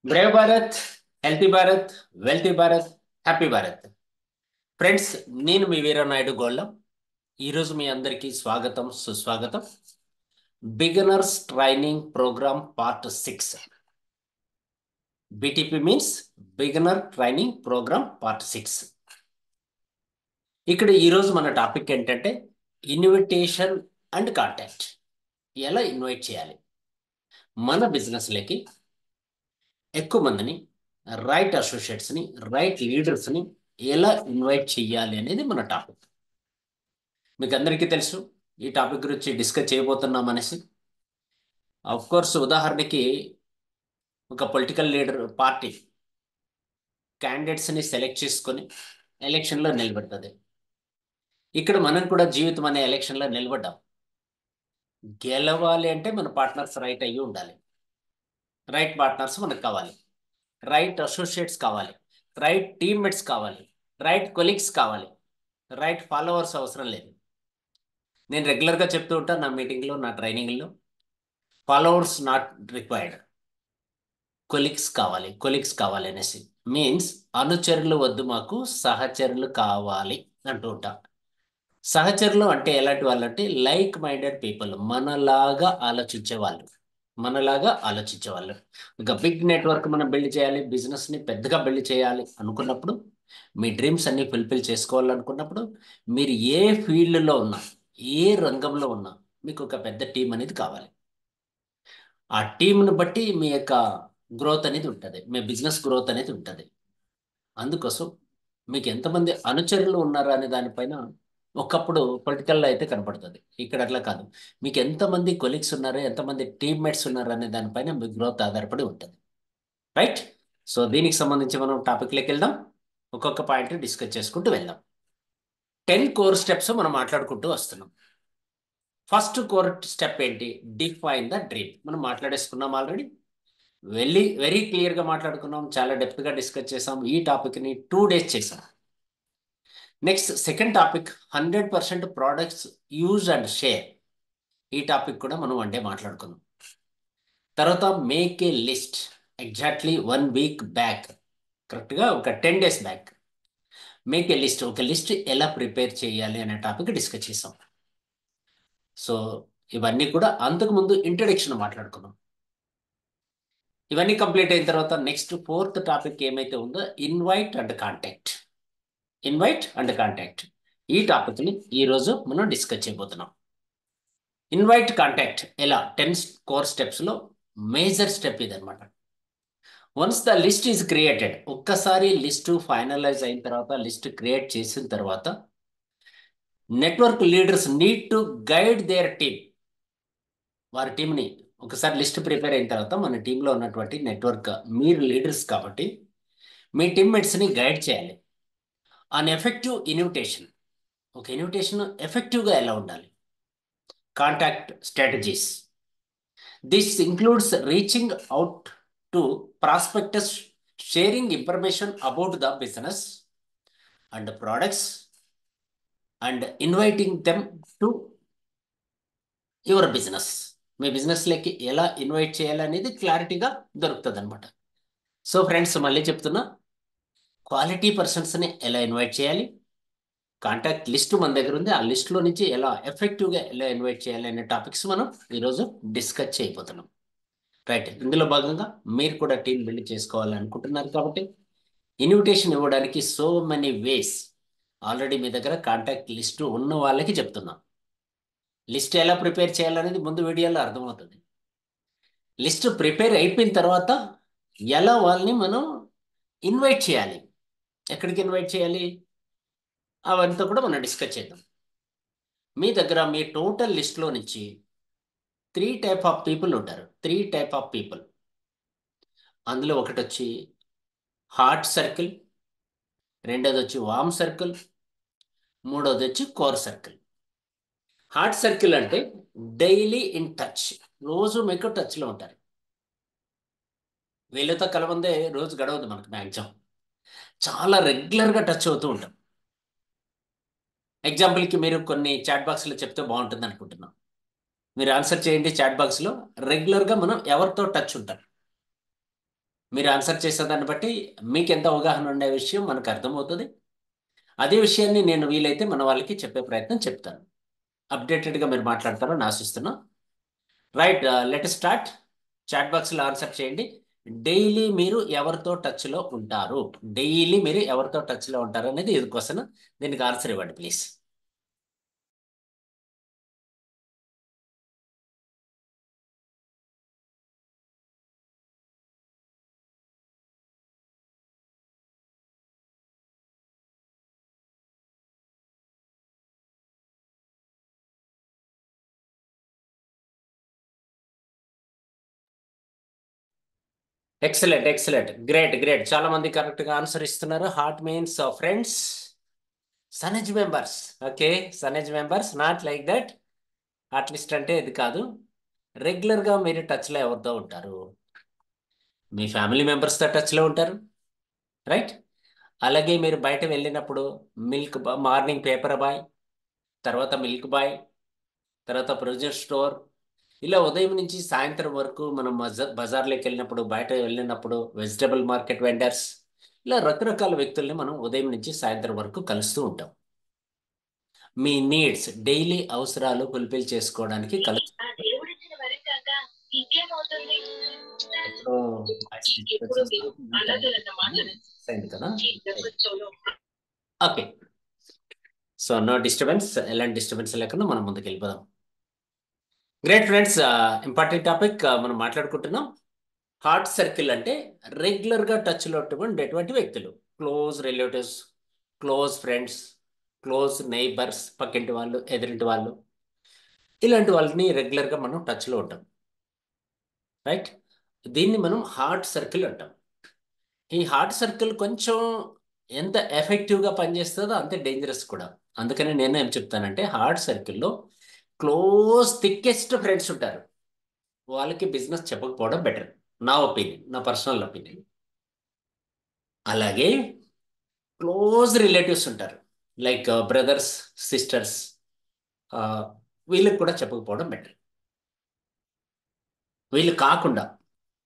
Brave Bharat, healthy Bharat, wealthy Bharat, happy Bharat. Friends, నేను మీ వీరనాయుడు గోళ్ళం. ఈరోజు మీ అందరికీ స్వాగతం, సుస్వాగతం. Beginners training programme part 6. BTP means beginner training programme part 6. ఇక్కడ ఈరోజు మన టాపిక్ ఏంటంటే ఇన్విటేషన్ అండ్ కాంటాక్ట్. ఎలా ఇన్వైట్ చేయాలి మన బిజినెస్లకి ఎక్కువ మందిని, రైట్ అసోసియేట్స్ని, రైట్ లీడర్స్ని ఎలా ఇన్వైట్ చేయాలి అనేది మన టాపిక్. మీకు అందరికీ తెలుసు ఈ టాపిక్ గురించి డిస్కస్ చేయబోతున్నాం అనేసి. ఆఫ్ కోర్స్, ఉదాహరణకి ఒక పొలిటికల్ లీడర్ పార్టీ క్యాండిడేట్స్ని సెలెక్ట్ చేసుకొని ఎలక్షన్లో నిలబెడుతుంది. ఇక్కడ మనం కూడా జీవితం అనే ఎలక్షన్లో నిలబడ్డాం. గెలవాలి అంటే మన పార్ట్నర్స్ రైట్ అయ్యి ఉండాలి. రైట్ పార్ట్నర్స్ మనకు కావాలి, రైట్ అసోసియేట్స్ కావాలి, రైట్ టీమ్మేట్స్ కావాలి, రైట్ కొలీగ్స్ కావాలి, రైట్ ఫాలోవర్స్ అవసరం లేదు. నేను రెగ్యులర్గా చెప్తూ ఉంటాను నా మీటింగ్లో, నా ట్రైనింగ్లో, ఫాలోవర్స్ నాట్ రిక్వైర్డ్, కొలీగ్స్ కావాలి అనేసి. మీన్స్ అనుచరులు వద్దు, మాకు సహచరులు కావాలి అంటూ ఉంటా. సహచరులు అంటే ఎలాంటి వాళ్ళు అంటే లైక్ మైండెడ్ పీపుల్, మనలాగా ఆలోచించేవాళ్ళు. ఒక బిగ్ నెట్వర్క్ మనం బిల్డ్ చేయాలి, బిజినెస్ని పెద్దగా బిల్డ్ చేయాలి అనుకున్నప్పుడు, మీ డ్రీమ్స్ అన్ని ఫుల్ఫిల్ చేసుకోవాలనుకున్నప్పుడు, మీరు ఏ ఫీల్డ్లో ఉన్నా, ఏ రంగంలో ఉన్నా, మీకు ఒక పెద్ద టీం అనేది కావాలి. ఆ టీంను బట్టి మీ యొక్క గ్రోత్ అనేది ఉంటుంది, మీ బిజినెస్ గ్రోత్ అనేది ఉంటుంది. అందుకోసం మీకు ఎంతమంది అనుచరులు ఉన్నారా అనే దానిపైన ఒకప్పుడు పొలిటికల్లో అయితే కనపడుతుంది. ఇక్కడ అట్లా కాదు. మీకు ఎంతమంది కొలీగ్స్ ఉన్నారు, ఎంతమంది టీమ్మేట్స్ ఉన్నారు అనే దానిపైన మీ గ్రోత్ ఆధారపడి ఉంటుంది. రైట్. సో దీనికి సంబంధించి మనం టాపిక్లోకి వెళ్దాం. ఒక్కొక్క పాయింట్ డిస్కస్ చేసుకుంటూ వెళ్దాం. 10 కోర్ స్టెప్స్ మనం మాట్లాడుకుంటూ వస్తున్నాం. ఫస్ట్ కోర్ స్టెప్ ఏంటి? Define the dream. మనం మాట్లాడేసుకున్నాం ఆల్రెడీ. వెరీ క్లియర్గా మాట్లాడుకున్నాం, చాలా డెప్త్గా డిస్కస్ చేసాం. ఈ టాపిక్ని 2 days చేసాం. Next second topic 100% products use and share. ఈ టాపిక్ కూడా మనం 1 day మాట్లాడుకున్నాం. తర్వాత make a list. Exactly 1 week back, కరెక్ట్గా ఒక 10 days back, make a list, ఒక లిస్ట్ ఎలా ప్రిపేర్ చేయాలి అనే టాపిక్ డిస్కస్ చేసాం. సో ఇవన్నీ కూడా అంతకుముందు ఇంట్రడక్షన్ మాట్లాడుకున్నాం. ఇవన్నీ కంప్లీట్ అయిన తర్వాత నెక్స్ట్ 4th టాపిక్ ఏమైతే ఉందో ఇన్వైట్ అండ్ కాంటాక్ట్. ఈ టాపిక్ని ఈరోజు మనం డిస్కస్ చేయబోతున్నాం. ఇన్వైట్ కాంటాక్ట్ ఎలా? 10 కోర్ స్టెప్స్లో మేజర్ స్టెప్ ఇది అనమాట. Once the list is created, ఒక్కసారి లిస్ట్ ఫైనలైజ్ అయిన తర్వాత, లిస్ట్ క్రియేట్ చేసిన తర్వాత, network leaders need to guide there team. వారి టీంని ఒకసారి లిస్ట్ ప్రిపేర్ అయిన తర్వాత మన టీంలో ఉన్నటువంటి నెట్వర్క్, మీరు లీడర్స్ కాబట్టి మీ టీమ్మేట్స్ని గైడ్ చేయాలి. అన్ ఎఫెక్టివ్ ఇన్విటేషన్, ఒక ఇన్విటేషన్ ఎఫెక్టివ్గా ఎలా ఉండాలి? Contact strategies. This includes reaching out to prospectus, sharing information about the business and products and inviting them to your business. మీ బిజినెస్లోకి ఎలా ఇన్వైట్ చేయాలనేది క్లారిటీగా దొరుకుతుంది అనమాట. సో ఫ్రెండ్స్, మళ్ళీ చెప్తున్నా, క్వాలిటీ పర్సన్స్ని ఎలా ఇన్వైట్ చేయాలి, కాంటాక్ట్ లిస్ట్ మన దగ్గర ఉంది, ఆ లిస్ట్లో నుంచి ఎలా ఎఫెక్టివ్గా ఎలా ఇన్వైట్ చేయాలి అనే టాపిక్స్ మనం ఈరోజు డిస్కస్ చేయబోతున్నాం. రైట్. ఇందులో భాగంగా మీరు కూడా టీం బిల్డ్ చేసుకోవాలని అనుకుంటున్నారు కాబట్టి ఇన్విటేషన్ ఇవ్వడానికి సో మెనీ వేస్ ఆల్రెడీ మీ దగ్గర కాంటాక్ట్ లిస్ట్ ఉన్న వాళ్ళకి చెప్తున్నాం. లిస్ట్ ఎలా ప్రిపేర్ చేయాలనేది ముందు వీడియోలో అర్థమవుతుంది. లిస్ట్ ప్రిపేర్ అయిపోయిన తర్వాత ఎలా వాళ్ళని మనం ఇన్వైట్ చేయాలి, ఎక్కడికి ఇన్వైట్ చేయాలి, అవంతా కూడా మనం డిస్కస్ చేద్దాం. మీ దగ్గర మీ టోటల్ లిస్ట్లో నుంచి 3 type ఆఫ్ పీపుల్ ఉంటారు. 3 type ఆఫ్ పీపుల్. అందులో ఒకటి వచ్చి హార్ట్ సర్కిల్, రెండోది వచ్చి వామ్ సర్కిల్, మూడోది వచ్చి కోర్ సర్కిల్. హార్ట్ సర్కిల్ అంటే డైలీ ఇన్ టచ్, రోజు మీకు టచ్లో ఉంటారు. వీళ్ళతో కలవందే రోజు గడవదు మనకు మ్యాక్సిమం. చాలా రెగ్యులర్గా టచ్ అవుతూ ఉంటాం. ఎగ్జాంపుల్కి మీరు కొన్ని చాట్ బాక్స్లో చెప్తే బాగుంటుంది అనుకుంటున్నాం. మీరు ఆన్సర్ చేయండి చాట్ బాక్స్లో. రెగ్యులర్గా మనం ఎవరితో టచ్ ఉంటాం? మీరు ఆన్సర్ చేసే దాన్ని బట్టి మీకు ఎంత అవగాహన ఉండే విషయం మనకు అర్థమవుతుంది. అదే విషయాన్ని నేను వీలైతే మన వాళ్ళకి చెప్పే ప్రయత్నం చెప్తాను. అప్డేటెడ్గా మీరు మాట్లాడతారని ఆశిస్తున్నా. Right, let start. చాట్ బాక్స్లో ఆన్సర్ చేయండి. డైలీ మీరు ఎవరితో టచ్లో ఉంటారు? డైలీ మీరు ఎవరితో టచ్లో ఉంటారు అనేది ఇది క్వశ్చన్. దీనికి ఆన్సర్ ఇవ్వండి please. Excellent, excellent, great, great. చాలా మంది కరెక్ట్గా ఆన్సర్ ఇస్తున్నారు. Heart means friends, సనేజ్ members. Okay, సనేజ్ members, not like that. Heart list అంటే ఇది కాదు. రెగ్యులర్గా మీరు టచ్లో ఎవరితో ఉంటారు? మీ ఫ్యామిలీ మెంబర్స్తో టచ్లో ఉంటారు, రైట్? అలాగే మీరు బయట వెళ్ళినప్పుడు మిల్క్ మార్నింగ్ పేపర్ బాయ్, తర్వాత మిల్క్ బాయ్, తర్వాత ప్రొవిజన్ స్టోర్, ఇలా ఉదయం నుంచి సాయంత్రం వరకు మనం బజార్లోకి వెళ్ళినప్పుడు, బయట వెళ్ళినప్పుడు వెజిటబుల్ మార్కెట్ వెండర్స్, ఇలా రకరకాల వ్యక్తుల్ని మనం ఉదయం నుంచి సాయంత్రం వరకు కలుస్తూ ఉంటాం. మీ నీడ్స్, డైలీ అవసరాలు ఫుల్ఫిల్ చేసుకోవడానికి కలుస్తూ కదా. Okay, so no disturbance. ఎలాంటి డిస్టర్బెన్స్ లేకుండా మనం ముందుకు వెళ్ళిపోదాం. గ్రేట్ ఫ్రెండ్స్, ఇంపార్టెంట్ టాపిక్ మనం మాట్లాడుకుంటున్నాం. హార్ట్ సర్కిల్ అంటే రెగ్యులర్గా టచ్లో ఉండేటువంటి వ్యక్తులు, close relatives, close friends, close neighbours, పక్కింటి వాళ్ళు, ఎదురింటి వాళ్ళు, ఇలాంటి వాళ్ళని రెగ్యులర్గా మనం టచ్లో ఉంటాం, రైట్? దీన్ని మనం హార్ట్ సర్కిల్ అంటాం. ఈ హార్ట్ సర్కిల్ కొంచెం ఎంత ఎఫెక్టివ్గా పనిచేస్తుందో అంతే డేంజరస్ కూడా. అందుకని నేను ఏం చెప్తానంటే, హార్ట్ సర్కిల్లో క్లోజ్ థిక్కెస్ట్ ఫ్రెండ్స్ ఉంటారు, వాళ్ళకి బిజినెస్ చెప్పకపోవడం బెటర్. నా ఒపీనియన్, నా పర్సనల్ ఒపీనియన్. అలాగే క్లోజ్ రిలేటివ్స్ ఉంటారు, లైక్ బ్రదర్స్, సిస్టర్స్, వీళ్ళకి కూడా చెప్పకపోవడం బెటర్. వీళ్ళు కాకుండా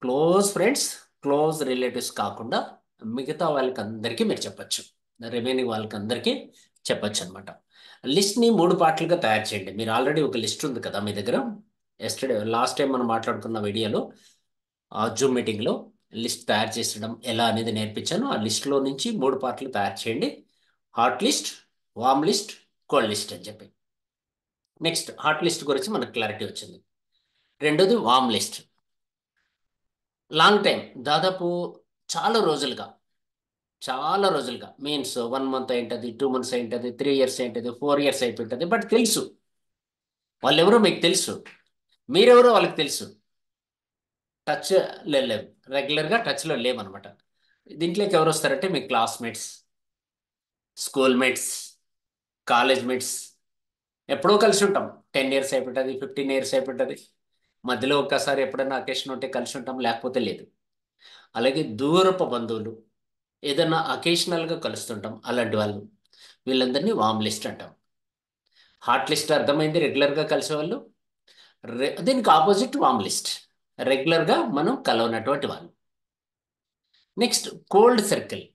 క్లోజ్ ఫ్రెండ్స్, క్లోజ్ రిలేటివ్స్ కాకుండా మిగతా వాళ్ళకి అందరికీ మీరు చెప్పచ్చు, రిమైనింగ్ వాళ్ళకి అందరికీ చెప్పచ్చు అనమాట. లిస్ట్ని 3 పార్ట్లుగా తయారు చేయండి. మీరు ఆల్రెడీ ఒక లిస్ట్ ఉంది కదా మీ దగ్గర. ఎస్టర్డే లాస్ట్ టైం మనం మాట్లాడుకున్న వీడియోలో, జూమ్ మీటింగ్లో లిస్ట్ తయారు చేసడం ఎలా అనేది నేర్పించాను. ఆ లిస్ట్లో నుంచి 3 పార్ట్లు తయారు చేయండి. హాట్ లిస్ట్, వామ్ లిస్ట్, కోల్డ్ లిస్ట్ అని చెప్పి. నెక్స్ట్ హాట్ లిస్ట్ గురించి మనకు క్లారిటీ వచ్చింది. రెండోది వామ్ లిస్ట్. లాంగ్ టైం, దాదాపు చాలా రోజులుగా, చాలా రోజులుగా మీన్స్ 1 మంత్ అయింటుంది, 2 మంత్స్ అయింటుంది, 3 ఇయర్స్ అయింటుంది, 4 ఇయర్స్ అయిపోతుంది, బట్ తెలుసు వాళ్ళెవరో మీకు తెలుసు, మీరెవరో వాళ్ళకి తెలుసు, టచ్ లేవు, రెగ్యులర్గా టచ్లో లేమనమాట. దీంట్లోకి ఎవరు వస్తారంటే మీ classmates, school mates, college mates, ఎప్పుడో కలిసి ఉంటాం. 10 ఇయర్స్ అయిపోతుంది, 15 ఇయర్స్ అయిపోతుంది, మధ్యలో ఒక్కసారి ఎప్పుడైనా అకేషన్ ఉంటే కలిసి ఉంటాం, లేకపోతే లేదు. అలాగే దూరపు బంధువులు, ఏదైనా అకేషనల్గా కలుస్తుంటాం, అలాంటి వాళ్ళు, వీళ్ళందరినీ వామ్ లిస్ట్ అంటాం. హాట్ లిస్ట్ అర్థమైంది, రెగ్యులర్గా కలిసేవాళ్ళు. దీనికి ఆపోజిట్ వామ్ లిస్ట్, రెగ్యులర్గా మనం కలవనటువంటి వాళ్ళు. Next cold circle.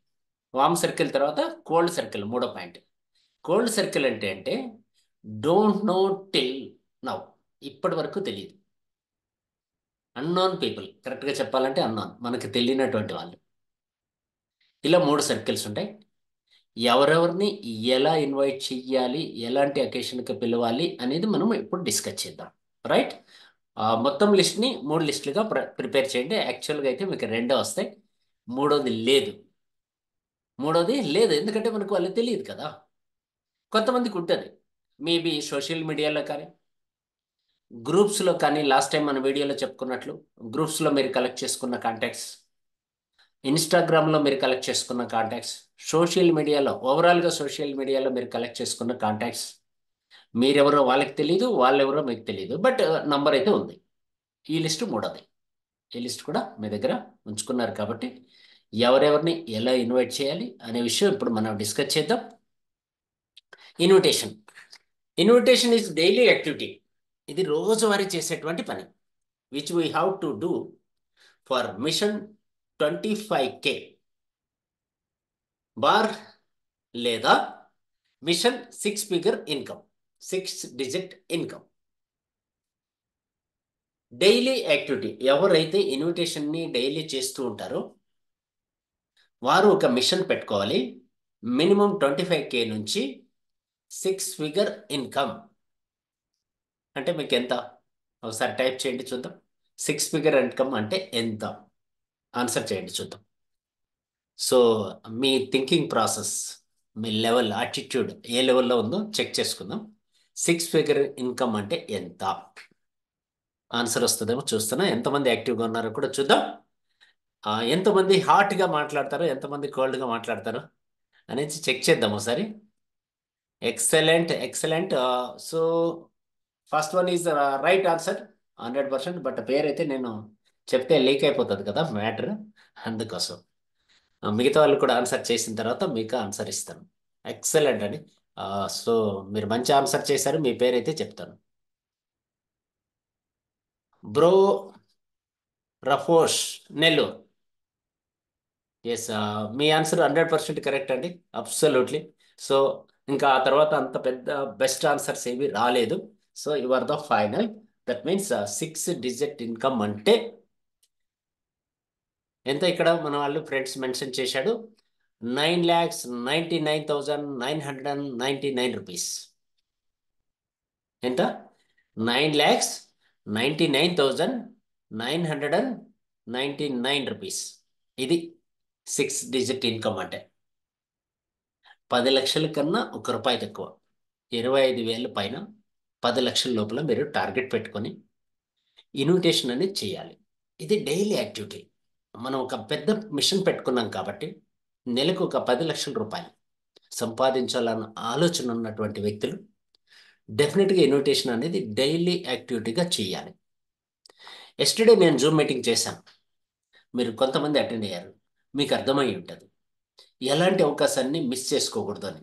Warm circle తర్వాత కోల్డ్ సర్కిల్, 3వ పాయింట్. కోల్డ్ సర్కిల్ అంటే డోంట్ నో టిల్ నౌ, ఇప్పటి వరకు తెలియదు. అన్నోన్ పీపుల్, కరెక్ట్గా చెప్పాలంటే అన్నోన్, మనకు తెలియనటువంటి వాళ్ళు. ఇలా 3 సర్కిల్స్ ఉంటాయి. ఎవరెవరిని ఎలా ఇన్వైట్ చెయ్యాలి, ఎలాంటి అకేషన్కి పిలవాలి అనేది మనం ఇప్పుడు డిస్కస్ చేద్దాం, రైట్? మొత్తం లిస్ట్ని 3 లిస్టులుగా ప్రిపేర్ చేయండి. యాక్చువల్గా అయితే మీకు 2 వస్తాయి, మూడోది లేదు. మూడోది లేదు ఎందుకంటే మనకు వాళ్ళు తెలియదు కదా. కొంతమందికి ఉంటుంది, మేబీ సోషల్ మీడియాలో కానీ, గ్రూప్స్లో కానీ, లాస్ట్ టైం మన వీడియోలో చెప్పుకున్నట్లు గ్రూప్స్లో మీరు కలెక్ట్ చేసుకున్న కాంటాక్ట్స్, ఇన్స్టాగ్రామ్లో మీరు కలెక్ట్ చేసుకున్న కాంటాక్ట్స్, సోషల్ మీడియాలో ఓవరాల్గా సోషల్ మీడియాలో మీరు కలెక్ట్ చేసుకున్న కాంటాక్ట్స్, మీరెవరో వాళ్ళకి తెలియదు, వాళ్ళెవరో మీకు తెలియదు, బట్ నంబర్ అయితే ఉంది. ఈ లిస్టు మూడోది. ఈ లిస్ట్ కూడా మీ దగ్గర ఉంచుకున్నారు కాబట్టి ఎవరెవరిని ఎలా ఇన్వైట్ చేయాలి అనే విషయం ఇప్పుడు మనం డిస్కస్ చేద్దాం. Invitation. Invitation is daily activity. ఇది రోజువారీ చేసేటువంటి పని, which we have to do for mission 25K bar లేదా mission 6 figure income, 6 digit income. Daily activity ఎవరైతే ఇన్విటేషన్ని డైలీ చేస్తూ ఉంటారో వారు ఒక మిషన్ పెట్టుకోవాలి. మినిమం 25K నుంచి 6 ఫిగర్ ఇన్కమ్ అంటే మీకు ఎంత? ఒకసారి టైప్ చేయండి చూద్దాం. 6 ఫిగర్ ఇన్కమ్ అంటే ఎంత? ఆన్సర్ చేయండి చూద్దాం. సో మీ థింకింగ్ ప్రాసెస్, మీ లెవెల్, యాటిట్యూడ్ ఏ లెవెల్లో ఉందో చెక్ చేసుకుందాం. 6 ఫిగర్ ఇన్కమ్ అంటే ఎంత? ఆన్సర్ వస్తుందేమో చూస్తున్నా. ఎంతమంది యాక్టివ్గా ఉన్నారో కూడా చూద్దాం. ఎంతమంది హాట్గా మాట్లాడతారో, ఎంతమంది కోల్డ్గా మాట్లాడతారో అనేది చెక్ చేద్దాం ఒకసారి. Excellent, excellent. So first one is right answer 100%. But పేరైతే నేను చెప్తే లీక్ అయిపోతుంది కదా మ్యాటర్, అందుకోసం మిగతా వాళ్ళు కూడా ఆన్సర్ చేసిన తర్వాత మీకు ఆన్సర్ ఇస్తాను. ఎక్సలెంట్ అండి. సో మీరు మంచి ఆన్సర్ చేశారు. మీ పేరైతే చెప్తాను. బ్రో రఫోష్, నెల్లూరు. ఎస్, మీ ఆన్సర్ 100% కరెక్ట్ అండి. అబ్సల్యూట్లీ. సో ఇంకా ఆ తర్వాత అంత పెద్ద బెస్ట్ ఆన్సర్స్ ఏవి రాలేదు. So you are the final. That means 6 digit income అంటే ఎంత? ఇక్కడ మన వాళ్ళు ఫ్రెండ్స్ మెన్షన్ చేశాడు 9,99,999 రూపీస్. ఎంత? 9,99,999 రూపీస్. ఇది 6 డిజిట్ ఇన్కమ్ అంటే 10 లక్షల కన్నా 1 రూపాయి తక్కువ, 25,000 పైన 10 లక్షల లోపల మీరు టార్గెట్ పెట్టుకొని ఇన్విటేషన్ అనేది చేయాలి. ఇది డైలీ యాక్టివిటీ. మనం ఒక పెద్ద మిషన్ పెట్టుకున్నాం కాబట్టి నెలకు ఒక 10 లక్షల రూపాయలు సంపాదించాలన్న ఆలోచన ఉన్నటువంటి వ్యక్తులు డెఫినెట్గా ఇన్విటేషన్ అనేది డైలీ యాక్టివిటీగా చేయాలి. ఎస్టర్డే నేను జూమ్ మీటింగ్ చేశాను. మీరు కొంతమంది అటెండ్ అయ్యారు. మీకు అర్థమై ఉంటుంది ఎలాంటి అవకాశాన్ని మిస్ చేసుకోకూడదు అని.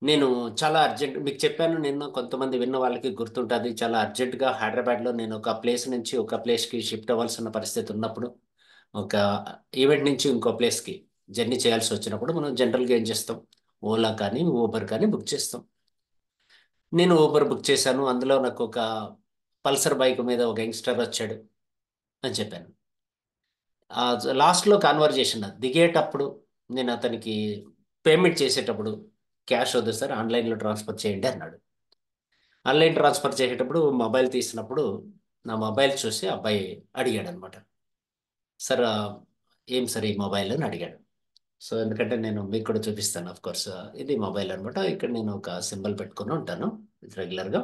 నేను చాలా అర్జెంట్ మీకు చెప్పాను నిన్న, కొంతమంది విన్న వాళ్ళకి గుర్తుంటుంది. చాలా అర్జెంటుగా హైదరాబాద్లో నేను ఒక ప్లేస్ నుంచి ఒక ప్లేస్కి షిఫ్ట్ అవ్వాల్సిన పరిస్థితి ఉన్నప్పుడు, ఒక ఈవెంట్ నుంచి ఇంకో ప్లేస్కి జర్నీ చేయాల్సి వచ్చినప్పుడు మనం జనరల్గా ఏం చేస్తాం? ఓలా కానీ ఊబర్ కానీ బుక్ చేస్తాం. నేను ఊబర్ బుక్ చేశాను. అందులో నాకు ఒక పల్సర్ బైక్ మీద ఒక యంగ్స్టర్ వచ్చాడు అని చెప్పాను. లాస్ట్లో కాన్వర్జేషన్ దిగేటప్పుడు నేను అతనికి పేమెంట్ చేసేటప్పుడు క్యాష్ వద్దు సార్, ఆన్లైన్లో ట్రాన్స్ఫర్ చేయండి అన్నాడు. ఆన్లైన్ ట్రాన్స్ఫర్ చేసేటప్పుడు మొబైల్ తీసినప్పుడు నా మొబైల్ చూసి అబ్బాయి అడిగాడు అనమాట. సార్ ఏం సార్ ఈ మొబైల్ అని అడిగాడు. సో ఎందుకంటే నేను మీకు కూడా చూపిస్తాను. ఆఫ్ కోర్స్ ఇది మొబైల్ అనమాట. ఇక్కడ నేను ఒక సింబల్ పెట్టుకుని ఉంటాను రెగ్యులర్గా.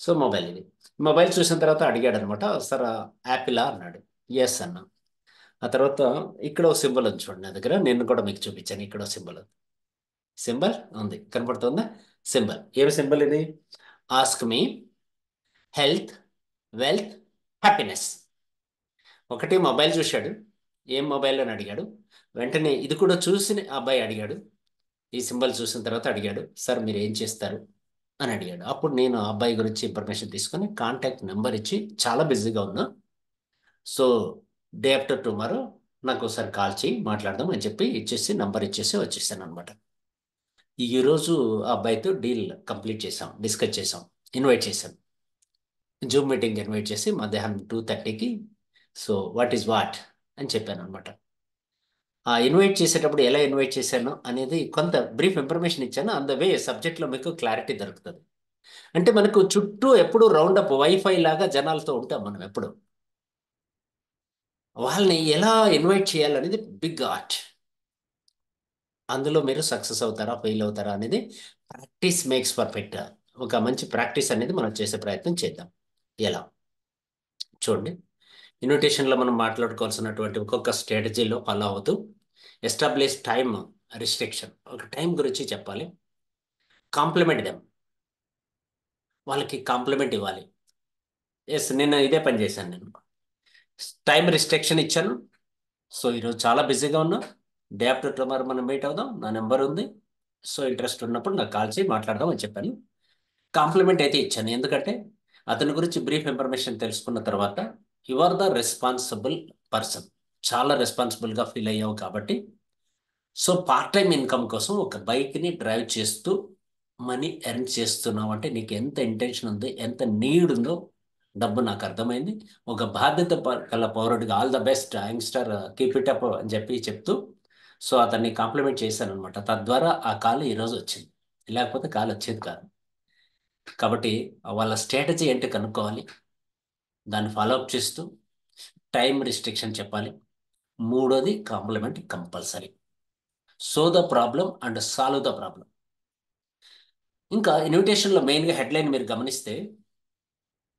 సో మొబైల్ ఇది. మొబైల్ చూసిన తర్వాత అడిగాడు అనమాట, సార్ యాపిలా అన్నాడు. ఎస్ అన్నా. ఆ తర్వాత ఇక్కడ ఒక సింబల్ ఉంది చూడండి నా దగ్గర, నేను కూడా మీకు చూపించాను. ఇక్కడ సింబల్ సింబల్ ఉంది, కనపడుతుందా? సింబల్. ఏమి సింబల్ ఇది? Ask me, health, wealth, happiness. ఒకటి మొబైల్ చూశాడు, ఏం మొబైల్ అని అడిగాడు. వెంటనే ఇది కూడా చూసి అబ్బాయి అడిగాడు. ఈ సింబల్ చూసిన తర్వాత అడిగాడు, సార్ మీరు ఏం చేస్తారు అని అడిగాడు. అప్పుడు నేను ఆ అబ్బాయి గురించి ఇన్ఫర్మేషన్ తీసుకొని కాంటాక్ట్ నెంబర్ ఇచ్చి, చాలా బిజీగా ఉన్నా, సో డే ఆఫ్టర్ టుమారో నాకు ఒకసారి కాల్ చేయి మాట్లాడదాం అని చెప్పి ఇచ్చేసి నంబర్ ఇచ్చేసి వచ్చేసాను అనమాట. ఈరోజు ఆ అబ్బాయితో డీల్ కంప్లీట్ చేసాం, డిస్కస్ చేసాం, ఇన్వైట్ చేశాం. జూమ్ మీటింగ్ ఇన్వైట్ చేసి మధ్యాహ్నం 2:30కి సో వాట్ ఈజ్ వాట్ అని చెప్పాను అనమాట. ఆ ఇన్వైట్ చేసేటప్పుడు ఎలా ఇన్వైట్ చేశాను అనేది కొంత బ్రీఫ్ ఇన్ఫర్మేషన్ ఇచ్చాను. ఆన్ ద వే సబ్జెక్ట్లో మీకు క్లారిటీ దొరుకుతుంది. అంటే మనకు చుట్టూ ఎప్పుడు రౌండప్ వైఫై లాగా జనాలతో ఉంటాం మనం ఎప్పుడు. వాళ్ళని ఎలా ఇన్వైట్ చేయాలనేది బిగ్ ఆర్ట్. అందులో మీరు సక్సెస్ అవుతారా ఫెయిల్ అవుతారా అనేది ప్రాక్టీస్ మేక్స్ పర్ఫెక్ట్. ఒక మంచి ప్రాక్టీస్ అనేది మనం చేసే ప్రయత్నం చేద్దాం. ఎలా చూడండి, ఇన్విటేషన్లో మనం మాట్లాడుకోవాల్సినటువంటి ఒక్కొక్క స్ట్రాటజీలో ఫాలో అవుతూ ఎస్టాబ్లిష్ టైమ్ రిస్ట్రిక్షన్. ఒక టైం గురించి చెప్పాలి. కాంప్లిమెంట్ దెమ్, వాళ్ళకి కాంప్లిమెంట్ ఇవ్వాలి. ఎస్, నేను ఇదే పని చేశాను. నేను టైం రిస్ట్రిక్షన్ ఇచ్చాను. సో ఈరోజు చాలా బిజీగా ఉన్నా, డే ఆఫ్టర్ టుమారో మనం మీట్ అవుదాం, నా నెంబర్ ఉంది, సో ఇంట్రెస్ట్ ఉన్నప్పుడు నాకు కాల్ చేసి మాట్లాడదాం అని చెప్పాను. కాంప్లిమెంట్ అయితే ఇచ్చాను. ఎందుకంటే అతని గురించి బ్రీఫ్ ఇన్ఫర్మేషన్ తెలుసుకున్న తర్వాత you are the responsible person. చాలా రెస్పాన్సిబుల్గా ఫీల్ అయ్యావు కాబట్టి సో పార్ట్ టైం ఇన్కమ్ కోసం ఒక బైక్ని డ్రైవ్ చేస్తూ మనీ ఎర్న్ చేస్తున్నావు అంటే నీకు ఎంత ఇంటెన్షన్ ఉంది, ఎంత నీడ్ ఉందో డబ్బు నాకు అర్థమైంది. ఒక బాధ్యత గల పౌరుడిగా all the best youngster, keep it up అని చెప్పి చెప్తూ సో అతన్ని కాంప్లిమెంట్ చేశాను అనమాట. తద్వారా ఆ కాల్ ఈరోజు వచ్చింది, లేకపోతే కాల్ వచ్చేది కాదు. కాబట్టి వాళ్ళ స్ట్రాటజీ ఏంటి కనుక్కోవాలి, దాన్ని ఫాలో అప్ చేస్తూ టైం రిస్ట్రిక్షన్ చెప్పాలి. మూడోది compliment compulsory. So the problem and solve the problem. ఇంకా ఇన్విటేషన్లో మెయిన్గా హెడ్లైన్ మీరు గమనిస్తే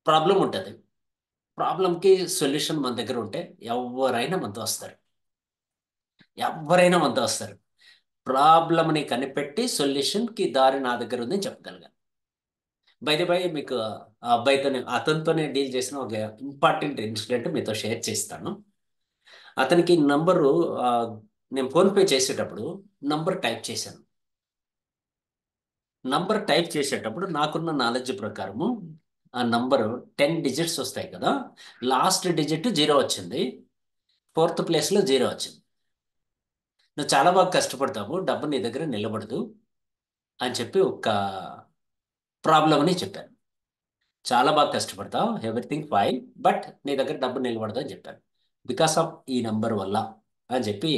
ప్రాబ్లం ఉంటుంది. ప్రాబ్లంకి సొల్యూషన్ మన దగ్గర ఉంటే ఎవరైనా మనతో వస్తారు, ఎవరైనా మనతో వస్తారు. ప్రాబ్లమ్ని కనిపెట్టి సొల్యూషన్కి దారి నా దగ్గర ఉందని చెప్పగలగాలి. బై మీకు ఆ అబ్బాయితోనే అతనితోనే డీల్ చేసిన ఒక ఇంపార్టెంట్ ఇన్సిడెంట్ మీతో షేర్ చేస్తాను. అతనికి నంబరు నేను ఫోన్పే చేసేటప్పుడు నంబర్ టైప్ చేశాను. నంబర్ టైప్ చేసేటప్పుడు నాకున్న నాలెడ్జ్ ప్రకారము ఆ నంబరు 10 డిజిట్స్ వస్తాయి కదా, లాస్ట్ డిజిట్ 0 వచ్చింది, ఫోర్త్ ప్లేస్లో 0 వచ్చింది. నువ్వు చాలా బాగా కష్టపడతావు, డబ్బు నీ దగ్గర నిలబడదు అని చెప్పి ఒక ప్రాబ్లం అని చెప్పాను. చాలా బాగా కష్టపడతావు, ఎవ్రీథింగ్ ఫైన్, బట్ నీ దగ్గర డబ్బు నిలబడదు అని చెప్పాను. బికాస్ ఆఫ్ ఈ నంబర్ వల్ల అని చెప్పి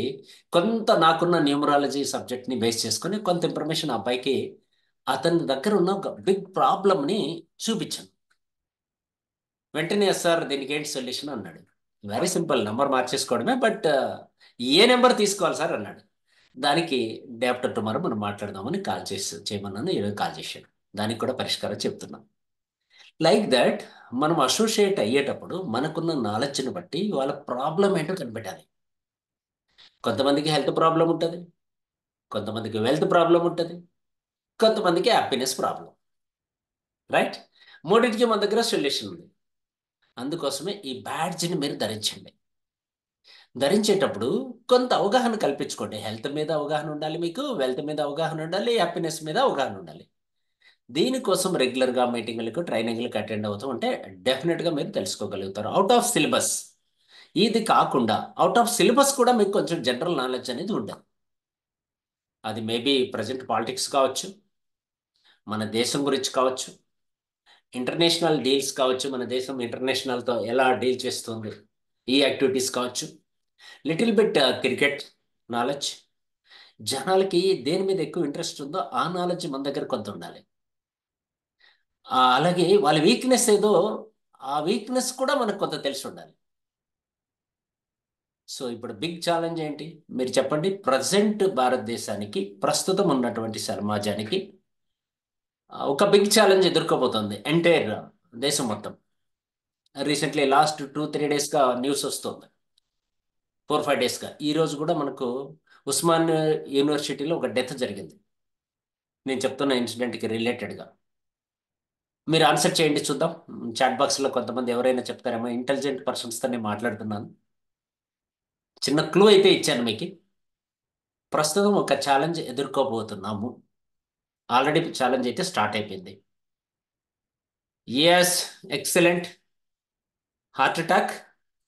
కొంత నాకున్న న్యూమరాలజీ సబ్జెక్ట్ని బేస్ చేసుకొని కొంత ఇన్ఫర్మేషన్ ఆ అబ్బాయికి అతని దగ్గర ఉన్న ఒక బిగ్ ప్రాబ్లమ్ని చూపించాను. వెంటనే సార్ దీనికి ఏంటి సొల్యూషన్ అన్నాడు. వెరీ సింపుల్, నెంబర్ మార్చేసుకోవడమే, బట్ ఏ నెంబర్ తీసుకోవాలి సార్ అన్నాడు. దానికి డే ఆఫ్టర్ టుమారో మనం మాట్లాడదామని కాల్ చేయమన్నాను. ఈరోజు కాల్ చేశాడు, దానికి కూడా పరిష్కారం చెప్తున్నాం. లైక్ దట్ మనం అసోసియేట్ అయ్యేటప్పుడు మనకున్న నాలెడ్జ్ని బట్టి వాళ్ళ ప్రాబ్లం ఏంటో కనిపెట్టాలి. కొంతమందికి హెల్త్ ప్రాబ్లం ఉంటుంది, కొంతమందికి వెల్త్ ప్రాబ్లం ఉంటుంది, కొంతమందికి హ్యాపీనెస్ ప్రాబ్లం. రైట్? మూడింటికి మన దగ్గర సొల్యూషన్ ఉంది. అందుకోసమే ఈ బ్యాడ్జ్ని మీరు ధరించండి. ధరించేటప్పుడు కొంత అవగాహన కల్పించుకోండి. హెల్త్ మీద అవగాహన ఉండాలి, మీకు వెల్త్ మీద అవగాహన ఉండాలి, హ్యాపీనెస్ మీద అవగాహన ఉండాలి. దీనికోసం రెగ్యులర్గా మీటింగ్లకు ట్రైనింగ్లకు అటెండ్ అవుతూ ఉంటే డెఫినెట్గా మీరు తెలుసుకోగలుగుతారు. అవుట్ ఆఫ్ సిలబస్ ఇది కాకుండా అవుట్ ఆఫ్ సిలబస్ కూడా మీకు కొంచెం జనరల్ నాలెడ్జ్ అనేది ఉండాలి. అది మేబీ ప్రజెంట్ పాలిటిక్స్ కావచ్చు, మన దేశం గురించి కావచ్చు, ఇంటర్నేషనల్ డీల్స్ కావచ్చు, మన దేశం ఇంటర్నేషనల్తో ఎలా డీల్ చేస్తుంది, ఈ యాక్టివిటీస్ కావచ్చు, లిటిల్ బిట్ క్రికెట్ నాలెడ్జ్. జనాలకి దేని మీద ఎక్కువ ఇంట్రెస్ట్ ఉందో ఆ నాలెడ్జ్ మన దగ్గర కొంత ఉండాలి. అలాగే వాళ్ళ వీక్నెస్ ఏదో ఆ వీక్నెస్ కూడా మనకు కొంత తెలిసి ఉండాలి. సో ఇప్పుడు బిగ్ ఛాలెంజ్ ఏంటి మీరు చెప్పండి. ప్రజెంట్ భారతదేశానికి, ప్రస్తుతం ఉన్నటువంటి సమాజానికి ఒక బిగ్ ఛాలెంజ్ ఎదుర్కోబోతోంది ఎంటైర్ దేశం మొత్తం. రీసెంట్లీ లాస్ట్ 2-3 డేస్గా న్యూస్ వస్తుంది, 4-5 డేస్గా. ఈ రోజు కూడా మనకు ఉస్మాన్ యూనివర్సిటీలో ఒక డెత్ జరిగింది, నేను చెప్తున్న ఇన్సిడెంట్కి రిలేటెడ్గా. మీరు ఆన్సర్ చేయండి చూద్దాం. చాట్ బాక్స్లో కొంతమంది ఎవరైనా చెప్తారేమో, ఇంటెలిజెంట్ పర్సన్స్తో నేను మాట్లాడుతున్నాను. చిన్న క్లూ అయితే ఇచ్చాను మీకు. ప్రస్తుతం ఒక ఛాలెంజ్ ఎదుర్కోబోతున్నాము. ఆల్రెడీ ఛాలెంజ్ అయితే స్టార్ట్ అయిపోయింది. Yes, excellent. Heart attack,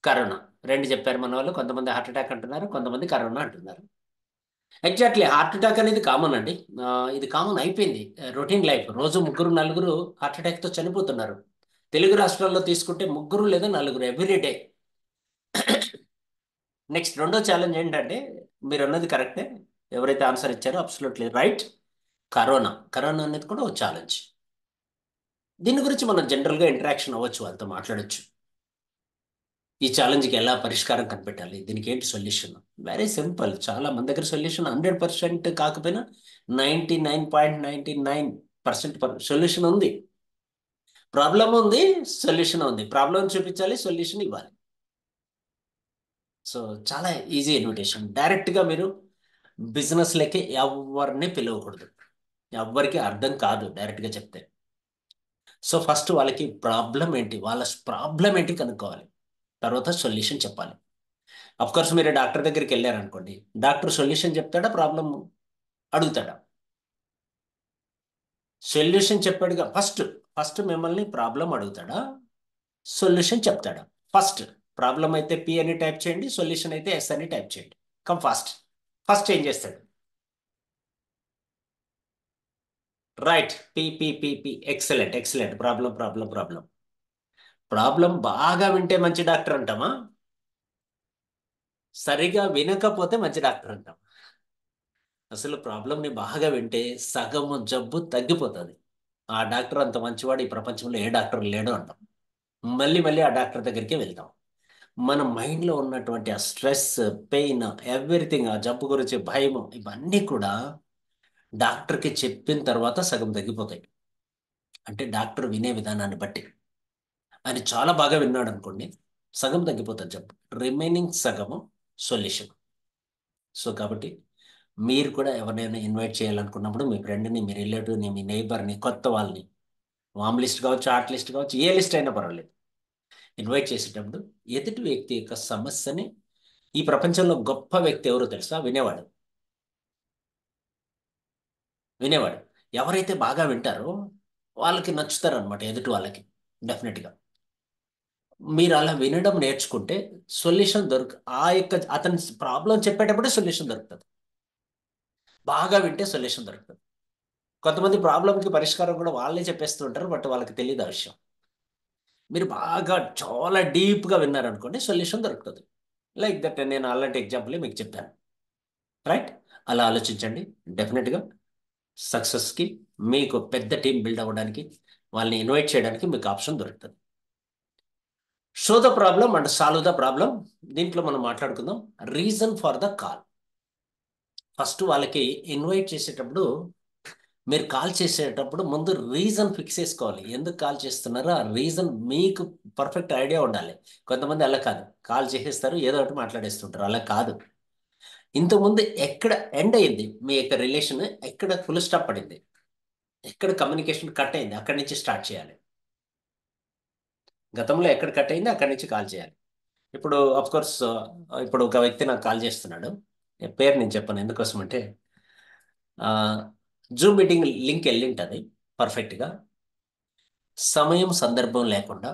corona రెండు చెప్పారు మన వాళ్ళు. కొంతమంది హార్ట్ అటాక్ అంటున్నారు, కొంతమంది కరోనా అంటున్నారు. ఎగ్జాక్ట్లీ, హార్ట్ అటాక్ అనేది కామన్ అండి. ఇది కామన్ అయిపోయింది, రొటీన్ లైఫ్. రోజు ముగ్గురు నలుగురు హార్ట్ అటాక్తో చనిపోతున్నారు. తెలుగు రాష్ట్రాల్లో తీసుకుంటే ముగ్గురు లేదా నలుగురు ఎవ్రీ డే. నెక్స్ట్ రెండో ఛాలెంజ్ ఏంటంటే, మీరు అన్నది కరెక్టే, ఎవరైతే ఆన్సర్ ఇచ్చారో అబ్సల్యూట్లీ రైట్. కరోనా, కరోనా అనేది కూడా ఒక ఛాలెంజ్. దీని గురించి మనం జనరల్గా ఇంటరాక్షన్ అవ్వచ్చు, వాళ్ళతో మాట్లాడొచ్చు. ఈ ఛాలెంజ్కి ఎలా పరిష్కారం కనిపెట్టాలి, దీనికి ఏంటి సొల్యూషన్? Very simple. చాలా మన దగ్గర సొల్యూషన్ 100% కాకపోయినా 99.99% సొల్యూషన్ ఉంది. ప్రాబ్లం ఉంది, సొల్యూషన్ ఉంది. ప్రాబ్లం చూపించాలి, సొల్యూషన్ ఇవ్వాలి. సో చాలా ఈజీ ఇన్విటేషన్. డైరెక్ట్గా మీరు బిజినెస్లకి ఎవరిని పిలవకూడదు, ఎవరికి అర్థం కాదు డైరెక్ట్గా చెప్తే. సో ఫస్ట్ వాళ్ళకి ప్రాబ్లం ఏంటి, వాళ్ళ ప్రాబ్లం ఏంటి కనుక్కోవాలి, తర్వాత సొల్యూషన్ చెప్పాలి. కోర్స్ మీరు డాక్టర్ దగ్గరికి వెళ్ళారనుకోండి, డాక్టర్ సొల్యూషన్ చెప్తాడా, ప్రాబ్లం అడుగుతాడా? సొల్యూషన్ చెప్పాడుగా. ఫస్ట్ ఫస్ట్ మిమ్మల్ని ప్రాబ్లం అడుగుతాడా, సొల్యూషన్ చెప్తాడా? ఫస్ట్ ప్రాబ్లం అయితే పి అని టైప్ చేయండి, సొల్యూషన్ అయితే ఎస్ అని టైప్ చేయండి. Come fast. ఫస్ట్ ఏం చేస్తాడు? Right, P P P P. Excellent excellent. Problem problem problem. Problem బాగా వింటే మంచి డాక్టర్ అంటామా? సరిగా వినకపోతే మంచి డాక్టర్ అంటాం. అసలు ప్రాబ్లంని బాగా వింటే సగము జబ్బు తగ్గిపోతుంది. ఆ డాక్టర్ అంత మంచివాడు ఈ ప్రపంచంలో ఏ డాక్టర్ లేడు అంటాం. మళ్ళీ మళ్ళీ ఆ డాక్టర్ దగ్గరికే వెళ్తాం. మన మైండ్లో ఉన్నటువంటి ఆ స్ట్రెస్, పెయిన్, ఎవ్రీథింగ్, ఆ జబ్బు గురించి భయం, ఇవన్నీ కూడా డాక్టర్కి చెప్పిన తర్వాత సగం తగ్గిపోతాయి. అంటే డాక్టర్ వినే విధానాన్ని బట్టి. ఆయన చాలా బాగా విన్నాడు అనుకోండి, సగం తగ్గిపోతుంది జబ్బు. రిమైనింగ్ సగము సొల్యూషన్. సో కాబట్టి మీరు కూడా ఎవరినైనా ఇన్వైట్ చేయాలనుకున్నప్పుడు మీ ఫ్రెండ్ని, మీ రిలేటివ్ని, మీ నైబర్ని, కొత్త వాళ్ళని, వామ్ లిస్ట్ కావచ్చు, హాట్ లిస్ట్ కావచ్చు, ఏ లిస్ట్ అయినా పర్వాలేదు, ఇన్వైట్ చేసేటప్పుడు ఎదుటి వ్యక్తి యొక్క సమస్యని, ఈ ప్రపంచంలో గొప్ప వ్యక్తి ఎవరో తెలుసా? వినేవాడు. వినేవాడు. ఎవరైతే బాగా వింటారో వాళ్ళకి నచ్చుతారు అనమాట ఎదుటి వాళ్ళకి. డెఫినెట్గా మీరు అలా వినడం నేర్చుకుంటే సొల్యూషన్ ఆ యొక్క అతని ప్రాబ్లం చెప్పేటప్పుడే సొల్యూషన్ దొరుకుతుంది. బాగా వింటే సొల్యూషన్ దొరుకుతుంది. కొంతమంది ప్రాబ్లంకి పరిష్కారం కూడా వాళ్ళే చెప్పేస్తూ ఉంటారు, బట్ వాళ్ళకి తెలియదు ఆ విషయం. మీరు బాగా చాలా డీప్గా విన్నారనుకోండి, సొల్యూషన్ దొరుకుతుంది. లైక్ దట్ నేను అలాంటి ఎగ్జాంపుల్ మీకు చెప్పాను. రైట్? అలా ఆలోచించండి. డెఫినెట్గా సక్సెస్కి, మీకు పెద్ద టీం బిల్డ్ అవ్వడానికి, వాళ్ళని ఇన్వైట్ చేయడానికి మీకు ఆప్షన్ దొరుకుతుంది. Show the problem and solve the problem. దీంట్లో మనం మాట్లాడుకుందాం reason for the call. First వాళ్ళకి ఇన్వైట్ చేసేటప్పుడు, మీరు కాల్ చేసేటప్పుడు ముందు రీజన్ ఫిక్స్ చేసుకోవాలి. ఎందుకు కాల్ చేస్తున్నారో ఆ రీజన్ మీకు పర్ఫెక్ట్ ఐడియా ఉండాలి. కొంతమంది అలా కాదు, కాల్ చేసేస్తారు, ఏదో ఒకటి మాట్లాడేస్తుంటారు. అలా కాదు. ఇంతకుముందు ఎక్కడ ఎండ్ అయింది మీ యొక్క రిలేషన్, ఎక్కడ ఫుల్ స్టాప్ పడింది, ఎక్కడ కమ్యూనికేషన్ కట్ అయింది, అక్కడి నుంచి స్టార్ట్ చేయాలి. గతంలో ఎక్కడ కట్ అయింది అక్కడి నుంచి కాల్ చేయాలి. ఇప్పుడు అఫ్ కోర్స్, ఇప్పుడు ఒక వ్యక్తి నాకు కాల్ చేస్తున్నాడు. పేరు నేను చెప్పాను ఎందుకోసం అంటే, జూమ్ మీటింగ్ లింక్ వెళ్ళింటది పర్ఫెక్ట్గా. సమయం సందర్భం లేకుండా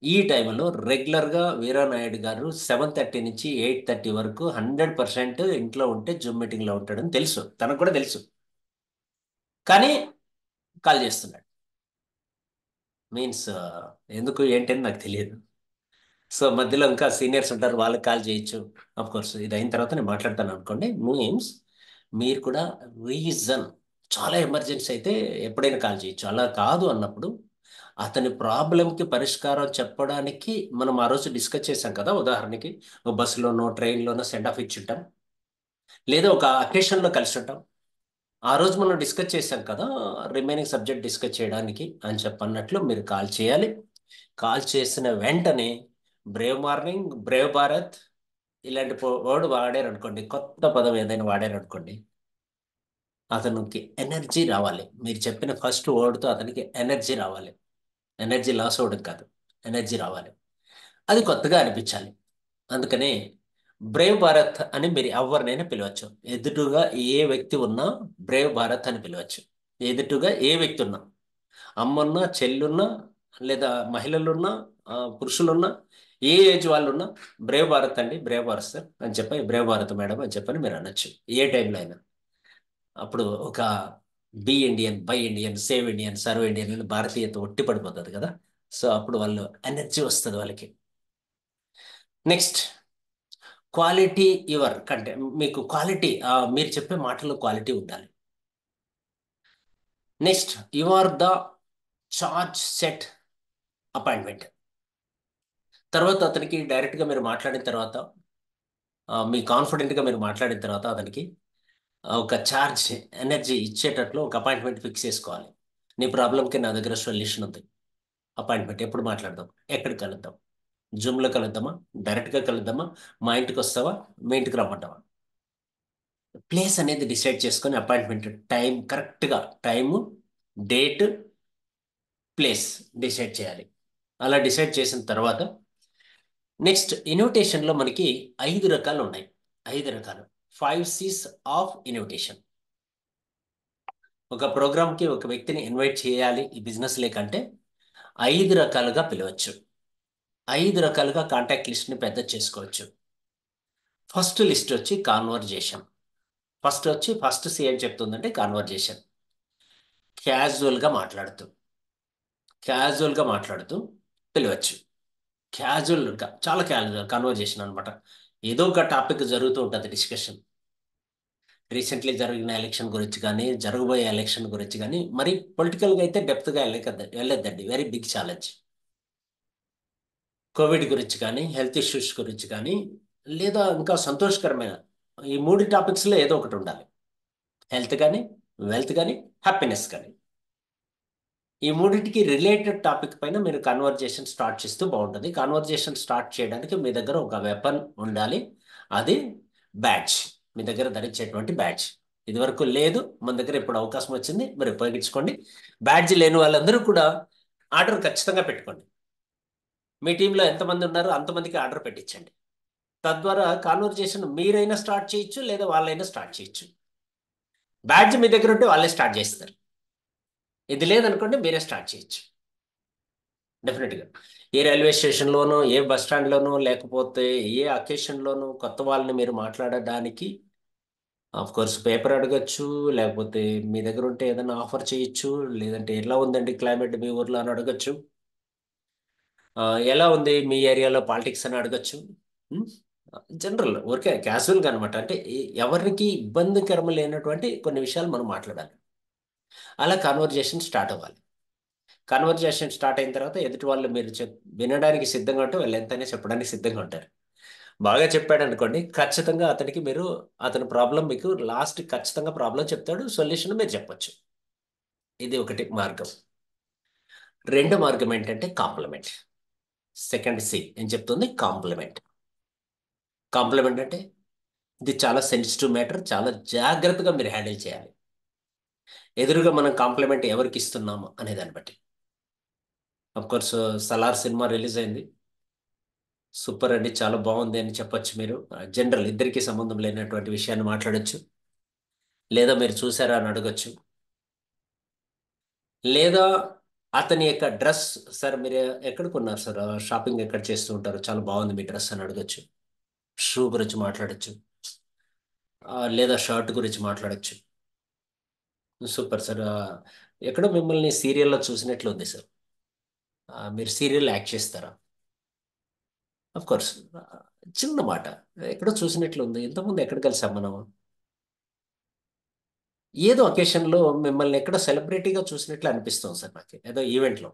ఈ టైంలో రెగ్యులర్గా వీరానాయుడు గారు 7:30 నుంచి 8:30 వరకు 100% ఇంట్లో ఉంటే జూమ్ మీటింగ్లో ఉంటాడని తెలుసు, తనకు కూడా తెలుసు. కానీ కాల్ చేస్తున్నాడు. మీన్స్ ఎందుకు ఏంటని నాకు తెలియదు. సో మధ్యలో ఇంకా సీనియర్స్ ఉంటారు, వాళ్ళకి కాల్ చేయొచ్చు. అఫ్ కోర్స్ ఇది అయిన తర్వాత నేను మాట్లాడతాను అనుకోండి. మీన్స్ మీరు కూడా రీజన్, చాలా ఎమర్జెన్సీ అయితే ఎప్పుడైనా కాల్ చేయొచ్చు. అలా కాదు అన్నప్పుడు అతని ప్రాబ్లంకి పరిష్కారం చెప్పడానికి మనం ఆ రోజు డిస్కస్ చేశాం కదా. ఉదాహరణకి ఒక బస్సులోనో ట్రైన్లోనో సెండ్ ఆఫ్ ఇచ్చి ఉంటాం, లేదా ఒక అకేషన్లో కలిసి ఉంటాం. ఆ రోజు మనం డిస్కస్ చేశాం కదా, రిమైనింగ్ సబ్జెక్ట్ డిస్కస్ చేయడానికి అని చెప్పన్నట్లు మీరు కాల్ చేయాలి. కాల్ చేసిన వెంటనే బ్రేవ్ మార్నింగ్, బ్రేవ్ భారత్ ఇలాంటి వర్డ్ వాడారు అనుకోండి, కొత్త పదం ఏదైనా వాడారు అనుకోండి, అతనికి ఎనర్జీ రావాలి. మీరు చెప్పిన ఫస్ట్ వర్డ్తో అతనికి ఎనర్జీ రావాలి. ఎనర్జీ లాస్ అవ్వడం కాదు, ఎనర్జీ రావాలి. అది కొత్తగా అనిపించాలి. అందుకనే బ్రేవ్ భారత్ అని మీరు ఎవరినైనా పిలవచ్చు. ఎదుటుగా ఏ వ్యక్తి ఉన్నా బ్రేవ్ భారత్ అని పిలవచ్చు. ఎదుటుగా ఏ వ్యక్తి ఉన్నా, అమ్మున్నా, చెల్లున్నా, లేదా మహిళలున్నా, పురుషులున్నా, ఏ ఏజ్ వాళ్ళు ఉన్నా బ్రేవ్ భారత్ అండి, బ్రేవ్ భారత్ సార్ అని చెప్పి, బ్రేవ్ భారత్ మేడం అని చెప్పని మీరు అనొచ్చు ఏ టైంలో అయినా. అప్పుడు ఒక be Indian, buy Indian, save Indian, serve Indian అని భారతీయత ఒట్టి పడిపోతుంది కదా. సో అప్పుడు వాళ్ళు ఎనర్జీ వస్తుంది వాళ్ళకి. నెక్స్ట్, క్వాలిటీ యువర్ కంటే, మీకు క్వాలిటీ, మీరు చెప్పే మాటల్లో క్వాలిటీ ఉండాలి. Next, you are the charge set appointment. తర్వాత అతనికి డైరెక్ట్గా మీరు మాట్లాడిన తర్వాత, మీ కాన్ఫిడెంట్గా మీరు మాట్లాడిన తర్వాత అతనికి ఒక ఛార్జ్, ఎనర్జీ ఇచ్చేటట్లు ఒక అపాయింట్మెంట్ ఫిక్స్ చేసుకోవాలి. నీ ప్రాబ్లంకి నా దగ్గర సొల్యూషన్ ఉంది. అపాయింట్మెంట్ ఎప్పుడు మాట్లాడదాం, ఎక్కడికి కలుద్దాం, జూమ్లో కలుద్దామా, డైరెక్ట్గా కలుద్దామా, మా ఇంటికి వస్తావా, మీ ఇంటికి రమ్మంటావా. ప్లేస్ అనేది డిసైడ్ చేసుకొని అపాయింట్మెంట్ టైం, కరెక్ట్గా టైము, డేట్, ప్లేస్ డిసైడ్ చేయాలి. అలా డిసైడ్ చేసిన తర్వాత నెక్స్ట్, ఇన్విటేషన్లో మనకి 5 రకాలు ఉన్నాయి. 5 రకాలు, 5 C's ఆఫ్ ఇన్విటేషన్. ఒక ప్రోగ్రామ్కి ఒక వ్యక్తిని ఇన్వైట్ చేయాలి ఈ బిజినెస్ లేకంటే 5 రకాలుగా పిలవచ్చు. 5 రకాలుగా కాంటాక్ట్ లిస్ట్ని పెద్ద చేసుకోవచ్చు. ఫస్ట్ లిస్ట్ వచ్చి కాన్వర్జేషన్. ఫస్ట్ సి ఏం చెప్తుందంటే కాన్వర్జేషన్. క్యాజువల్గా మాట్లాడుతూ క్యాజువల్గా మాట్లాడుతూ పిలవచ్చు. క్యాజువల్గా చాలా క్యాజువల్ కన్వర్జేషన్ అనమాట. ఏదో ఒక టాపిక్ జరుగుతూ ఉంటుంది డిస్కషన్. రీసెంట్లీ జరిగిన ఎలక్షన్ గురించి కానీ జరగబోయే ఎలక్షన్ గురించి కానీ మరి పొలిటికల్గా అయితే డెప్త్గా వెళ్ళొద్దండి. Very big challenge. కోవిడ్ గురించి కానీ హెల్త్ ఇష్యూస్ గురించి కానీ లేదా ఇంకా సంతోషకరమైన ఈ 3 టాపిక్స్లో ఏదో ఒకటి ఉండాలి. హెల్త్ కానీ, వెల్త్ కానీ, హ్యాపీనెస్ కానీ. ఈ మూడింటికి రిలేటెడ్ టాపిక్ పైన మీరు కన్వర్జేషన్ స్టార్ట్ చేస్తూ బాగుంటుంది. కన్వర్జేషన్ స్టార్ట్ చేయడానికి మీ దగ్గర ఒక వెపన్ ఉండాలి. అది బ్యాడ్జ్. మీ దగ్గర ధరించేటువంటి బ్యాడ్జ్. ఇదివరకు లేదు, మన దగ్గర ఇప్పుడు అవకాశం వచ్చింది, మరి ఉపయోగించుకోండి. బ్యాడ్జ్ లేని వాళ్ళందరూ కూడా ఆర్డర్ ఖచ్చితంగా పెట్టుకోండి. మీ టీంలో ఎంతమంది ఉన్నారో అంతమందికి ఆర్డర్ పెట్టించండి. తద్వారా కాన్వర్జేషన్ మీరైనా స్టార్ట్ చేయొచ్చు, లేదా వాళ్ళైనా స్టార్ట్ చేయొచ్చు. బ్యాడ్జ్ మీ దగ్గర ఉంటే వాళ్ళే స్టార్ట్ చేస్తారు. ఇది లేదనుకోండి, మీరే స్టార్ట్ చేయొచ్చు డెఫినెట్గా. ఏ రైల్వే స్టేషన్లోనో, ఏ బస్ స్టాండ్లోనో, లేకపోతే ఏ అకేషన్లోనో కొత్త వాళ్ళని మీరు మాట్లాడడానికి ఆఫ్ కోర్స్ పేపర్ అడగచ్చు, లేకపోతే మీ దగ్గర ఉంటే ఏదైనా ఆఫర్ చేయొచ్చు, లేదంటే ఎలా ఉందండి క్లైమేట్ మీ ఊర్లో అని అడగచ్చు. ఎలా ఉంది మీ ఏరియాలో పాలిటిక్స్ అని అడగచ్చు. జనరల్ ఊరికే క్యాజువల్గా అనమాట. అంటే ఎవరికి ఇబ్బందికరం లేనటువంటి కొన్ని విషయాలు మనం మాట్లాడాలి. అలా కాన్వర్జేషన్ స్టార్ట్ అవ్వాలి. కన్వర్జేషన్ స్టార్ట్ అయిన తర్వాత ఎదుటి వాళ్ళు మీరు వినడానికి సిద్ధంగా ఉంటే వాళ్ళు ఎంతైనా చెప్పడానికి సిద్ధంగా ఉంటారు. బాగా చెప్పాడు అనుకోండి, ఖచ్చితంగా అతనికి మీరు అతని ప్రాబ్లం మీకు లాస్ట్ ఖచ్చితంగా ప్రాబ్లం చెప్తాడు, సొల్యూషన్ మీరు చెప్పొచ్చు. ఇది ఒకటి మార్గం. రెండో మార్గం ఏంటంటే కాంప్లిమెంట్. సెకండ్ సి ఏం చెప్తుంది? కాంప్లిమెంట్. కాంప్లిమెంట్ అంటే ఇది చాలా సెన్సిటివ్ మ్యాటర్, చాలా జాగ్రత్తగా మీరు హ్యాండిల్ చేయాలి. ఎదురుగా మనం కాంప్లిమెంట్ ఎవరికి ఇస్తున్నాము అనే దాన్ని బట్టి. Of course Salaar cinema release అయింది. సూపర్ అండి, చాలా బాగుంది అని చెప్పొచ్చు మీరు. జనరల్ ఇద్దరికి సంబంధం లేనటువంటి విషయాన్ని మాట్లాడొచ్చు, లేదా మీరు చూసారా అని అడగచ్చు, లేదా అతని యొక్క డ్రెస్, సార్ మీరు ఎక్కడ కొన్నారు సార్, షాపింగ్ ఎక్కడ చేస్తూ ఉంటారు, చాలా బాగుంది మీ డ్రెస్ అని అడగచ్చు. షూ గురించి మాట్లాడచ్చు, లేదా షర్ట్ గురించి మాట్లాడచ్చు. సూపర్ సార్, ఎక్కడో మిమ్మల్ని సీరియల్లో చూసినట్లు ఉంది సార్, మీరు సీరియల్ యాక్ట్ చేస్తారా? Of course. చిన్న మాట, ఎక్కడో చూసినట్లు ఉంది, ఇంతకుముందు ఎక్కడ కలిసాం మనం? ఏదో ఒకేషన్లో మిమ్మల్ని ఎక్కడో సెలబ్రిటీగా చూసినట్లు అనిపిస్తుంది సార్ నాకు, ఏదో ఈవెంట్లో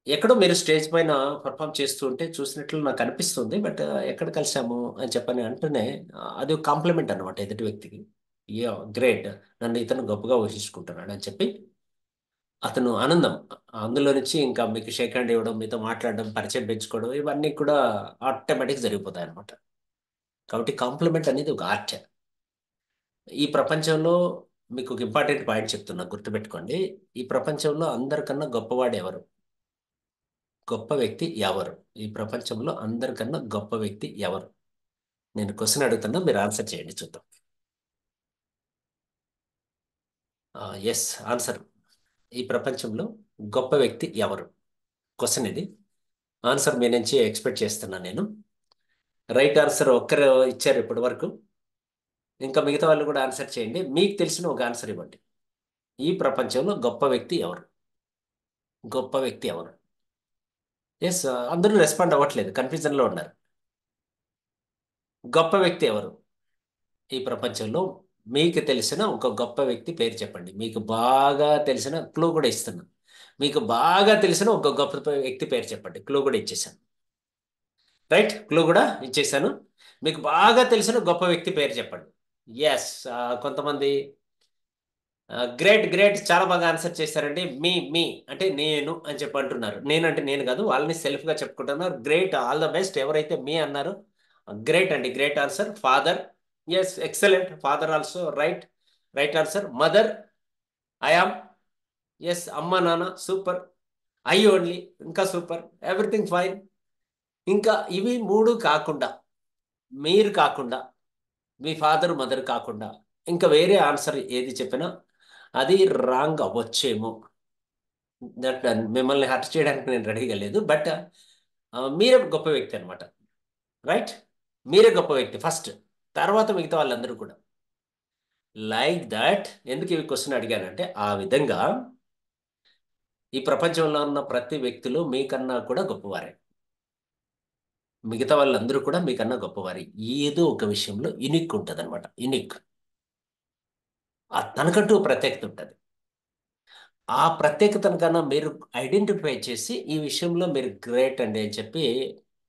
ఎక్కడో మీరు స్టేజ్ పైన పర్ఫామ్ చేస్తూ ఉంటే చూసినట్లు నాకు అనిపిస్తుంది. బట్ ఎక్కడ కలిసాము అని చెప్పని అంటూనే అది ఒక కాంప్లిమెంట్ అనమాట ఎదుటి వ్యక్తికి. యా గ్రేట్, నన్ను ఇతను గొప్పగా ఊహించుకుంటున్నాడు అని చెప్పి అతను ఆనందం. అందులో నుంచి ఇంకా మీకు షేక్ హ్యాండ్ ఇవ్వడం, మీతో మాట్లాడడం, పరిచయం పెంచుకోవడం, ఇవన్నీ కూడా ఆటోమేటిక్ జరిగిపోతాయి అనమాట. కాబట్టి కాంప్లిమెంట్ అనేది ఒక ఆర్ట్. ఈ ప్రపంచంలో మీకు ఒక ఇంపార్టెంట్ పాయింట్ చెప్తున్నా, గుర్తుపెట్టుకోండి. ఈ ప్రపంచంలో అందరికన్నా గొప్పవాడు ఎవరు? గొప్ప వ్యక్తి ఎవరు? ఈ ప్రపంచంలో అందరికన్నా గొప్ప వ్యక్తి ఎవరు? నేను క్వశ్చన్ అడుగుతున్నా, మీరు ఆన్సర్ చేయండి చూద్దాం. Yes, answer. ఈ ప్రపంచంలో గొప్ప వ్యక్తి ఎవరు? క్వశ్చన్ ఇది. ఆన్సర్ మీ నుంచి ఎక్స్పెక్ట్ చేస్తున్నా నేను. రైట్ ఆన్సర్ ఒక్కరు ఇచ్చారు ఇప్పటి వరకు. ఇంకా మిగతా వాళ్ళు కూడా ఆన్సర్ చేయండి. మీకు తెలిసిన ఒక ఆన్సర్ ఇవ్వండి. ఈ ప్రపంచంలో గొప్ప వ్యక్తి ఎవరు? గొప్ప వ్యక్తి ఎవరు? ఎస్, అందరూ రెస్పాండ్ అవ్వట్లేదు, కన్ఫ్యూజన్లో ఉన్నారు. గొప్ప వ్యక్తి ఎవరు ఈ ప్రపంచంలో? మీకు తెలిసిన ఒక గొప్ప వ్యక్తి పేరు చెప్పండి. మీకు బాగా తెలిసిన క్లూ కూడా ఇస్తున్నా. మీకు బాగా తెలిసిన ఒక గొప్ప వ్యక్తి పేరు చెప్పండి. క్లూ కూడా ఇచ్చేసాను. రైట్, క్లూ కూడా ఇచ్చేసాను. మీకు బాగా తెలిసిన గొప్ప వ్యక్తి పేరు చెప్పండి. ఎస్, కొంతమంది గ్రేట్ గ్రేట్, చాలా బాగా ఆన్సర్ చేశారండి. మీ మీ అంటే నేను అని చెప్పి అంటున్నారు. నేను అంటే నేను కాదు, వాళ్ళని సెల్ఫ్గా చెప్పుకుంటున్నారు. Great, all the best. ఎవరైతే మీ అన్నారు గ్రేట్ అండి, great answer. Father, yes excellent. Father also right. Right answer. Mother, I am, yes అమ్మ నాన్న, సూపర్. ఐ ఓన్లీ, ఇంకా సూపర్. Everything fine. ఇంకా ఇవి మూడు కాకుండా, మీరు కాకుండా, మీ ఫాదర్ మదర్ కాకుండా ఇంకా వేరే ఆన్సర్ ఏది చెప్పినా అది రాంగ్ అవ్వచ్చేమో. దట్ మిమ్మల్ని హర్ట్ చేయడానికి నేను రెడీగా లేదు. బట్ మీరే గొప్ప వ్యక్తి అనమాట. రైట్? మీరే గొప్ప వ్యక్తి ఫస్ట్, తర్వాత మిగతా వాళ్ళందరూ కూడా. Like that. ఎందుకు ఇవి క్వశ్చన్ అడిగానంటే, ఆ విధంగా ఈ ప్రపంచంలో ఉన్న ప్రతి వ్యక్తులు మీకన్నా కూడా గొప్పవారే. మిగతా వాళ్ళందరూ కూడా మీకన్నా గొప్పవారే. ఏదో ఒక విషయంలో యునిక్ ఉంటుంది అనమాట. యునిక్. తనకంటూ ప్రత్యేకత ఉంటుంది. ఆ ప్రత్యేకతను కన్నా మీరు ఐడెంటిఫై చేసి ఈ విషయంలో మీరు గ్రేట్ అండి అని చెప్పి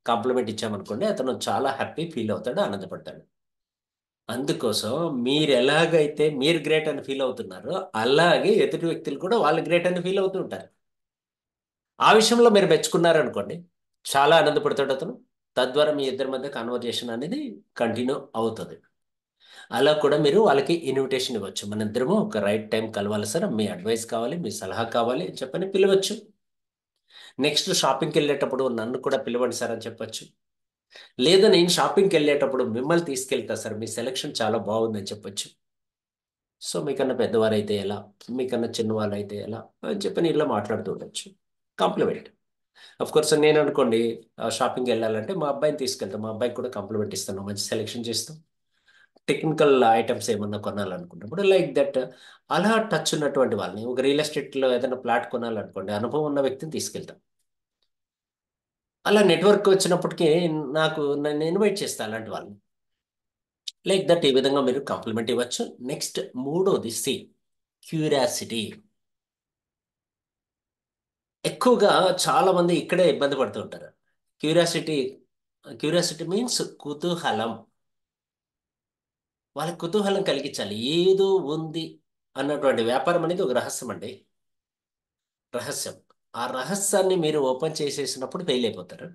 కాంప్లిమెంట్ ఇచ్చామనుకోండి, అతను చాలా హ్యాపీ ఫీల్ అవుతాడు, ఆనందపడతాడు. అందుకోసం మీరు ఎలాగైతే మీరు గ్రేట్ అని ఫీల్ అవుతున్నారో, అలాగే ఎదుటి వ్యక్తులు కూడా వాళ్ళు గ్రేట్ అని ఫీల్ అవుతూ ఉంటారు. ఆ విషయంలో మీరు మెచ్చుకున్నారనుకోండి, చాలా ఆనందపడతాడు అతను. తద్వారా మీ ఇద్దరి మధ్య కాన్వర్జేషన్ అనేది కంటిన్యూ అవుతుంది. అలా కూడా మీరు వాళ్ళకి ఇన్విటేషన్ ఇవ్వచ్చు. మన ఇద్దరము ఒక రైట్ టైం కలవాలి సార్, మీ అడ్వైస్ కావాలి, మీ సలహా కావాలి అని చెప్పని పిలవచ్చు. నెక్స్ట్ షాపింగ్కి వెళ్ళేటప్పుడు నన్ను కూడా పిలవండి సార్ అని చెప్పొచ్చు. లేదా నేను షాపింగ్కి వెళ్ళేటప్పుడు మిమ్మల్ని తీసుకెళ్తా సార్, మీ సెలెక్షన్ చాలా బాగుందని చెప్పొచ్చు. సో మీకన్నా పెద్దవారైతే ఎలా, మీకన్నా చిన్నవాళ్ళైతే ఎలా అని చెప్పని ఇలా మాట్లాడుతూ ఉండొచ్చు. కాంప్లిమెంట్. అఫ్ కోర్స్ నేను అనుకోండి, షాపింగ్కి వెళ్ళాలంటే మా అబ్బాయిని తీసుకెళ్తాం, మా అబ్బాయికి కూడా కాంప్లిమెంట్ ఇస్తాను, మంచి సెలెక్షన్ చేస్తాం. టెక్నికల్ ఐటమ్స్ ఏమన్నా కొనాలనుకున్నప్పుడు లైక్ దట్, అలా టచ్ ఉన్నటువంటి వాళ్ళని, ఒక రియల్ ఎస్టేట్లో ఏదైనా ప్లాట్ కొనాలనుకోండి, అనుభవం ఉన్న వ్యక్తిని తీసుకెళ్తాం. అలా నెట్వర్క్ వచ్చినప్పటికీ నన్ను ఇన్వైట్ చేస్తాను అలాంటి వాళ్ళని. లైక్ దట్, ఈ విధంగా మీరు కాంప్లిమెంట్ ఇవ్వచ్చు. నెక్స్ట్ మూడోది సి, క్యూరియాసిటీ. ఎక్కువగా చాలా మంది ఇక్కడే ఇబ్బంది పడుతూ ఉంటారు. క్యూరియాసిటీ. క్యూరియాసిటీ మీన్స్ కుతూహలం. వాళ్ళకి కుతూహలం కలిగించాలి. ఏదో ఉంది అన్నటువంటి వ్యాపారం అనేది ఒక రహస్యం అండి. రహస్యం. ఆ రహస్యాన్ని మీరు ఓపెన్ చేసేసినప్పుడు ఫెయిల్ అయిపోతారు.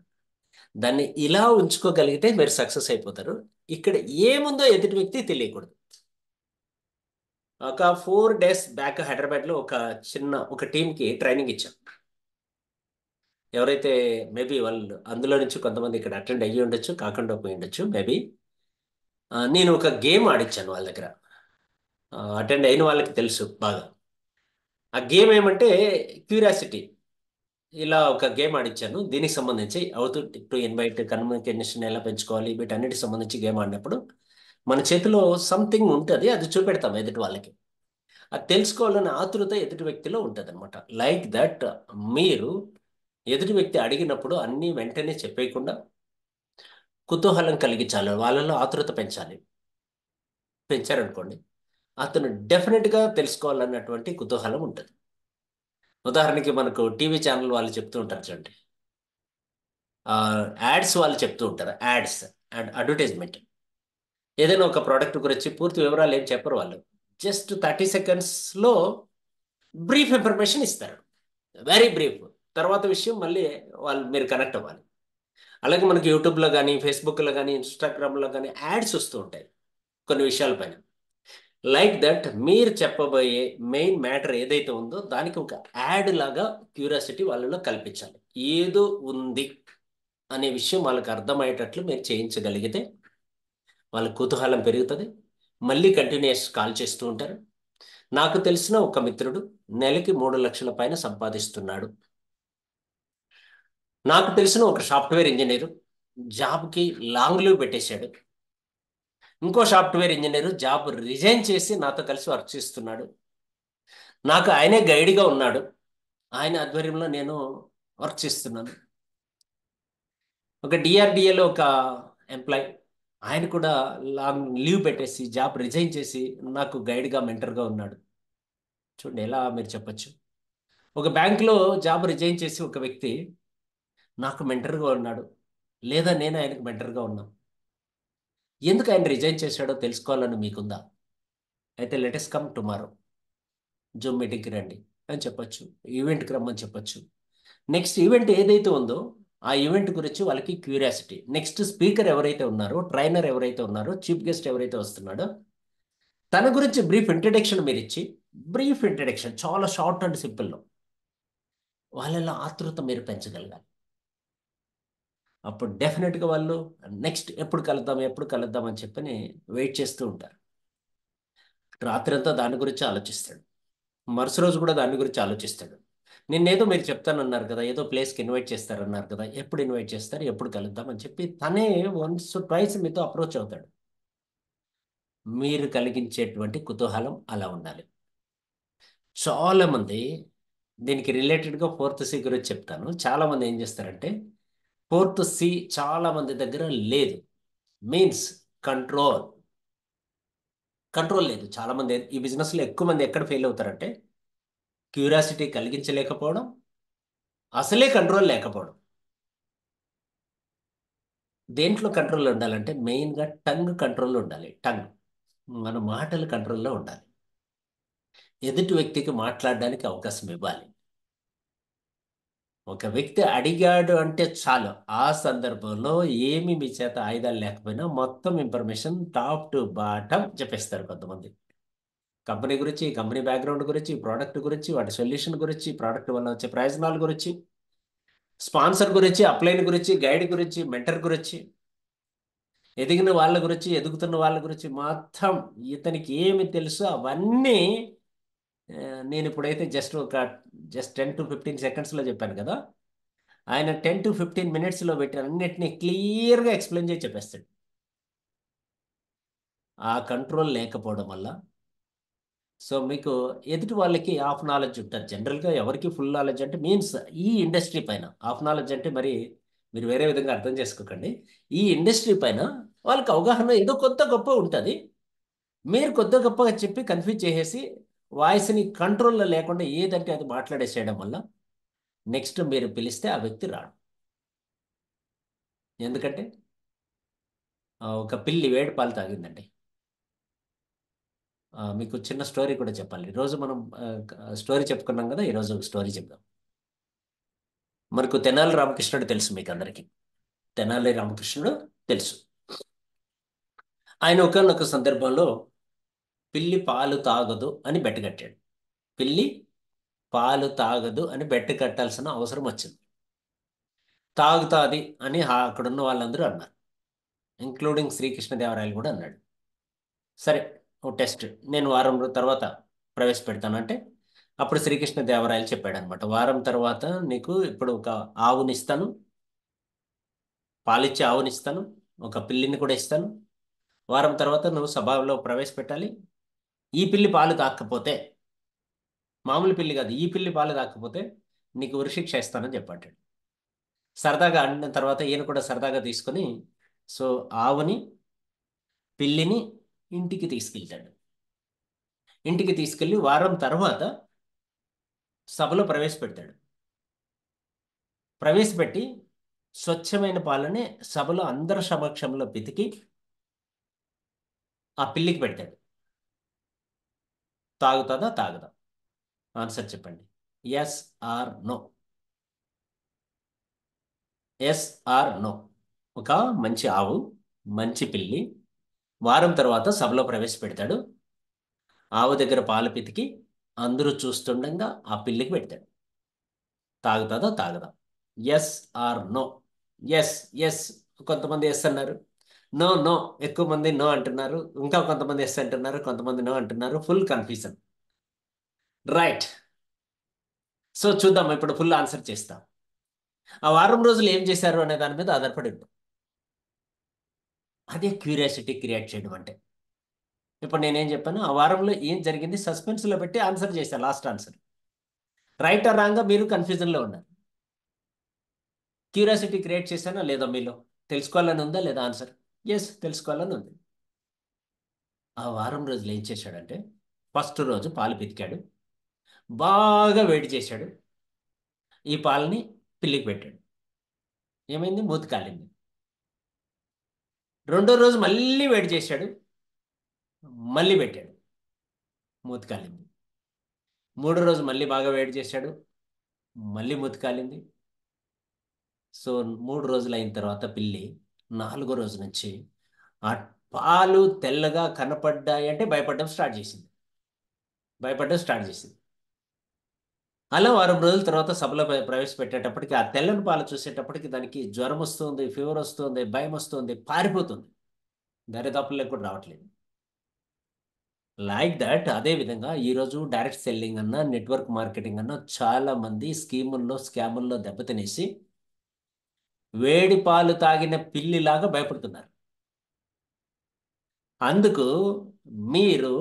దాన్ని ఇలా ఉంచుకోగలిగితే మీరు సక్సెస్ అయిపోతారు. ఇక్కడ ఏముందో ఎదుటి వ్యక్తి తెలియకూడదు. ఒక 4 days బ్యాక్ హైదరాబాద్లో ఒక టీంకి ట్రైనింగ్ ఇచ్చాం. ఎవరైతే మేబీ వాళ్ళు అందులో నుంచి కొంతమంది ఇక్కడ అటెండ్ అయ్యి ఉండొచ్చు, కాకుండా పోయి ఉండొచ్చు మేబీ. నేను ఒక గేమ్ ఆడిచ్చాను వాళ్ళ దగ్గర. అటెండ్ అయిన వాళ్ళకి తెలుసు బాగా. ఆ గేమ్ ఏమంటే క్యూరియాసిటీ. ఇలా ఒక గేమ్ ఆడిచ్చాను. దీనికి సంబంధించి అవుతూ టు ఇన్వైట్, కమ్యూనికేషన్ ఎలా పెంచుకోవాలి, వీటన్నిటికి సంబంధించి గేమ్ ఆడినప్పుడు మన చేతిలో సంథింగ్ ఉంటుంది, అది చూపెడతాం ఎదుటి వాళ్ళకి. అది తెలుసుకోవాలనే ఆతృత ఎదుటి వ్యక్తిలో ఉంటుంది అనమాట. లైక్ దట్, మీరు ఎదుటి వ్యక్తి అడిగినప్పుడు అన్నీ వెంటనే చెప్పేయకుండా కుతూహలం కలిగించాలి, వాళ్ళలో ఆతృత పెంచాలి. పెంచారనుకోండి, అతను డెఫినెట్గా తెలుసుకోవాలన్నటువంటి కుతూహలం ఉంటుంది. ఉదాహరణకి మనకు టీవీ ఛానల్ వాళ్ళు చెప్తూ ఉంటారు చూడండి, యాడ్స్ వాళ్ళు చెప్తూ ఉంటారు. Ads and advertisement. ఏదైనా ఒక ప్రోడక్ట్ గురించి పూర్తి వివరాలు ఏం చెప్పరు వాళ్ళు. జస్ట్ 30 secondsలో బ్రీఫ్ ఇన్ఫర్మేషన్ ఇస్తారు. Very brief. తర్వాత విషయం మళ్ళీ మీరు కనెక్ట్ అవ్వాలి. అలాగే మనకి యూట్యూబ్లో కానీ, ఫేస్బుక్లో కానీ, ఇన్స్టాగ్రామ్లో కానీ యాడ్స్ వస్తూ ఉంటాయి కొన్ని విషయాలపైన. లైక్ దట్, మీరు చెప్పబోయే మెయిన్ మ్యాటర్ ఏదైతే ఉందో దానికి ఒక యాడ్ లాగా క్యూరియాసిటీ వాళ్ళలో కల్పించాలి. ఏదో ఉంది అనే విషయం వాళ్ళకి అర్థమయ్యేటట్లు మీరు చేయించగలిగితే వాళ్ళ కుతూహలం పెరుగుతుంది. మళ్ళీ కంటిన్యూస్ కాల్ చేస్తూ ఉంటారు. నాకు తెలిసిన ఒక మిత్రుడు నెలకి 3 లక్షల పైన సంపాదిస్తున్నాడు. నాకు తెలిసిన ఒక సాఫ్ట్వేర్ ఇంజనీరు జాబ్కి లాంగ్ లీవ్ పెట్టేశాడు. ఇంకో సాఫ్ట్వేర్ ఇంజనీరు జాబ్ రిజైన్ చేసి నాతో కలిసి వర్క్ చేస్తున్నాడు. నాకు ఆయనే గైడ్గా ఉన్నాడు. ఆయన ఆధ్వర్యంలో నేను వర్క్ చేస్తున్నాను. ఒక డిఆర్డిఏలో ఒక ఎంప్లాయ్, ఆయన కూడా లాంగ్ లీవ్ పెట్టేసి జాబ్ రిజైన్ చేసి నాకు గైడ్గా, మెంటర్గా ఉన్నాడు. చూడండి ఎలా మీరు చెప్పొచ్చు. ఒక బ్యాంకులో జాబ్ రిజైన్ చేసి ఒక వ్యక్తి నాకు మెంటర్గా ఉన్నాడు, లేదా నేను ఆయనకు మెంటర్గా ఉన్నాం. ఎందుకు ఆయన రిజైన్ చేశాడో తెలుసుకోవాలని మీకుందా? అయితే లెటెస్ట్ కమ్ టుమారో, జూమ్ మీటింగ్కి రండి అని చెప్పొచ్చు. ఈవెంట్కి రమ్మని చెప్పొచ్చు. నెక్స్ట్ ఈవెంట్ ఏదైతే ఉందో ఆ ఈవెంట్ గురించి వాళ్ళకి క్యూరియాసిటీ. నెక్స్ట్ స్పీకర్ ఎవరైతే ఉన్నారో, ట్రైనర్ ఎవరైతే ఉన్నారో, చీఫ్ గెస్ట్ ఎవరైతే వస్తున్నాడో తన గురించి బ్రీఫ్ ఇంట్రడక్షన్ మీరు ఇచ్చి, బ్రీఫ్ ఇంట్రడక్షన్ చాలా షార్ట్ అండ్ సింపుల్లో వాళ్ళలో ఆతృత మీరు పెంచగలగాలి. అప్పుడు డెఫినెట్గా వాళ్ళు నెక్స్ట్ ఎప్పుడు కలుద్దాం, ఎప్పుడు కలుద్దాం అని చెప్పని వెయిట్ చేస్తూ ఉంటారు. రాత్రి అంతా దాని గురించి ఆలోచిస్తాడు, మరుసటి రోజు కూడా దాని గురించి ఆలోచిస్తాడు. నిన్నేదో మీరు చెప్తానన్నారు కదా, ఏదో ప్లేస్కి ఇన్వైట్ చేస్తారన్నారు కదా, ఎప్పుడు ఇన్వైట్ చేస్తారు, ఎప్పుడు కలుద్దాం అని చెప్పి తనే వన్స్ ట్వైస్ మీతో అప్రోచ్ అవుతాడు. మీరు కలిగించేటువంటి కుతూహలం అలా ఉండాలి. చాలా మంది దీనికి రిలేటెడ్గా ఫోర్త్ సి గురించి చెప్తాను. చాలా మంది ఏం చేస్తారంటే ఫోర్త్ సి చాలా మంది దగ్గర లేదు. Means control. కంట్రోల్ లేదు చాలా మంది. ఈ బిజినెస్లో ఎక్కువ మంది ఎక్కడ ఫెయిల్ అవుతారంటే క్యూరియాసిటీ కలిగించలేకపోవడం, అసలే కంట్రోల్ లేకపోవడం. దేంట్లో కంట్రోల్ ఉండాలంటే మెయిన్గా టంగ్ కంట్రోల్ ఉండాలి. టంగ్, మన మాటలు కంట్రోల్లో ఉండాలి. ఎదుటి వ్యక్తికి మాట్లాడడానికి అవకాశం ఇవ్వాలి. ఒక వ్యక్తి అడిగాడు అంటే చాలు, ఆ సందర్భంలో ఏమి మీ చేత ఆయుధాలు లేకపోయినా మొత్తం ఇన్ఫర్మేషన్ టాప్ టు బాటమ్ చెప్పేస్తారు కొంతమంది. కంపెనీ గురించి, కంపెనీ బ్యాక్గ్రౌండ్ గురించి, ప్రోడక్ట్ గురించి, వాటి సొల్యూషన్ గురించి, ప్రోడక్ట్ వల్ల వచ్చే ప్రయోజనాల గురించి, స్పాన్సర్ గురించి, అప్లైన్ గురించి, గైడ్ గురించి, మెంటర్ గురించి, ఎదిగిన వాళ్ళ గురించి, ఎదుగుతున్న వాళ్ళ గురించి మొత్తం ఇతనికి ఏమి తెలుసో అవన్నీ ఆ, నేను ఇప్పుడైతే జస్ట్ 10 to 15 సెకండ్స్లో చెప్పాను కదా, ఆయన 10 to 15 మినిట్స్లో పెట్టి అన్నిటినీ క్లియర్గా ఎక్స్ప్లెయిన్ చేసి చెప్పేస్తాడు. ఆ కంట్రోల్ లేకపోవడం వల్ల సో మీకు ఎదుటి వాళ్ళకి హాఫ్ నాలెడ్జ్ ఉంటుంది. జనరల్గా ఎవరికి ఫుల్ నాలెడ్జ్ అంటే మీన్స్ ఈ ఇండస్ట్రీ పైన హాఫ్ నాలెడ్జ్ అంటే మరి మీరు వేరే విధంగా అర్థం చేసుకోకండి. ఈ ఇండస్ట్రీ పైన వాళ్ళకి అవగాహన ఏదో కొత్త గొప్ప ఉంటుంది. మీరు కొత్త గొప్పగా చెప్పి కన్ఫ్యూజ్ చేసేసి వాయిస్ని కంట్రోల్లో లేకుండా ఏదంటే అది మాట్లాడేసేయడం వల్ల నెక్స్ట్ మీరు పిలిస్తే ఆ వ్యక్తి రాడు. ఎందుకంటే ఒక పిల్లి వేడి పాలు తాగిందండి. మీకు చిన్న స్టోరీ కూడా చెప్పాలి. ఈరోజు మనం స్టోరీ చెప్పుకున్నాం కదా, ఈరోజు ఒక స్టోరీ చెప్దాం. మనకు తెనాలి రామకృష్ణుడు తెలుసు మీకు అందరికీ. తెనాలి రామకృష్ణుడు తెలుసు. ఆయన ఒకానొక సందర్భంలో పిల్లి పాలు తాగదు అని బెట్ట కట్టాడు. పిల్లి పాలు తాగదు అని బెట్ట కట్టాల్సిన అవసరం వచ్చింది. తాగుతాది అని అక్కడున్న వాళ్ళందరూ అన్నారు, ఇంక్లూడింగ్ శ్రీకృష్ణదేవరాయలు కూడా అన్నాడు. సరే, ఓ టెస్ట్ నేను వారం తర్వాత ప్రవేశపెడతానంటే అప్పుడు శ్రీకృష్ణదేవరాయలు చెప్పాడు అనమాట, వారం తర్వాత నీకు ఇప్పుడు ఒక ఆవునిస్తాను, పాలిచ్చే ఆవునిస్తాను, ఒక పిల్లిని కూడా ఇస్తాను. వారం తర్వాత నువ్వు సభలో ప్రవేశపెట్టాలి. ఈ పిల్లి పాలు తాకపోతే, మామూలు పిల్లి కాదు, ఈ పిల్లి పాలు తాకపోతే నీకు ఉరిశిక్ష ఇస్తానని చెప్పాడు. సరదాగా అన్న తర్వాత ఈయన కూడా సరదాగా తీసుకొని సో ఆవుని, పిల్లిని ఇంటికి తీసుకెళ్తాడు. ఇంటికి తీసుకెళ్ళి వారం తర్వాత సభలో ప్రవేశపెడతాడు. ప్రవేశపెట్టి స్వచ్ఛమైన పాలని సభలో అందరి సమక్షంలో పితికి ఆ పిల్లికి పెడతాడు. తాగుతుందా తాగదా? ఆన్సర్ చెప్పండి. Yes or no. Yes or no. ఒక మంచి ఆవు, మంచి పిల్లి వారం తర్వాత సభలో ప్రవేశపెడతాడు. ఆవు దగ్గర పాలు పితికి అందరూ చూస్తుండగా ఆ పిల్లికి పెడతాడు. తాగుతుందా తాగదా? Yes or no. Yes yes. కొంతమంది ఎస్ అన్నారు, నో నో. ఎక్కువ మంది నో అంటున్నారు, ఇంకా కొంతమంది ఎస్ అంటున్నారు, కొంతమంది నో అంటున్నారు. Full confusion. రైట్. సో చూద్దాం, ఇప్పుడు ఫుల్ ఆన్సర్ చేస్తాం. ఆ వారం రోజులు ఏం చేశారు అనే దాని మీద ఆధారపడి ఉంటుంది. అదే క్యూరియాసిటీ క్రియేట్ చేయడం అంటే. ఇప్పుడు నేనేం చెప్పాను, ఆ వారంలో ఏం జరిగింది సస్పెన్స్లో పెట్టి ఆన్సర్ చేశాను. Last answer right are wrong మీరు కన్ఫ్యూజన్లో ఉన్నారు. క్యూరియాసిటీ క్రియేట్ చేశానా లేదా మీలో? తెలుసుకోవాలని ఉందా లేదా? ఆన్సర్ ఎస్, తెలుసుకోవాలని ఉంది. ఆ వారం రోజులు ఏం చేశాడంటే ఫస్ట్ రోజు పాలు పితికాడు, బాగా వేడి చేశాడు, ఈ పాలని పిల్లికి పెట్టాడు. ఏమైంది? మూతి కాలింది. రెండో రోజు మళ్ళీ వేడి చేశాడు, మళ్ళీ పెట్టాడు, మూతి కాలింది. మూడో రోజు మళ్ళీ బాగా వేడి చేశాడు, మళ్ళీ మూతి కాలింది. సో 3 రోజులు అయిన తర్వాత పిల్లి నాలుగో రోజు నుంచి ఆ పాలు తెల్లగా కనపడ్డాయి అంటే భయపడడం స్టార్ట్ చేసింది. అలా వారం రోజుల తర్వాత సభలో ప్రవేశపెట్టేటప్పటికి ఆ తెల్లని పాలు చూసేటప్పటికి దానికి జ్వరం వస్తుంది, ఫీవర్ వస్తుంది, భయం వస్తుంది, పారిపోతుంది. దరిదాపుల్లో కూడా రావట్లేదు. లైక్ దట్ అదే విధంగా ఈరోజు డైరెక్ట్ సెల్లింగ్ అన్న నెట్వర్క్ మార్కెటింగ్ అన్న చాలా మంది స్కీముల్లో స్కాముల్లో దెబ్బతినేసి వేడి పాలు తాగిన పిల్లిలాగా భయపడుతున్నారు. అందుకు మీరు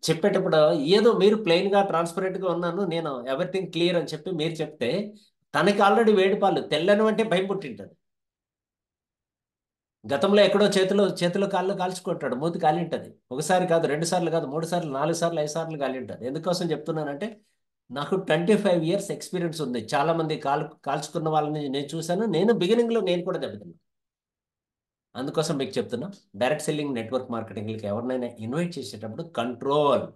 చెప్పేటప్పుడు ఏదో మీరు ప్లెయిన్గా ట్రాన్స్పరెంట్గా ఉన్నాను, నేను ఎవ్రీథింగ్ క్లియర్ అని చెప్పి మీరు చెప్తే తనకి ఆల్రెడీ వేడి పాలు తెల్లను అంటే భయం పుట్టింటది. గతంలో ఎక్కడో చేతిలో కాళ్ళు కాల్చుకుంటాడు, మూతి కాలింటది. ఒకసారి కాదు, 2 సార్లు కాదు, 3 సార్లు, 4 సార్లు, 5 సార్లు కాలింటది. ఎందుకోసం చెప్తున్నానంటే నాకు 25 years ఎక్స్పీరియన్స్ ఉంది. చాలా మంది కాల్చుకున్న వాళ్ళని నేను చూశాను. నేను బిగినింగ్లో నేను కూడా దెబ్బతిన్నాను. అందుకోసం మీకు చెప్తున్నా, డైరెక్ట్ సెల్లింగ్ నెట్వర్క్ మార్కెటింగ్కి ఎవరినైనా ఇన్వైట్ చేసేటప్పుడు కంట్రోల్,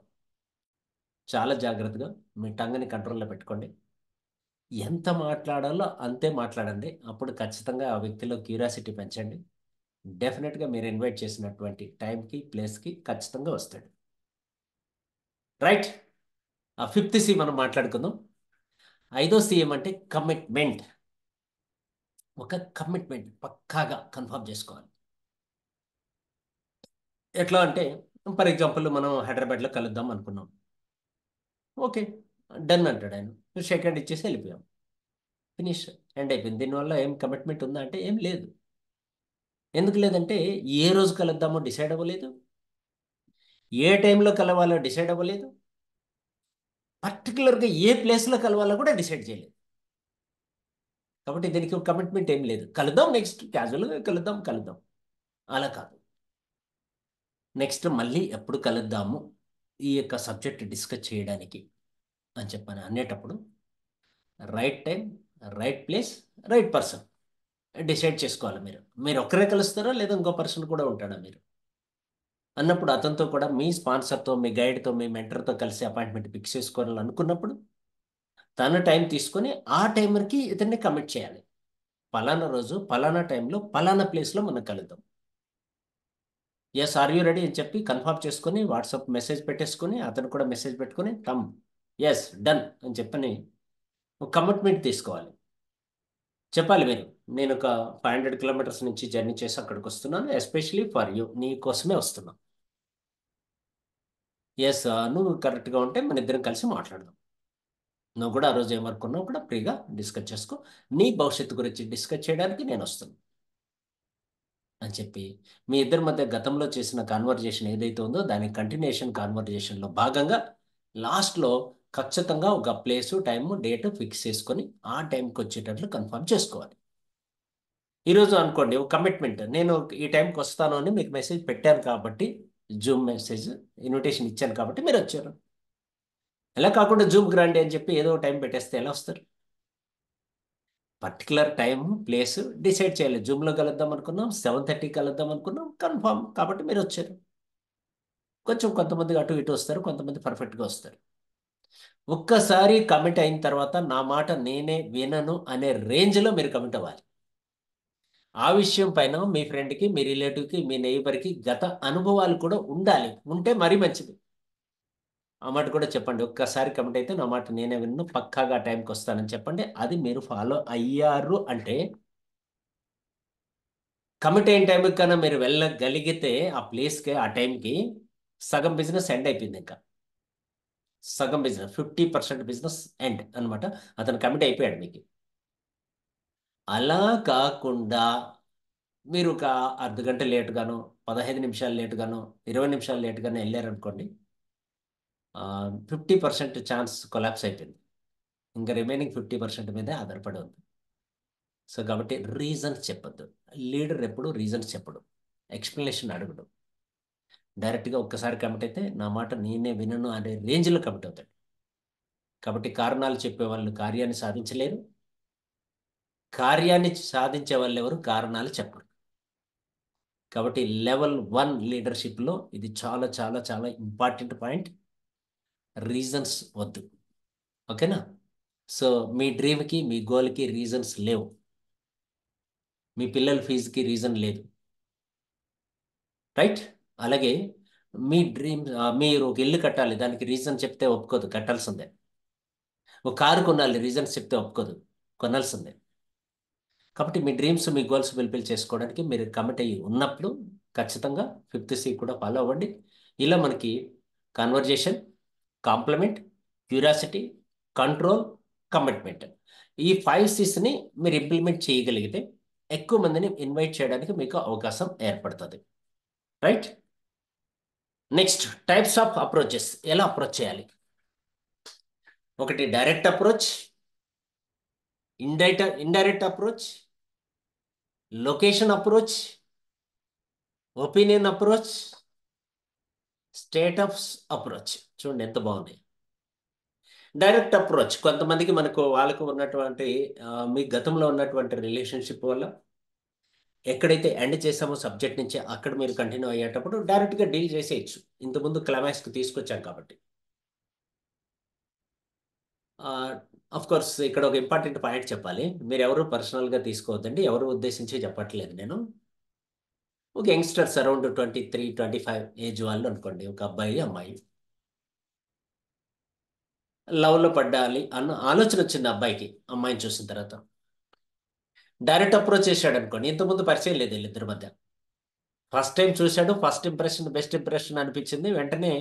చాలా జాగ్రత్తగా మీ టంగ్ని కంట్రోల్లో పెట్టుకోండి. ఎంత మాట్లాడాలో అంతే మాట్లాడండి. అప్పుడు ఖచ్చితంగా ఆ వ్యక్తిలో క్యూరియాసిటీ పెంచండి. డెఫినెట్గా మీరు ఇన్వైట్ చేసినటువంటి టైంకి ప్లేస్కి ఖచ్చితంగా వస్తాడు. రైట్. ఆ 5th C మనం మాట్లాడుకుందాం. 5వ C ఏమంటే కమిట్మెంట్. ఒక కమిట్మెంట్ పక్కాగా కన్ఫర్మ్ చేసుకోవాలి. ఎట్లా అంటే ఫర్ ఎగ్జాంపుల్ మనం హైదరాబాద్లో కలుద్దాం అనుకున్నాం. ఓకే, డన్ అంటాడు ఆయన. షేక్ హ్యాండ్ ఇచ్చేసి వెళ్ళిపోయాం. ఫినిష్, ఎండ్ అయిపోయింది. దీనివల్ల ఏం కమిట్మెంట్ ఉందా అంటే ఏం లేదు. ఎందుకు లేదంటే ఏ రోజు కలుద్దామో డిసైడ్ అవ్వలేదు, ఏ టైంలో కలవాలో డిసైడ్ అవ్వలేదు, పర్టికులర్గా ఏ ప్లేస్లో కలవాలో కూడా డిసైడ్ చేయలేదు. కాబట్టి దీనికి ఒక కమిట్మెంట్ ఏం లేదు. కలుద్దాం, నెక్స్ట్ క్యాజువల్గా కలుద్దాం కలుద్దాం అలా కాదు. నెక్స్ట్ మళ్ళీ ఎప్పుడు కలుద్దాము ఈ యొక్క సబ్జెక్ట్ డిస్కస్ చేయడానికి అని చెప్పని అనేటప్పుడు right time, right place, right person decide చేసుకోవాలి. మీరు ఒక్కరే కలుస్తారా లేదా ఇంకో పర్సన్ కూడా ఉంటాడా మీరు అన్నప్పుడు అతనితో కూడా మీ స్పాన్సర్తో, మీ గైడ్తో, మీ మెంటర్తో కలిసి అపాయింట్మెంట్ ఫిక్స్ చేసుకోవాలని అనుకున్నప్పుడు తన టైం తీసుకొని ఆ టైంకి ఇతన్ని కమిట్ చేయాలి. పలానా రోజు పలానా టైంలో పలానా ప్లేస్లో మనం కలుద్దాం. ఎస్, ఆర్ యూ రెడీ అని చెప్పి కన్ఫర్మ్ చేసుకొని వాట్సాప్ మెసేజ్ పెట్టేసుకొని అతను కూడా మెసేజ్ పెట్టుకొని కమ్, ఎస్ డన్ అని చెప్పని ఒక కమిట్మెంట్ తీసుకోవాలి. చెప్పాలి మీరు, నేను ఒక 500 kilometers నుంచి జర్నీ చేసి అక్కడికి వస్తున్నాను, ఎస్పెషలీ ఫర్ యూ, నీ కోసమే వస్తున్నాను. ఎస్, నువ్వు కరెక్ట్గా ఉంటే మన ఇద్దరం కలిసి మాట్లాడదాం. నువ్వు కూడా ఆ రోజు ఏం వర్క్ ఉన్నావు కూడా ఫ్రీగా డిస్కస్ చేసుకో, నీ భవిష్యత్తు గురించి డిస్కస్ చేయడానికి నేను వస్తున్నాను అని చెప్పి మీ ఇద్దరి మధ్య గతంలో చేసిన కాన్వర్జేషన్ ఏదైతే ఉందో దాని కంటిన్యూషన్ కాన్వర్జేషన్లో భాగంగా లాస్ట్లో ఖచ్చితంగా ఒక ప్లేసు, టైము, డేట్ ఫిక్స్ చేసుకొని ఆ టైంకి వచ్చేటట్లు కన్ఫర్మ్ చేసుకోవాలి. ఈరోజు అనుకోండి ఒక కమిట్మెంట్, నేను ఈ టైంకి వస్తాను అని మీకు మెసేజ్ పెట్టాను కాబట్టి, జూమ్ మెసేజ్ ఇన్విటేషన్ ఇచ్చాను కాబట్టి మీరు వచ్చారు. ఎలా కాకుండా జూమ్కి రండి అని చెప్పి ఏదో టైం పెట్టేస్తే ఎలా వస్తారు? పర్టికులర్ టైం ప్లేస్ డిసైడ్ చేయాలి. జూమ్లో కలుద్దాం అనుకున్నాం, 7:30 కలుద్దాం అనుకున్నాం, కన్ఫామ్ కాబట్టి మీరు వచ్చారు. కొంచెం కొంతమంది అటు ఇటు వస్తారు, కొంతమంది పర్ఫెక్ట్గా వస్తారు. ఒక్కసారి కమిట్ అయిన తర్వాత నా మాట నేనే వినను అనే రేంజ్లో మీరు కమిట్ అవ్వాలి. ఆ విషయం పైన మీ ఫ్రెండ్కి, మీ రిలేటివ్కి, మీ నైబర్కి గత అనుభవాలు కూడా ఉండాలి. ఉంటే మరీ మంచిది. ఆ మాట కూడా చెప్పండి. ఒక్కసారి కమిట్ అయితే నా మాట నేనే విన్ను, పక్కాగా టైంకి వస్తానని చెప్పండి. అది మీరు ఫాలో అయ్యారు అంటే కమిట్ అయిన టైంకి కన్నా మీరు వెళ్ళగలిగితే ఆ ప్లేస్కి, ఆ టైంకి సగం బిజినెస్ ఎండ్ అయిపోయింది. ఇంకా సగం బిజినెస్, 50% బిజినెస్ ఎండ్ అనమాట. అతను కమిట్ అయిపోయాడు మీకు. అలా కాకుండా మీరు ఒక అర్ధగంట లేటుగాను, 15 నిమిషాలు లేటుగాను, 20 నిమిషాలు లేటుగాను వెళ్ళారనుకోండి, 50% ఛాన్స్ కొలాప్స్ అయిపోయింది. ఇంకా రిమైనింగ్ 50% మీదే ఆధారపడి ఉంది. సో కాబట్టి రీజన్స్ చెప్పొద్దు. లీడర్ ఎప్పుడు రీజన్స్ చెప్పడు, ఎక్స్ప్లెనేషన్ అడగడు. డైరెక్ట్గా ఒక్కసారి కమిట్ అయితే నా మాట నేనే వినను అనే రేంజ్లో కమిట్ అవుతాడు. కాబట్టి కారణాలు చెప్పే వాళ్ళు కార్యాన్ని సాధించలేరు, కార్యాన్ని సాధించే వాళ్ళు ఎవరు కారణాలు చెప్పరు. కాబట్టి లెవెల్ 1 లీడర్షిప్లో ఇది చాలా చాలా చాలా ఇంపార్టెంట్ పాయింట్. రీజన్స్ వద్దు. ఓకేనా? సో మీ డ్రీమ్కి, మీ గోల్కి రీజన్స్ లేవు. మీ పిల్లల ఫీజుకి రీజన్ లేదు. రైట్? అలాగే మీ డ్రీమ్, మీరు ఒక ఇల్లు కట్టాలి, దానికి రీజన్ చెప్తే ఒప్పుకోదు, కట్టాల్సిందే. ఒక కారు కొనాలి, రీజన్స్ చెప్తే ఒప్పుకోదు, కొనాల్సిందే. కాబట్టి మీ డ్రీమ్స్, మీ గోల్స్ ఫుల్ఫిల్ చేసుకోవడానికి మీరు కమిట్ అయ్యి ఉన్నప్పుడు ఖచ్చితంగా 5th C కూడా ఫాలో అవ్వండి. ఇలా మనకి conversation, compliment, curiosity, control, commitment. ఈ 5 C's మీరు ఇంప్లిమెంట్ చేయగలిగితే ఎక్కువ మందిని ఇన్వైట్ చేయడానికి మీకు అవకాశం ఏర్పడుతుంది. Right. Next, types of approaches. ఎలా అప్రోచ్ చేయాలి? ఒకటి direct approach, indirect approach, location approach, opinion approach, state of approach. చూడండి ఎంత బాగుంది. డైరెక్ట్ అప్రోచ్ కొంతమందికి మనకు వాళ్ళకు ఉన్నటువంటి మీ గతంలో ఉన్నటువంటి రిలేషన్షిప్ వల్ల ఎక్కడైతే ఎండ్ చేసామో సబ్జెక్ట్ నుంచి అక్కడ మీరు కంటిన్యూ అయ్యేటప్పుడు డైరెక్ట్గా డీల్ చేసేయచ్చు. ఇంతకుముందు క్లైమాక్స్కి తీసుకొచ్చాం కాబట్టి. అఫ్ కోర్స్ ఇక్కడ ఒక ఇంపార్టెంట్ పాయింట్ చెప్పాలి. మీరు ఎవరు పర్సనల్గా తీసుకోవద్దండి, ఎవరు ఉద్దేశించి చెప్పట్లేదు నేను. ఒక యంగ్స్టర్స్ అరౌండ్ 23-25 ఏజ్ వాళ్ళు అనుకోండి, ఒక అబ్బాయి అమ్మాయి లవ్లో పడ్డాలి అన్న ఆలోచన వచ్చింది అబ్బాయికి అమ్మాయిని చూసిన తర్వాత. డైరెక్ట్ అప్రోచ్ చేశాడు అనుకోండి, ఇంతకుముందు పరిచయం లేదు వీళ్ళిద్దరి మధ్య. ఫస్ట్ టైం చూశాడు, ఫస్ట్ ఇంప్రెషన్ బెస్ట్ ఇంప్రెషన్ అనిపించింది, వెంటనే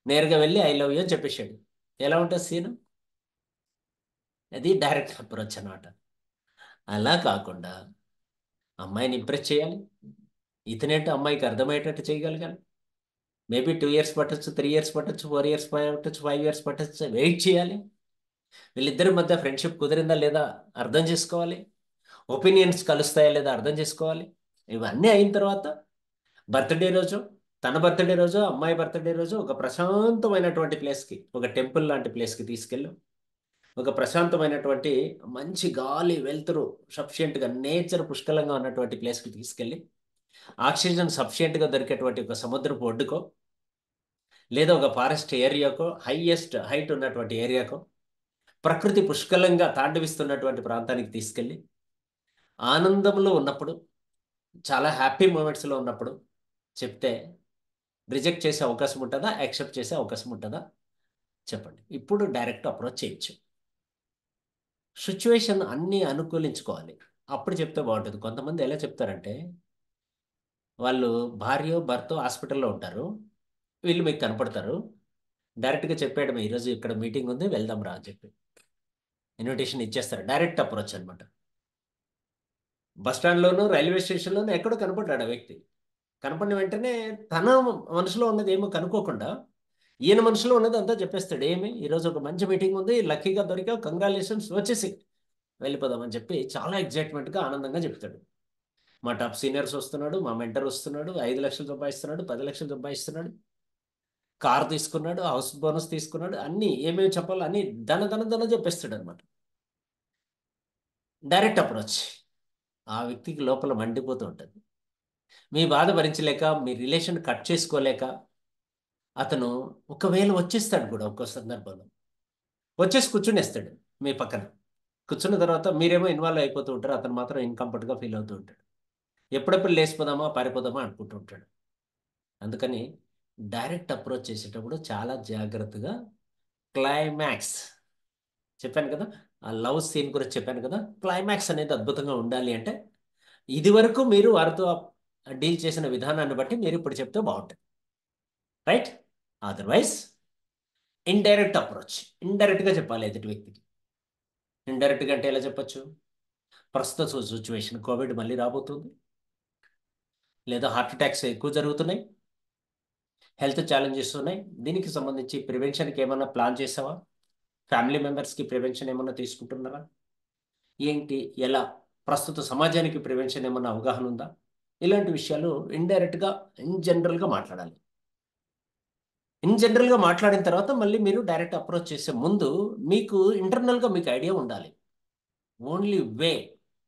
నేరుగా వెళ్ళి ఐ లవ్ యూ అని చెప్పేశాడు. ఎలా ఉంటుంది సీన్? అది డైరెక్ట్ అప్రోచ్ అనమాట. అలా కాకుండా అమ్మాయిని ఇంప్రెస్ చేయాలి, ఇతనేంటో అమ్మాయికి అర్థమయ్యేటట్టు చేయగలగాలి. మేబీ 2 years పట్టచ్చు, 3 years పట్టచ్చు, 4 years పట్టచ్చు, 5 years పట్టచ్చు. వెయిట్ చేయాలి. వీళ్ళిద్దరి మధ్య ఫ్రెండ్షిప్ కుదిరిందా లేదా అర్థం చేసుకోవాలి. ఒపీనియన్స్ కలుస్తాయా లేదా అర్థం చేసుకోవాలి. ఇవన్నీ అయిన తర్వాత బర్త్డే రోజు, తన బర్త్డే రోజు, అమ్మాయి బర్త్డే రోజు ఒక ప్రశాంతమైనటువంటి ప్లేస్కి, ఒక టెంపుల్ లాంటి ప్లేస్కి తీసుకెళ్ళు. ఒక ప్రశాంతమైనటువంటి మంచి గాలి వెలుతురు సఫిషియెంట్గా నేచర్ పుష్కలంగా ఉన్నటువంటి ప్లేస్కి తీసుకెళ్ళి, ఆక్సిజన్ సఫిషియెంట్గా దొరికేటువంటి ఒక సముద్రపు ఒడ్డుకో లేదా ఒక ఫారెస్ట్ ఏరియాకో, హైయెస్ట్ హైట్ ఉన్నటువంటి ఏరియాకో, ప్రకృతి పుష్కలంగా తాండవిస్తున్నటువంటి ప్రాంతానికి తీసుకెళ్ళి ఆనందంలో ఉన్నప్పుడు, చాలా హ్యాపీ మూమెంట్స్లో ఉన్నప్పుడు చెప్తే రిజెక్ట్ చేసే అవకాశం ఉంటుందా, యాక్సెప్ట్ చేసే అవకాశం ఉంటుందా? చెప్పండి. ఇప్పుడు డైరెక్ట్ అప్రోచ్ చేయొచ్చు. సిచ్యువేషన్ అన్నీ అనుకూలించుకోవాలి, అప్పుడు చెప్తే బాగుంటుంది. కొంతమంది ఎలా చెప్తారంటే, వాళ్ళు భార్య భర్త హాస్పిటల్లో ఉంటారు, వీళ్ళు మీకు కనపడతారు, డైరెక్ట్గా చెప్పాడు ఈరోజు ఇక్కడ మీటింగ్ ఉంది వెళ్దాం రా అని చెప్పి ఇన్విటేషన్ ఇచ్చేస్తారు. డైరెక్ట్ అప్రోచ్ అనమాట. బస్ స్టాండ్లోనూ రైల్వే స్టేషన్లోనూ ఎక్కడో కనపడ్డాడు ఆ వ్యక్తి. కనపడిన వెంటనే తన మనసులో ఉన్నది ఏమో కనుక్కోకుండా ఈయన మనసులో ఉన్నది అంతా చెప్పేస్తాడు. ఏమి ఈరోజు ఒక మంచి మీటింగ్ ఉంది, లక్కీగా దొరికావు, కంగ్రాచులేషన్స్, వచ్చేసి వెళ్ళిపోదామని చెప్పి చాలా ఎగ్జైట్మెంట్గా ఆనందంగా చెప్తాడు. మా టాప్ సీనియర్స్ వస్తున్నాడు, మా మెంటర్ వస్తున్నాడు, 5 లక్షలు సంపాదిస్తున్నాడు, 10 లక్షలు సంపాదిస్తున్నాడు, కార్ తీసుకున్నాడు, హౌస్ బోనస్ తీసుకున్నాడు, అన్నీ ఏమేమి చెప్పాలో అన్నీ ధన చెప్పేస్తాడు అనమాట. Direct approach. ఆ వ్యక్తికి లోపల మండిపోతూ ఉంటుంది. మీ బాధ భరించలేక, మీ రిలేషన్ కట్ చేసుకోలేక అతను ఒకవేళ వచ్చేస్తాడు కూడా ఒక్కో సందర్భంలో. వచ్చేసి కూర్చునేస్తాడు మీ పక్కన. కూర్చున్న తర్వాత మీరేమో ఇన్వాల్వ్ అయిపోతూ ఉంటారు, అతను మాత్రం ఇన్కంఫర్ట్గా ఫీల్ అవుతూ ఉంటాడు. ఎప్పుడెప్పుడు లేచిపోదామా పారిపోదామా అనుకుంటూ ఉంటాడు. అందుకని డైరెక్ట్ అప్రోచ్ చేసేటప్పుడు చాలా జాగ్రత్తగా, క్లైమాక్స్ చెప్పాను కదా, ఆ లవ్ సీన్ గురించి చెప్పాను కదా, క్లైమాక్స్ అనేది అద్భుతంగా ఉండాలి అంటే ఇది వరకు మీరు వారితో డీల్ చేసిన విధానాన్ని బట్టి మీరు ఇప్పుడు చెప్తే బాగుంటుంది. రైట్. అదర్వైజ్ ఇండైరెక్ట్ అప్రోచ్, ఇండైరెక్ట్గా చెప్పాలి ఎదుటి వ్యక్తికి. ఇండైరెక్ట్గా అంటే ఎలా చెప్పచ్చు? ప్రస్తుత సిచ్యువేషన్, కోవిడ్ మళ్ళీ రాబోతుంది, లేదా హార్ట్ అటాక్స్ ఎక్కువ జరుగుతున్నాయి, హెల్త్ ఛాలెంజెస్ ఉన్నాయి, దీనికి సంబంధించి ప్రివెన్షన్కి ఏమైనా ప్లాన్ చేసావా? ఫ్యామిలీ మెంబర్స్కి ప్రివెన్షన్ ఏమైనా తీసుకుంటున్నారా? ఏంటి, ఎలా, ప్రస్తుత సమాజానికి ప్రివెన్షన్ ఏమైనా అవగాహన ఉందా? ఇలాంటి విషయాలు ఇండైరెక్ట్గా ఇన్ జనరల్గా మాట్లాడాలి. ఇన్ జనరల్గా మాట్లాడిన తర్వాత మళ్ళీ మీరు డైరెక్ట్ అప్రోచ్ చేసే ముందు మీకు ఇంటర్నల్గా మీకు ఐడియా ఉండాలి. Only way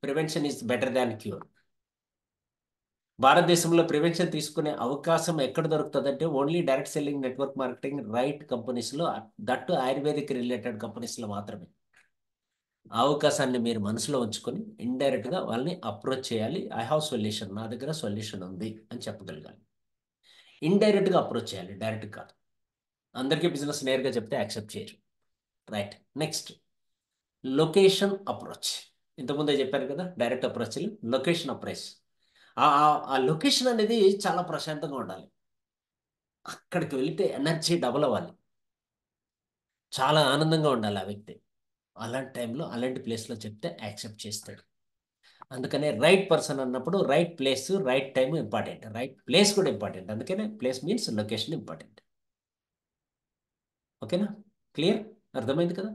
prevention is better than cure. భారతదేశంలో ప్రివెన్షన్ తీసుకునే అవకాశం ఎక్కడ దొరుకుతుందంటే only direct selling, network marketing, right కంపెనీస్లో, దట్టు ఆయుర్వేదిక్ రిలేటెడ్ కంపెనీస్లో మాత్రమే. ఆ అవకాశాన్ని మీరు మనసులో ఉంచుకొని ఇండైరెక్ట్గా వాళ్ళని అప్రోచ్ చేయాలి. ఐ హావ్ సొల్యూషన్, నా దగ్గర సొల్యూషన్ ఉంది అని చెప్పగలగాలి. ఇండైరెక్ట్గా అప్రోచ్ చేయాలి, డైరెక్ట్ కాదు. అందరికీ బిజినెస్ నేరుగా చెప్తే యాక్సెప్ట్ చేయరు. రైట్. Next, location approach. ఇంతకుముందే చెప్పారు కదా డైరెక్ట్ అప్రోచ్, లొకేషన్ అప్రోచ్. ఆ లొకేషన్ అనేది చాలా ప్రశాంతంగా ఉండాలి. అక్కడికి వెళితే ఎనర్జీ డబుల్ అవ్వాలి, చాలా ఆనందంగా ఉండాలి ఆ వ్యక్తి. అలాంటి టైంలో అలాంటి ప్లేస్లో చెప్తే యాక్సెప్ట్ చేస్తాడు. అందుకనే రైట్ పర్సన్ అన్నప్పుడు right place right time important, right place కూడా ఇంపార్టెంట్. అందుకనే ప్లేస్ మీన్స్ లొకేషన్ ఇంపార్టెంట్. ఓకేనా? క్లియర్? అర్థమైంది కదా?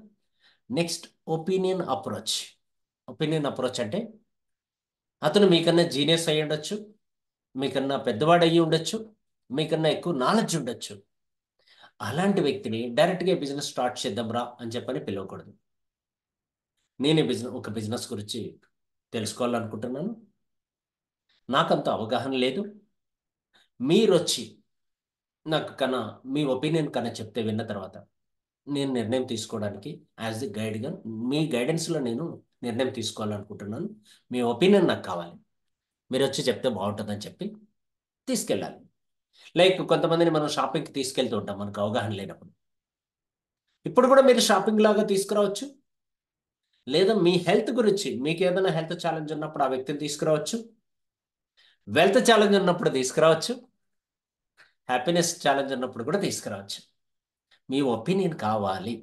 Next, opinion approach. Opinion approach అంటే అతను మీకన్నా జీనియస్ అయ్యి ఉండొచ్చు, మీకన్నా పెద్దవాడు అయ్యి ఉండొచ్చు, మీకన్నా ఎక్కువ నాలెడ్జ్ ఉండొచ్చు. అలాంటి వ్యక్తిని డైరెక్ట్గా బిజినెస్ స్టార్ట్ చేద్దాం రా అని చెప్పని పిలవకూడదు. నేను ఒక బిజినెస్ గురించి తెలుసుకోవాలనుకుంటున్నాను, నాకంత అవగాహన లేదు, మీరు వచ్చి నాకు కన్నా మీ ఒపీనియన్ కన్నా చెప్తే విన్న తర్వాత నేను నిర్ణయం తీసుకోవడానికి యాజ్ ఎ గైడ్గా మీ గైడెన్స్లో నేను నిర్ణయం తీసుకోవాలనుకుంటున్నాను. మీ ఒపీనియన్ నాకు కావాలి, మీరు వచ్చి చెప్తే బాగుంటుందని చెప్పి తీసుకెళ్ళాలి. లైక్ కొంతమందిని మనం షాపింగ్కి తీసుకెళ్తూ ఉంటాం మనకు అవగాహన లేనప్పుడు. ఇప్పుడు కూడా మీరు షాపింగ్ లాగా తీసుకురావచ్చు, లేదా మీ హెల్త్ గురించి మీకు ఏదైనా హెల్త్ ఛాలెంజ్ ఉన్నప్పుడు ఆ వ్యక్తిని తీసుకురావచ్చు, వెల్త్ ఛాలెంజ్ ఉన్నప్పుడు తీసుకురావచ్చు, హ్యాపీనెస్ ఛాలెంజ్ ఉన్నప్పుడు కూడా తీసుకురావచ్చు. మీ ఒపీనియన్ కావాలి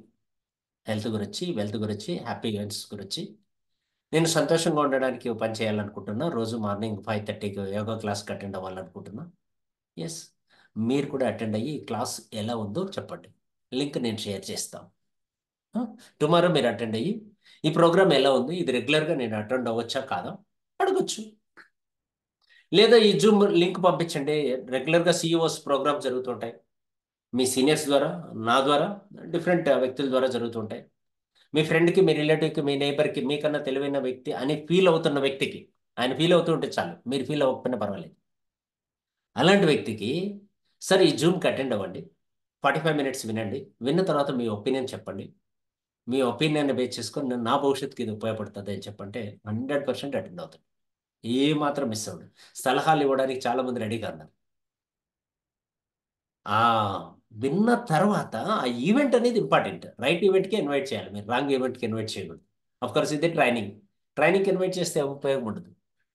హెల్త్ గురించి, వెల్త్ గురించి, హ్యాపీ ఈవెంట్స్ గురించి. నేను సంతోషంగా ఉండడానికి ఓ పని చేయాలనుకుంటున్నా, రోజు మార్నింగ్ 5:30కి యోగా క్లాస్కి అటెండ్ అవ్వాలనుకుంటున్నా. ఎస్, మీరు కూడా అటెండ్ అయ్యి ఈ క్లాస్ ఎలా ఉందో చెప్పండి, లింక్ నేను షేర్ చేస్తాను. టుమారో మీరు అటెండ్ అయ్యి ఈ ప్రోగ్రామ్ ఎలా ఉంది, ఇది రెగ్యులర్గా నేను అటెండ్ అవ్వచ్చా కాదా అడగొచ్చు. లేదా ఈ జూమ్ లింక్ పంపించండి, రెగ్యులర్గా సిఇఓస్ ప్రోగ్రామ్ జరుగుతుంటాయి మీ సీనియర్స్ ద్వారా, నా ద్వారా, డిఫరెంట్ వ్యక్తుల ద్వారా జరుగుతుంటాయి. మీ ఫ్రెండ్కి, మీ రిలేటివ్కి, మీ నైబర్కి, మీకన్నా తెలివైన వ్యక్తి అని ఫీల్ అవుతున్న వ్యక్తికి, ఆయన ఫీల్ అవుతూ ఉంటే చాలు, మీరు ఫీల్ అవ్వకపోయినా పర్వాలేదు. అలాంటి వ్యక్తికి సరే ఈ జూమ్కి అటెండ్ అవ్వండి, 45 మినిట్స్ వినండి, విన్న తర్వాత మీ ఒపీనియన్ చెప్పండి, మీ ఒపీనియన్ బేస్ చేసుకొని నా భవిష్యత్తుకి ఇది ఉపయోగపడుతుంది అని చెప్పంటే 100% అటెండ్ అవుతుంది. ఏ మాత్రం మిస్ అవ్వదు. సలహాలు ఇవ్వడానికి చాలా మంది రెడీగా ఉన్నారు. ఆ విన్న తర్వాత ఆ ఈవెంట్ అనేది ఇంపార్టెంట్, రైట్ ఈవెంట్కి ఇన్వైట్ చేయాలి, మీరు రాంగ్ ఈవెంట్కి ఇన్వైట్ చేయకూడదు. అఫ్ కోర్స్ ఇది ట్రైనింగ్కి ఇన్వైట్ చేస్తే ఉపయోగం ఉండదు.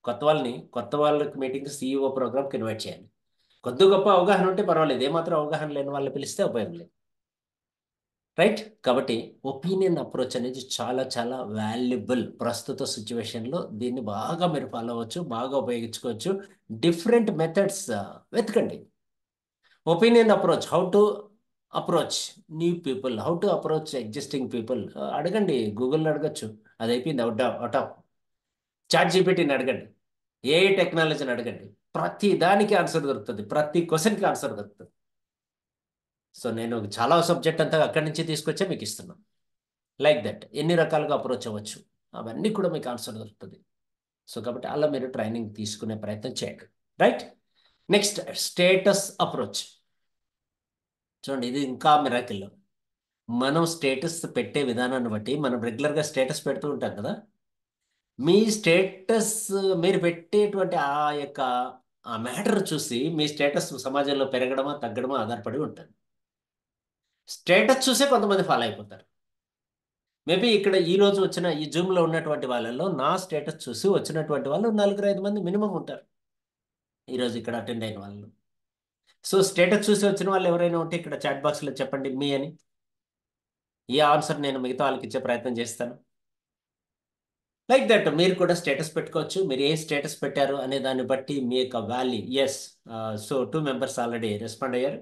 కొత్త వాళ్ళకి మీటింగ్ సిఇఓ ప్రోగ్రామ్కి ఇన్వైట్ చేయాలి. కొద్ది గొప్ప అవగాహన ఉంటే పర్వాలేదు, ఏమాత్రం అవగాహన లేని వాళ్ళని పిలిస్తే ఉపయోగం లేదు. రైట్? కాబట్టి ఒపీనియన్ అప్రోచ్ అనేది చాలా చాలా వాల్యుబుల్. ప్రస్తుత సిచ్యువేషన్లో దీన్ని బాగా మీరు ఫాలో అవ్వచ్చు, బాగా ఉపయోగించుకోవచ్చు. డిఫరెంట్ మెథడ్స్ వెతకండి. Opinion approach, how to approach new people, how to approach existing people అడగండి, గూగుల్ని అడగచ్చు, అది అయిపోయింది అవుట్ ఆఫ్. చాట్ జీపీటీని అడగండి, ఏ టెక్నాలజీని అడగండి, ప్రతి దానికి ఆన్సర్ దొరుకుతుంది, ప్రతి క్వశ్చన్కి ఆన్సర్ దొరుకుతుంది. సో నేను చాలా సబ్జెక్ట్ అంతా అక్కడి నుంచి తీసుకొచ్చే మీకు ఇస్తున్నాను. లైక్ దట్ ఎన్ని రకాలుగా అప్రోచ్ అవ్వచ్చు అవన్నీ కూడా మీకు ఆన్సర్ దొరుకుతుంది. సో కాబట్టి అలా మీరు ట్రైనింగ్ తీసుకునే ప్రయత్నం చేయండి. రైట్? Next, status approach. చూడండి, ఇది ఇంకా మిరాకిల్. మనం స్టేటస్ పెట్టే విధానాన్ని బట్టి మనం రెగ్యులర్గా స్టేటస్ పెడుతూ ఉంటాం కదా, మీ స్టేటస్ మీరు పెట్టేటువంటి ఆ యొక్క ఆ మ్యాటర్ చూసి మీ స్టేటస్ సమాజంలో పెరగడమా తగ్గడమా ఆధారపడి ఉంటుంది. స్టేటస్ చూసే కొంతమంది ఫాలో అయిపోతారు. మేబీ ఇక్కడ ఈ రోజు వచ్చిన ఈ జూమ్లో ఉన్నటువంటి వాళ్ళలో నా స్టేటస్ చూసి వచ్చినటువంటి వాళ్ళు 4-5 మంది మినిమం ఉంటారు, ఈరోజు ఇక్కడ అటెండ్ అయిన వాళ్ళు. సో స్టేటస్ చూసి వచ్చిన వాళ్ళు ఎవరైనా ఉంటే ఇక్కడ చాట్ బాక్స్లో చెప్పండి మీ అని, ఈ ఆన్సర్ నేను మిగతా వాళ్ళకి ఇచ్చే ప్రయత్నం చేస్తాను. లైక్ దట్ మీరు కూడా స్టేటస్ పెట్టుకోవచ్చు. మీరు ఏ స్టేటస్ పెట్టారు అనే దాన్ని బట్టి మీ యొక్క value. Yes, so 2 members already respond అయ్యారు,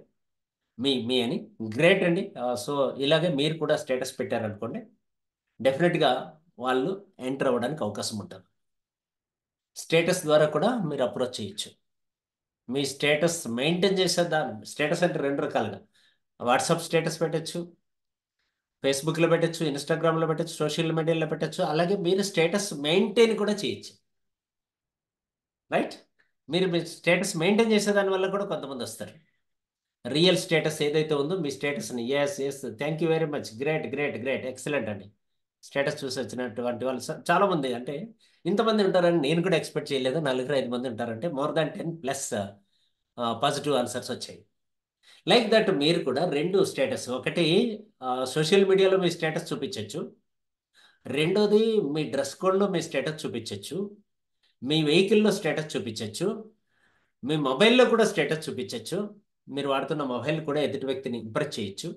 మీ అని. గ్రేట్ అండి. సో ఇలాగే మీరు కూడా స్టేటస్ పెట్టారనుకోండి, డెఫినెట్గా వాళ్ళు ఎంటర్ అవ్వడానికి అవకాశం ఉంటుంది. స్టేటస్ ద్వారా కూడా మీరు అప్రోచ్ చేయొచ్చు. మీ స్టేటస్ మెయింటైన్ చేసేదాన్ని, స్టేటస్ అంటే 2 రకాలుగా, వాట్సాప్ స్టేటస్ పెట్టచ్చు, ఫేస్బుక్లో పెట్టచ్చు, ఇన్స్టాగ్రామ్లో పెట్టచ్చు, సోషల్ మీడియాలో పెట్టచ్చు. అలాగే మీరు స్టేటస్ మెయింటైన్ కూడా చేయొచ్చు. రైట్? మీరు మీ స్టేటస్ మెయింటైన్ చేసేదాని వల్ల కూడా కొంతమంది వస్తారు. రియల్ స్టేటస్ ఏదైతే ఉందో మీ స్టేటస్ని, yes yes, thank you very much, great great great, excellent అండి. స్టేటస్ చూసి వచ్చినటువంటి వాళ్ళు చాలామంది, అంటే ఇంతమంది ఉంటారని నేను కూడా ఎక్స్పెక్ట్ చేయలేదు. 4-5 మంది ఉంటారంటే మోర్ దాన్ 10+ పాజిటివ్ ఆన్సర్స్ వచ్చాయి. లైక్ దట్ మీరు కూడా 2 స్టేటస్, ఒకటి సోషల్ మీడియాలో మీ స్టేటస్ చూపించవచ్చు, రెండోది మీ డ్రెస్ కోడ్లో మీ స్టేటస్ చూపించవచ్చు, మీ వెహికల్లో స్టేటస్ చూపించవచ్చు, మీ మొబైల్లో కూడా స్టేటస్ చూపించవచ్చు, మీరు వాడుతున్న మొబైల్ కూడా ఎదుటి వ్యక్తిని ఇంప్రెస్ చేయొచ్చు.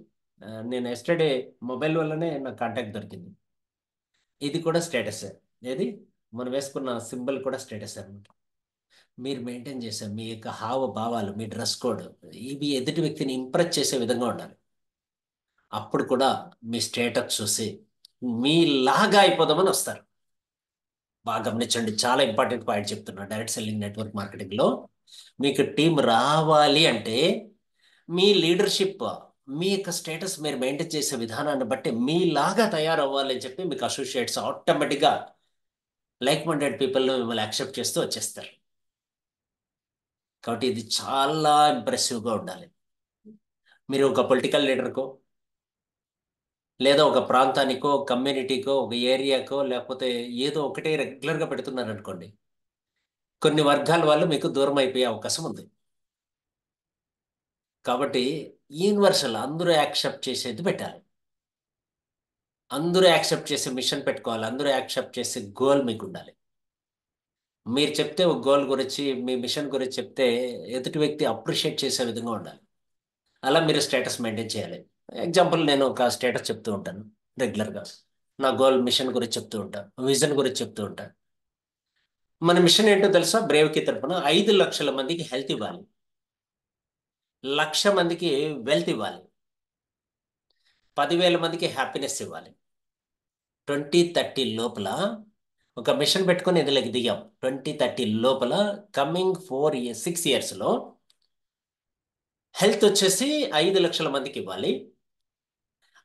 నేను ఎస్టర్డే మొబైల్ వల్లనే నాకు కాంటాక్ట్ దొరికింది. ఇది కూడా స్టేటస్. ఏది మనం వేసుకున్న సింబల్ కూడా స్టేటస్ అనమాట. మీరు మెయింటైన్ చేసే మీ యొక్క హావభావాలు, మీ డ్రెస్ కోడ్, ఇవి ఎదుటి వ్యక్తిని ఇంప్రెస్ చేసే విధంగా ఉండాలి. అప్పుడు కూడా మీ స్టేటస్ చూసి మీలాగా అయిపోదామని వస్తారు. బాగా గమనించండి, చాలా ఇంపార్టెంట్ పాయింట్ చెప్తున్నా. డైరెక్ట్ సెల్లింగ్ నెట్వర్క్ మార్కెటింగ్లో మీకు టీం రావాలి అంటే మీ లీడర్షిప్, మీ యొక్క స్టేటస్ మీరు మెయింటైన్ చేసే విధానాన్ని బట్టి మీలాగా తయారవ్వాలి అని చెప్పి మీకు అసోసియేట్స్ ఆటోమేటిక్గా లైక్ మైండెడ్ పీపుల్ మిమ్మల్ని యాక్సెప్ట్ చేస్తూ వచ్చేస్తారు. కాబట్టి ఇది చాలా ఇంప్రెసివ్గా ఉండాలి. మీరు ఒక పొలిటికల్ లీడర్కో, లేదా ఒక ప్రాంతానికో, కమ్యూనిటీకో, ఒక ఏరియాకో, లేకపోతే ఏదో ఒకటే రెగ్యులర్గా పెడుతున్నారనుకోండి, కొన్ని వర్గాల వాళ్ళు మీకు దూరం అయిపోయే అవకాశం ఉంది. కాబట్టి యూనివర్సల్ అందరూ యాక్సెప్ట్ చేసేది పెట్టాలి. అందరూ యాక్సెప్ట్ చేసే మిషన్ పెట్టుకోవాలి. అందరూ యాక్సెప్ట్ చేసే గోల్ మీకు ఉండాలి. మీరు చెప్తే ఒక గోల్ గురించి, మీ మిషన్ గురించి చెప్తే ఎదుటి వ్యక్తి అప్రిషియేట్ చేసే విధంగా ఉండాలి. అలా మీరు స్టేటస్ మెయింటైన్ చేయాలి. ఎగ్జాంపుల్, నేను ఒక స్టేటస్ చెప్తూ ఉంటాను రెగ్యులర్గా. నా గోల్ మిషన్ గురించి చెప్తూ ఉంటాను, విజన్ గురించి చెప్తూ ఉంటాను. మన మిషన్ ఏంటో తెలుసా? బ్రేవ్కి తరపున 5 లక్షల మందికి హెల్త్ ఇవ్వాలి, 1,00,000 మందికి వెల్త్ ఇవ్వాలి, 10,000 మందికి హ్యాపీనెస్ ఇవ్వాలి. 2030 లోపల ఒక మిషన్ పెట్టుకొని ఇందులోకి దిగాం. 2030 లోపల కమింగ్ 6 ఇయర్స్లో హెల్త్ వచ్చేసి 5 లక్షల మందికి ఇవ్వాలి,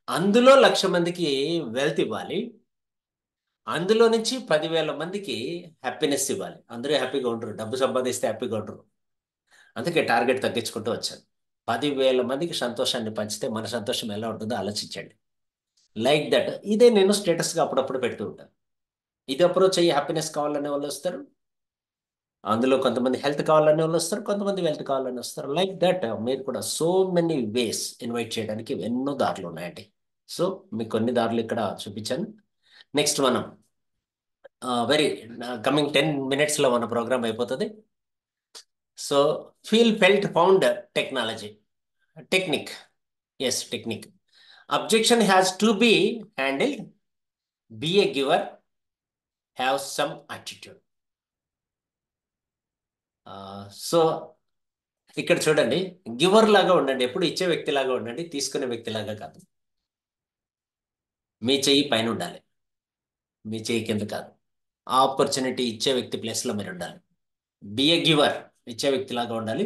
అందులో 1,00,000 మందికి వెల్త్ ఇవ్వాలి, అందులో నుంచి 10,000 మందికి హ్యాపీనెస్ ఇవ్వాలి. అందరూ హ్యాపీగా ఉండరు, డబ్బు సంపాదిస్తే హ్యాపీగా ఉండరు. అందుకే టార్గెట్ తగ్గించుకుంటూ వచ్చాను. 10,000 మందికి సంతోషాన్ని పంచితే మన సంతోషం ఎలా ఉంటుందో ఆలోచించండి. లైక్ దట్ ఇదే నేను స్టేటస్గా అప్పుడప్పుడు పెడుతూ ఉంటాను. ఇది అప్రోచ్ అయ్యి హ్యాపీనెస్ కావాలనే వాళ్ళు వస్తారు, అందులో కొంతమంది హెల్త్ కావాలనే వాళ్ళు వస్తారు, కొంతమంది వెల్త్ కావాలని వస్తారు. లైక్ దట్ మీరు కూడా సో మెనీ వేస్ ఇన్వైట్ చేయడానికి ఎన్నో దారులు ఉన్నాయండి. సో మీకు కొన్ని దారులు ఇక్కడ చూపించాను. నెక్స్ట్ మనం వెరీ కమింగ్ 10 minutesలో మన ప్రోగ్రామ్ అయిపోతుంది. So feel felt found technology technique. Yes, technique. Objection has to be handled, be a giver, have some attitude. So ఇక్కడ చూడండి, గివర్ లాగా ఉండండి, ఎప్పుడు ఇచ్చే వ్యక్తిలాగా ఉండండి, తీసుకునే వ్యక్తిలాగా కాదు. మీ చెయ్యి పైన ఉండాలి, మీ చెయ్యి కింద కాదు. ఆపర్చునిటీ ఇచ్చే వ్యక్తి ప్లేస్లో మీరు ఉండాలి. బి ఏ గివర్, ఇచ్చే వ్యక్తిలాగా ఉండాలి.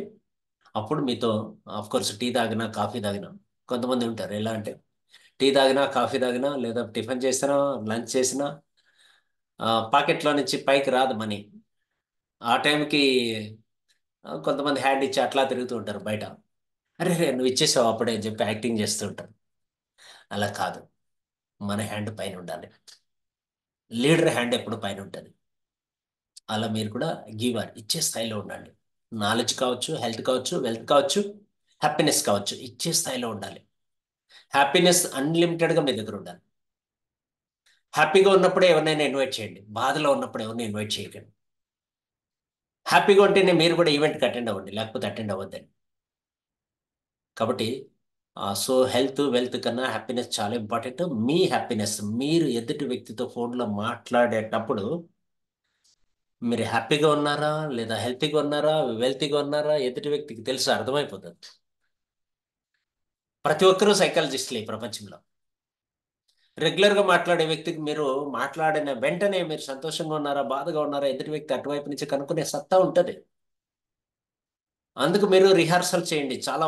అప్పుడు మీతో ఆఫ్ కోర్స్ టీ తాగినా, కాఫీ తాగినా, కొంతమంది ఉంటారు ఎలా అంటే టీ తాగినా, కాఫీ తాగినా, లేదా టిఫిన్ చేసినా, లంచ్ చేసినా పాకెట్లో నుంచి పైకి రాదు మనీ. ఆ టైంకి కొంతమంది హ్యాండ్ ఇచ్చి అట్లా తిరుగుతూ ఉంటారు బయట. అరే రే నువ్వు ఇచ్చేసావు అప్పుడే అని చెప్పి యాక్టింగ్ చేస్తూ ఉంటారు. అలా కాదు, మన హ్యాండ్ పైన ఉండాలి. లీడర్ హ్యాండ్ ఎప్పుడు పైన ఉంటుంది. అలా మీరు కూడా గివర్, ఇచ్చే స్థాయిలో ఉండండి. నాలెడ్జ్ కావచ్చు, హెల్త్ కావచ్చు, వెల్త్ కావచ్చు, హ్యాపీనెస్ కావచ్చు, ఇచ్చే స్థాయిలో ఉండాలి. హ్యాపీనెస్ అన్లిమిటెడ్గా మీ దగ్గర ఉండాలి. హ్యాపీగా ఉన్నప్పుడే ఎవరినైనా ఇన్వైట్ చేయండి, బాధలో ఉన్నప్పుడు ఎవరిని ఇన్వైట్ చేయకండి. హ్యాపీగా ఉంటేనే మీరు కూడా ఈవెంట్కి అటెండ్ అవ్వండి, లేకపోతే అటెండ్ అవ్వద్దండి. కాబట్టి సో హెల్త్ వెల్త్ కన్నా హ్యాపీనెస్ చాలా ఇంపార్టెంట్. మీ హ్యాపీనెస్, మీరు ఎదుటి వ్యక్తితో ఫోన్లో మాట్లాడేటప్పుడు మీరు హ్యాపీగా ఉన్నారా, లేదా హెల్తీగా ఉన్నారా, వెల్తీగా ఉన్నారా, ఎదుటి వ్యక్తికి తెలుసు, అర్థమైపోతుంది. ప్రతి ఒక్కరూ సైకాలజిస్టులే ఈ ప్రపంచంలో. రెగ్యులర్గా మాట్లాడే వ్యక్తికి మీరు మాట్లాడిన వెంటనే మీరు సంతోషంగా ఉన్నారా, బాధగా ఉన్నారా, ఎదుటి వ్యక్తి అటువైపు నుంచి కనుక్కునే సత్తా ఉంటుంది. అందుకు మీరు రిహార్సల్ చేయండి. చాలా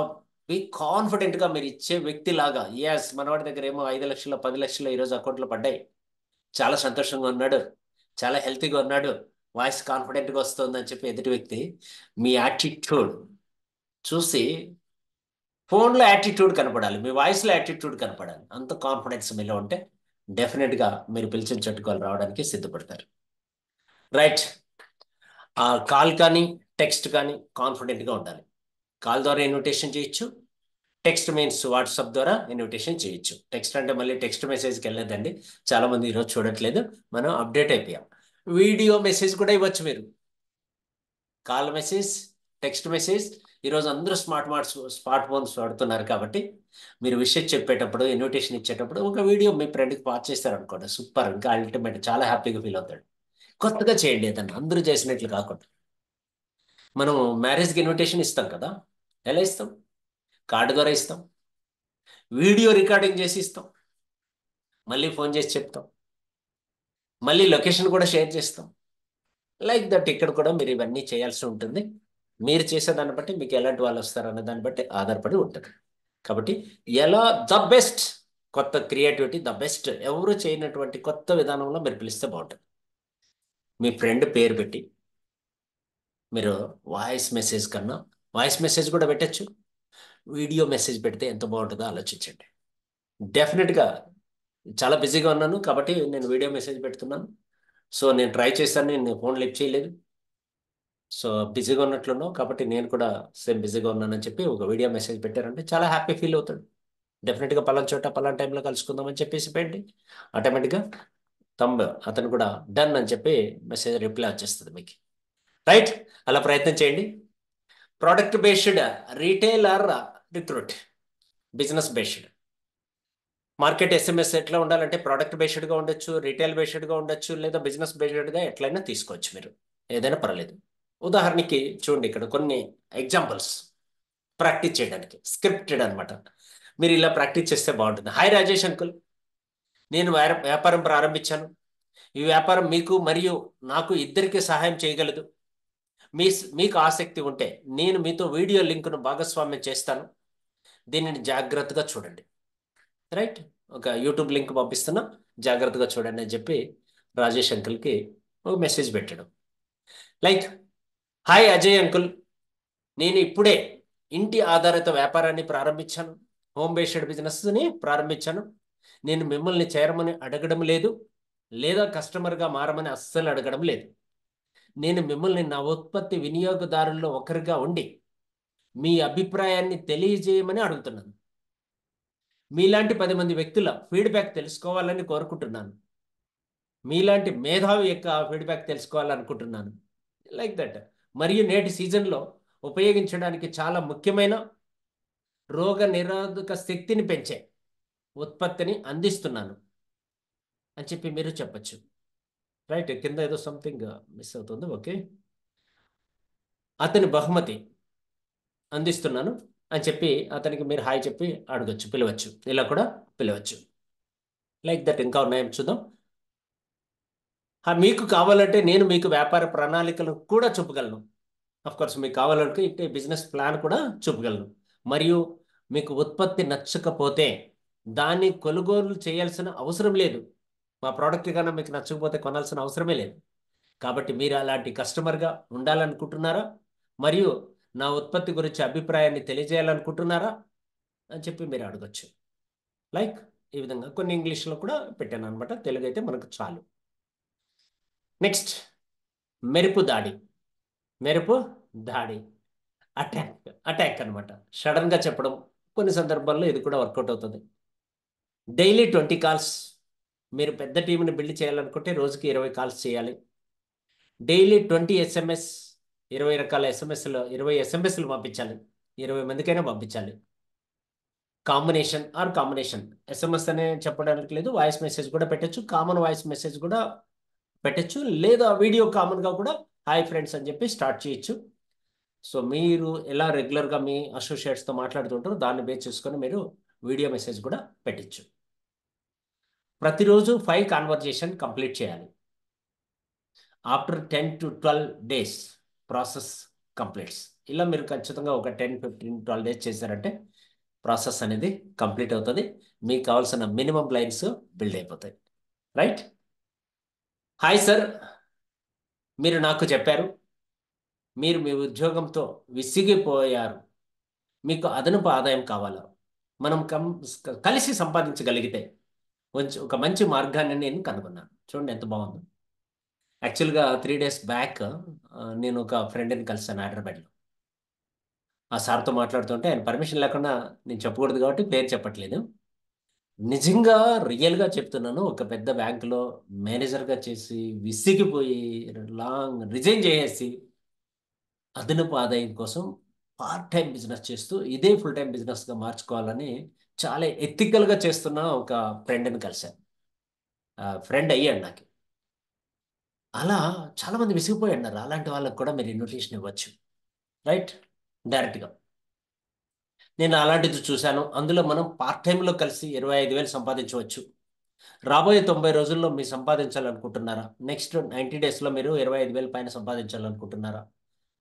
బీ కాన్ఫిడెంట్గా మీరు ఇచ్చే వ్యక్తి లాగా. ఎస్, మనవాడి దగ్గర ఏమో 5 లక్షలు, 10 లక్షలు ఈరోజు అకౌంట్లో పడ్డాయి, చాలా సంతోషంగా ఉన్నాడు, చాలా హెల్తీగా ఉన్నాడు, వాయిస్ కాన్ఫిడెంట్గా వస్తుంది అని చెప్పి ఎదుటి వ్యక్తి మీ యాటిట్యూడ్ చూసి, ఫోన్లో యాటిట్యూడ్ కనపడాలి, మీ వాయిస్లో యాటిట్యూడ్ కనపడాలి. అంత కాన్ఫిడెన్స్ మీలో ఉంటే డెఫినెట్గా మీరు పిలిచిన చట్టుకోలు రావడానికి సిద్ధపడతారు. రైట్. కాల్ కానీ టెక్స్ట్ కానీ కాన్ఫిడెంట్గా ఉండాలి. కాల్ ద్వారా ఇన్విటేషన్ చేయొచ్చు, టెక్స్ట్ మీన్స్ వాట్సాప్ ద్వారా ఇన్విటేషన్ చేయొచ్చు. టెక్స్ట్ అంటే మళ్ళీ టెక్స్ట్ మెసేజ్కి వెళ్ళలేదండి, చాలామంది ఈరోజు చూడట్లేదు, మనం అప్డేట్ అయిపోయాం. వీడియో మెసేజ్ కూడా ఇవ్వచ్చు మీరు. Call message, text message. ఈరోజు అందరూ స్మార్ట్ ఫోన్స్ వాడుతున్నారు కాబట్టి మీరు విషయం చెప్పేటప్పుడు, ఇన్విటేషన్ ఇచ్చేటప్పుడు ఒక వీడియో మీ ఫ్రెండ్కి పాస్ చేస్తారనుకోండి, సూపర్, ఇంకా అల్టిమేట్, చాలా హ్యాపీగా ఫీల్ అవుతాడు. కొత్తగా చేయండి ఏదన్నా, అందరూ చేసినట్లు కాకుండా. మనం మ్యారేజ్కి ఇన్విటేషన్ ఇస్తాం కదా, ఎలా ఇస్తాం? కార్డు ద్వారా ఇస్తాం, వీడియో రికార్డింగ్ చేసి ఇస్తాం, మళ్ళీ ఫోన్ చేసి చెప్తాం, మళ్ళీ లొకేషన్ కూడా షేర్ చేస్తాం. లైక్ దట్ ఇక్కడ కూడా మీరు ఇవన్నీ చేయాల్సి ఉంటుంది. మీరు చేసేదాన్ని బట్టి మీకు ఎలాంటి వాళ్ళు వస్తారన్న దాన్ని బట్టి ఆధారపడి ఉంటుంది. కాబట్టి ఎలా ద బెస్ట్, కొత్త క్రియేటివిటీ, ద బెస్ట్, ఎవరు చేయనటువంటి కొత్త విధానంలో మీరు పిలిస్తే బాగుంటుంది. మీ ఫ్రెండ్ పేరు పెట్టి మీరు వాయిస్ మెసేజ్ కన్నా, వాయిస్ మెసేజ్ కూడా పెట్టచ్చు, వీడియో మెసేజ్ పెడితే ఎంత బాగుంటుందో ఆలోచించండి. డెఫినెట్గా చాలా బిజీగా ఉన్నాను కాబట్టి నేను వీడియో మెసేజ్ పెడుతున్నాను. సో నేను ట్రై చేశాను, నేను ఫోన్ లిఫ్ట్ చేయలేదు. సో బిజీగా ఉన్నట్లున్నావు కాబట్టి నేను కూడా సేమ్ బిజీగా ఉన్నానని చెప్పి ఒక వీడియో మెసేజ్ పెట్టారంటే చాలా హ్యాపీ ఫీల్ అవుతాడు. డెఫినెట్గా పలానా చోట పలానా టైంలో కలుసుకుందామని చెప్పేసి పెట్టి ఆటోమేటిక్గా తంబ్ అతను కూడా డన్ అని చెప్పి మెసేజ్ రిప్లై వచ్చేస్తుంది మీకు. రైట్, అలా ప్రయత్నం చేయండి. Product based retail or recruit, business based market SMS ఎట్లా ఉండాలంటే ప్రోడక్ట్ బేస్డ్గా ఉండొచ్చు, రీటైల్ బేస్డ్గా ఉండొచ్చు, లేదా బిజినెస్ బేస్డ్గా ఎట్లయినా తీసుకోవచ్చు, మీరు ఏదైనా పర్లేదు. ఉదాహరణకి చూడండి, ఇక్కడ కొన్ని ఎగ్జాంపుల్స్ ప్రాక్టీస్ చేయడానికి, స్క్రిప్టెడ్ అనమాట. మీరు ఇలా ప్రాక్టీస్ చేస్తే బాగుంటుంది. హాయ్ రాజేష్ అంకుల్, నేను వ్యాపారం ప్రారంభించాను. ఈ వ్యాపారం మీకు మరియు నాకు ఇద్దరికి సహాయం చేయగలదు. మీకు ఆసక్తి ఉంటే నేను మీతో వీడియో లింక్ను భాగస్వామ్యం చేస్తాను. దీనిని జాగ్రత్తగా చూడండి. రైట్, ఒక యూట్యూబ్ లింక్ పంపిస్తున్నా, జాగ్రత్తగా చూడండి అని చెప్పి రాజేష్ అంకుల్కి ఒక మెసేజ్ పెట్టడం. లైక్, హాయ్ అజయ్ అంకుల్, నేను ఇప్పుడే ఇంటి ఆధారిత వ్యాపారాన్ని ప్రారంభించాను, హోమ్ బేస్డ్ బిజినెస్ని ప్రారంభించాను. నేను మిమ్మల్ని చేరమని అడగడం లేదు, లేదా కస్టమర్గా మారమని అస్సలు అడగడం లేదు. నేను మిమ్మల్ని నా ఉత్పత్తి వినియోగదారుల్లో ఒకరిగా ఉండి మీ అభిప్రాయాన్ని తెలియజేయమని అడుగుతున్నాను. మీలాంటి 10 మంది వ్యక్తుల ఫీడ్బ్యాక్ తెలుసుకోవాలని కోరుకుంటున్నాను. మీలాంటి మేధావి యొక్క ఫీడ్బ్యాక్ తెలుసుకోవాలనుకుంటున్నాను. Like that. మరియు నేటి సీజన్లో ఉపయోగించడానికి చాలా ముఖ్యమైన రోగ నిరోధక శక్తిని పెంచే ఉత్పత్తిని అందిస్తున్నాను అని చెప్పి మీరు చెప్పచ్చు. రైట్, కింద ఏదో సంథింగ్ మిస్ అవుతుంది. ఓకే, అతని బహుమతి అందిస్తున్నాను అని చెప్పి అతనికి మీరు హాయ్ చెప్పి అడగచ్చు, పిలవచ్చు, ఇలా కూడా పిలవచ్చు. Like that. ఇంకా ఉన్నాయని చూద్దాం. మీకు కావాలంటే నేను మీకు వ్యాపార ప్రణాళికలు కూడా చూపగలను. కోర్స్ మీకు కావాలంటే ఇట్టే బిజినెస్ ప్లాన్ కూడా చూపగలను. మరియు మీకు ఉత్పత్తి నచ్చకపోతే దాన్ని కొనుగోలు చేయాల్సిన అవసరం లేదు. మా ప్రోడక్ట్ కన్నా మీకు నచ్చకపోతే కొనాల్సిన అవసరమే లేదు. కాబట్టి మీరు అలాంటి కస్టమర్గా ఉండాలనుకుంటున్నారా, మరియు నా ఉత్పత్తి గురించి అభిప్రాయాన్ని తెలియజేయాలనుకుంటున్నారా అని చెప్పి మీరు అడగచ్చు. లైక్ ఈ విధంగా కొన్ని ఇంగ్లీష్లో కూడా పెట్టాను అనమాట, తెలుగు అయితే మనకు చాలు. నెక్స్ట్, మెరుపు దాడి. మెరుపు దాడి, అటాక్ అనమాట. సడన్గా చెప్పడం, కొన్ని సందర్భాల్లో ఇది కూడా వర్కౌట్ అవుతుంది. Daily 20 calls. మీరు పెద్ద టీంని బిల్డ్ చేయాలనుకుంటే రోజుకి 20 కాల్స్ చేయాలి. డైలీ 20 ఎస్ఎంఎస్, 20 రకాల ఎస్ఎంఎస్లు, 20 ఎస్ఎంఎస్లు పంపించాలి, 20 మందికైనా పంపించాలి. కాంబినేషన్ ఎస్ఎంఎస్ అనే చెప్పడానికి లేదు, వాయిస్ మెసేజ్ కూడా పెట్టచ్చు, కామన్ వాయిస్ మెసేజ్ కూడా పెట్టచ్చు, లేదా వీడియో కామన్గా కూడా హాయ్ ఫ్రెండ్స్ అని చెప్పి స్టార్ట్ చేయొచ్చు. సో మీరు ఎలా రెగ్యులర్గా మీ అసోసియేట్స్తో మాట్లాడుతుంటారో దాన్ని బేస్ చేసుకొని మీరు వీడియో మెసేజ్ కూడా పెట్టచ్చు. ప్రతిరోజు 5 కాన్వర్జేషన్ కంప్లీట్ చేయాలి. After 10 to 12 days process completes. ఇలా మీరు ఖచ్చితంగా ఒక 10, 15, 12 డేస్ చేశారంటే ప్రాసెస్ అనేది కంప్లీట్ అవుతుంది. మీకు కావాల్సిన మినిమం లైన్స్ బిల్డ్ అయిపోతాయి. రైట్. హాయ్ సార్, మీరు నాకు చెప్పారు మీరు మీ ఉద్యోగంతో విసిగిపోయారు, మీకు అదనపు ఆదాయం కావాలా, మనం కలిసి సంపాదించగలిగితే ఒక మంచి మార్గాన్ని నేను కనుగొన్నాను. చూడండి ఎంత బాగుందో. యాక్చువల్గా 3 days బ్యాక్ నేను ఒక ఫ్రెండ్ని కలిసాను హైదరాబాద్లో. ఆ సార్తో మాట్లాడుతుంటే ఆయన పర్మిషన్ లేకుండా, నేను చెప్పకూడదు కాబట్టి పేరు చెప్పట్లేదు, నిజంగా రియల్గా చెప్తున్నాను, ఒక పెద్ద బ్యాంకులో మేనేజర్గా చేసి విసిగిపోయి లాంగ్ రిజైన్ చేసేసి అదనపు ఆదాయం కోసం పార్ట్ టైం బిజినెస్ చేస్తూ ఇదే ఫుల్ టైం బిజినెస్గా మార్చుకోవాలని చాలా ఎథికల్గా చేస్తున్న ఒక ఫ్రెండ్ని కలిశాను. ఫ్రెండ్ అయ్యాడు నాకు. అలా చాలామంది విసిగిపోయి ఉన్నారు. అలాంటి వాళ్ళకి కూడా మీరు ఇన్విటేషన్ ఇవ్వచ్చు, రైట్? డైరెక్ట్గా నేను అలాంటిది చూశాను. అందులో మనం పార్ట్ టైంలో కలిసి 25,000 సంపాదించవచ్చు. రాబోయే 90 రోజుల్లో మీరు సంపాదించాలనుకుంటున్నారా? నెక్స్ట్ 90 డేస్లో మీరు 25,000 పైన సంపాదించాలనుకుంటున్నారా?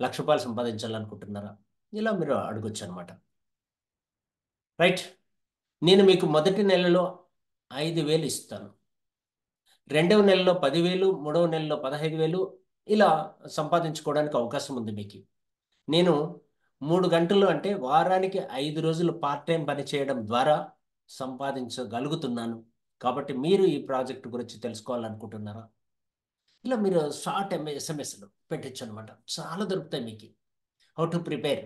రూ. 1,00,000 సంపాదించాలనుకుంటున్నారా? ఇలా మీరు అడగొచ్చు అనమాట, రైట్? నేను మీకు మొదటి నెలలో 5,000 ఇస్తాను, రెండవ నెలలో 10,000, మూడవ నెలలో 15,000 ఇలా సంపాదించుకోవడానికి అవకాశం ఉంది మీకు. నేను 3 గంటలు అంటే వారానికి 5 రోజులు పార్ట్ టైం పని చేయడం ద్వారా సంపాదించగలుగుతున్నాను. కాబట్టి మీరు ఈ ప్రాజెక్ట్ గురించి తెలుసుకోవాలనుకుంటున్నారా? ఇలా మీరు షార్ట్ ఎస్ఎంఎస్లు పెట్టచ్చు అనమాట. చాలా దొరుకుతాయి మీకు. How to prepare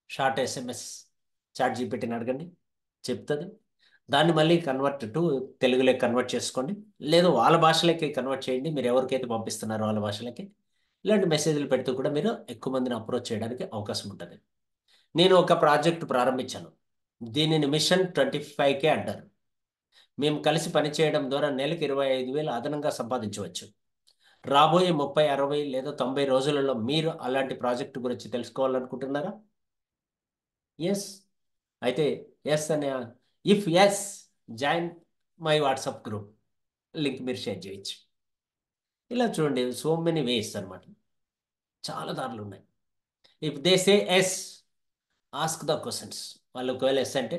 short SMS chat జీపీటీని అడగండి, చెప్తుంది. దాన్ని మళ్ళీ కన్వర్ట్ టు తెలుగులోకి కన్వర్ట్ చేసుకోండి, లేదా వాళ్ళ భాషలోకి కన్వర్ట్ చేయండి. మీరు ఎవరికైతే పంపిస్తున్నారో వాళ్ళ భాషలకి ఇలాంటి మెసేజ్లు పెడుతూ కూడా మీరు ఎక్కువ మందిని అప్రోచ్ చేయడానికి అవకాశం ఉంటుంది. నేను ఒక ప్రాజెక్ట్ ప్రారంభించాను. దీనిని మిషన్ 25K అంటారు. మేము కలిసి పనిచేయడం ద్వారా నెలకు 25,000 అదనంగా సంపాదించవచ్చు. రాబోయే 30, 60 లేదా 90 రోజులలో మీరు అలాంటి ప్రాజెక్టు గురించి తెలుసుకోవాలనుకుంటున్నారా? ఎస్ అయితే ఎస్ అనే if yes join my WhatsApp group link మీరు షేర్ చేయొచ్చు. ఇలా చూడండి, సో మెనీ వేస్ అనమాట. చాలా దారులు ఉన్నాయి. If they say yes, ask the questions. వాళ్ళు ఒకవేళ ఎస్ అంటే,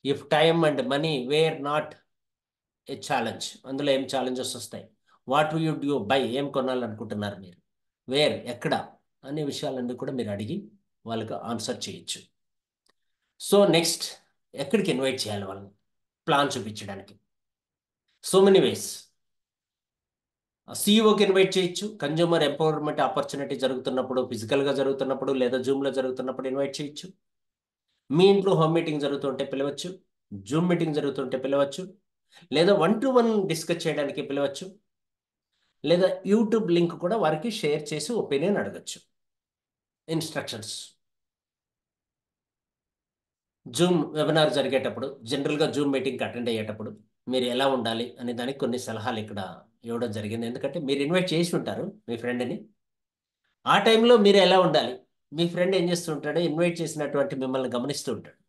if time and money were not a challenge, అందులో ఏం ఛాలెంజెస్ వస్తాయి? వాట్ వుడ్ యూ బై, ఏం కొనాలనుకుంటున్నారు మీరు? వేర్, ఎక్కడ అనే విషయాలన్నీ కూడా మీరు అడిగి వాళ్ళకి ఆన్సర్ చేయొచ్చు. సో నెక్స్ట్, ఎక్కడికి ఇన్వైట్ చేయాలి వాళ్ళని ప్లాన్ చూపించడానికి? So many ways. సిఇఓకి ఇన్వైట్ చేయొచ్చు, కన్జ్యూమర్ ఎంపవర్మెంట్ ఆపర్చునిటీ జరుగుతున్నప్పుడు, ఫిజికల్గా జరుగుతున్నప్పుడు లేదా జూమ్లో జరుగుతున్నప్పుడు ఇన్వైట్ చేయొచ్చు. మీ ఇంట్లో హోమ్ మీటింగ్ జరుగుతుంటే పిలవచ్చు, జూమ్ మీటింగ్ జరుగుతుంటే పిలవచ్చు, లేదా 1-to-1 డిస్కస్ చేయడానికి పిలవచ్చు, లేదా యూట్యూబ్ లింక్ కూడా వారికి షేర్ చేసి ఒపీనియన్ అడగచ్చు. ఇన్స్ట్రక్షన్స్. జూమ్ వెబినార్ జరిగేటప్పుడు, జనరల్గా జూమ్ మీటింగ్కి అటెండ్ అయ్యేటప్పుడు మీరు ఎలా ఉండాలి అనే దానికి కొన్ని సలహాలు ఇక్కడ ఇవ్వడం జరిగింది. ఎందుకంటే మీరు ఇన్వైట్ చేసి ఉంటారు మీ ఫ్రెండ్ని. ఆ టైంలో మీరు ఎలా ఉండాలి? మీ ఫ్రెండ్ ఏం చేస్తుంటాడో ఇన్వైట్ చేసినటువంటి మిమ్మల్ని గమనిస్తూ ఉంటాడు.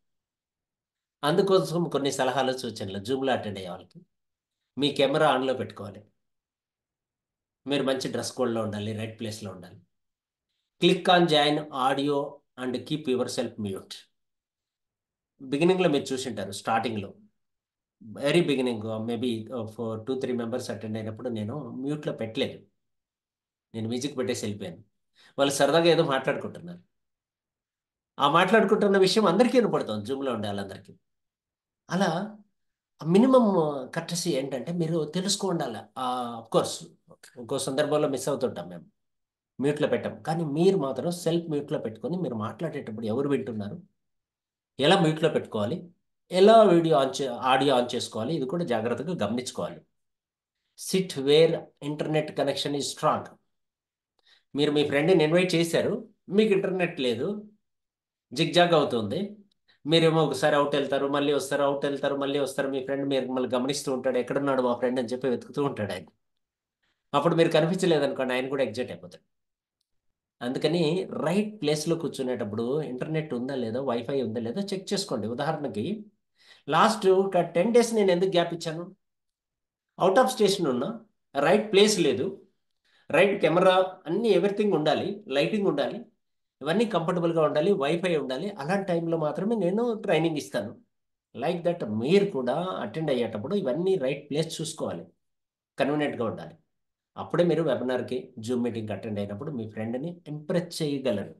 అందుకోసం కొన్ని సలహాలు, సూచనలు. జూమ్లో అటెండ్ అయ్యే వాళ్ళకి మీ కెమెరా ఆన్లో పెట్టుకోవాలి, మీరు మంచి డ్రెస్ కోడ్లో ఉండాలి, రైట్ ప్లేస్లో ఉండాలి. Click on join audio and keep your self mute. బిగినింగ్లో మీరు చూసింటారు, స్టార్టింగ్లో very beginning maybe 2-3 members attend అయినప్పుడు నేను మ్యూట్లో పెట్టలేదు, నేను మ్యూజిక్ పెట్టేసి వెళ్ళిపోయాను. వాళ్ళు సరదాగా ఏదో మాట్లాడుకుంటున్నారు. ఆ మాట్లాడుకుంటున్న విషయం అందరికీ వినపడుతుంది, జూమ్లో ఉండే వాళ్ళందరికీ. అలా మినిమం కర్టసీ ఏంటంటే మీరు తెలుసుకోండాలి. కోర్స్ ఇంకో సందర్భంలో మిస్ అవుతుంటాం, మేము మ్యూట్లో పెట్టాం. కానీ మీరు మాత్రం సెల్ఫ్ మ్యూట్లో పెట్టుకొని మీరు మాట్లాడేటప్పుడు ఎవరు వింటున్నారు, ఎలా మ్యూట్లో పెట్టుకోవాలి, ఎలా వీడియో ఆడియో ఆన్ చేసుకోవాలి, ఇది కూడా జాగ్రత్తగా గమనించుకోవాలి. Sit where internet connection is strong. మీరు మీ ఫ్రెండ్ని ఇన్వైట్ చేశారు, మీకు ఇంటర్నెట్ లేదు, జిగ్జాగ్ అవుతుంది. మీరేమో ఒకసారి అవుట్ వెళ్తారు, మళ్ళీ వస్తారు, అవుట్ వెళ్తారు, మళ్ళీ వస్తారు. మీ ఫ్రెండ్ మీరు మళ్ళీ గమనిస్తూ ఉంటాడు, ఎక్కడున్నాడు మా ఫ్రెండ్ అని చెప్పి వెతుకుతూ ఉంటాడు ఆయన. అప్పుడు మీరు కనిపించలేదనుకోండి, ఆయన కూడా ఎగ్జైట్ అయిపోతాడు. అందుకని రైట్ ప్లేస్లో కూర్చునేటప్పుడు ఇంటర్నెట్ ఉందా లేదా, వైఫై ఉందా లేదా చెక్ చేసుకోండి. ఉదాహరణకి లాస్ట్ ఒక 10 days నేను ఎందుకు గ్యాప్ ఇచ్చాను? అవుట్ ఆఫ్ స్టేషన్ ఉన్నా, రైట్ ప్లేస్ లేదు, రైట్ కెమెరా, అన్ని ఎవ్రీథింగ్ ఉండాలి, లైటింగ్ ఉండాలి, ఇవన్నీ కంఫర్టబుల్గా ఉండాలి, వైఫై ఉండాలి. అలాంటి టైంలో మాత్రమే నేను ట్రైనింగ్ ఇస్తాను. లైక్ దట్ మీరు కూడా అటెండ్ అయ్యేటప్పుడు ఇవన్నీ రైట్ ప్లేస్ చూసుకోవాలి, కన్వీనియంట్గా ఉండాలి. అప్పుడే మీరు వెబినార్కి, జూమ్ మీటింగ్కి అటెండ్ అయినప్పుడు మీ ఫ్రెండ్ని ఇంప్రెస్ చేయగలరు.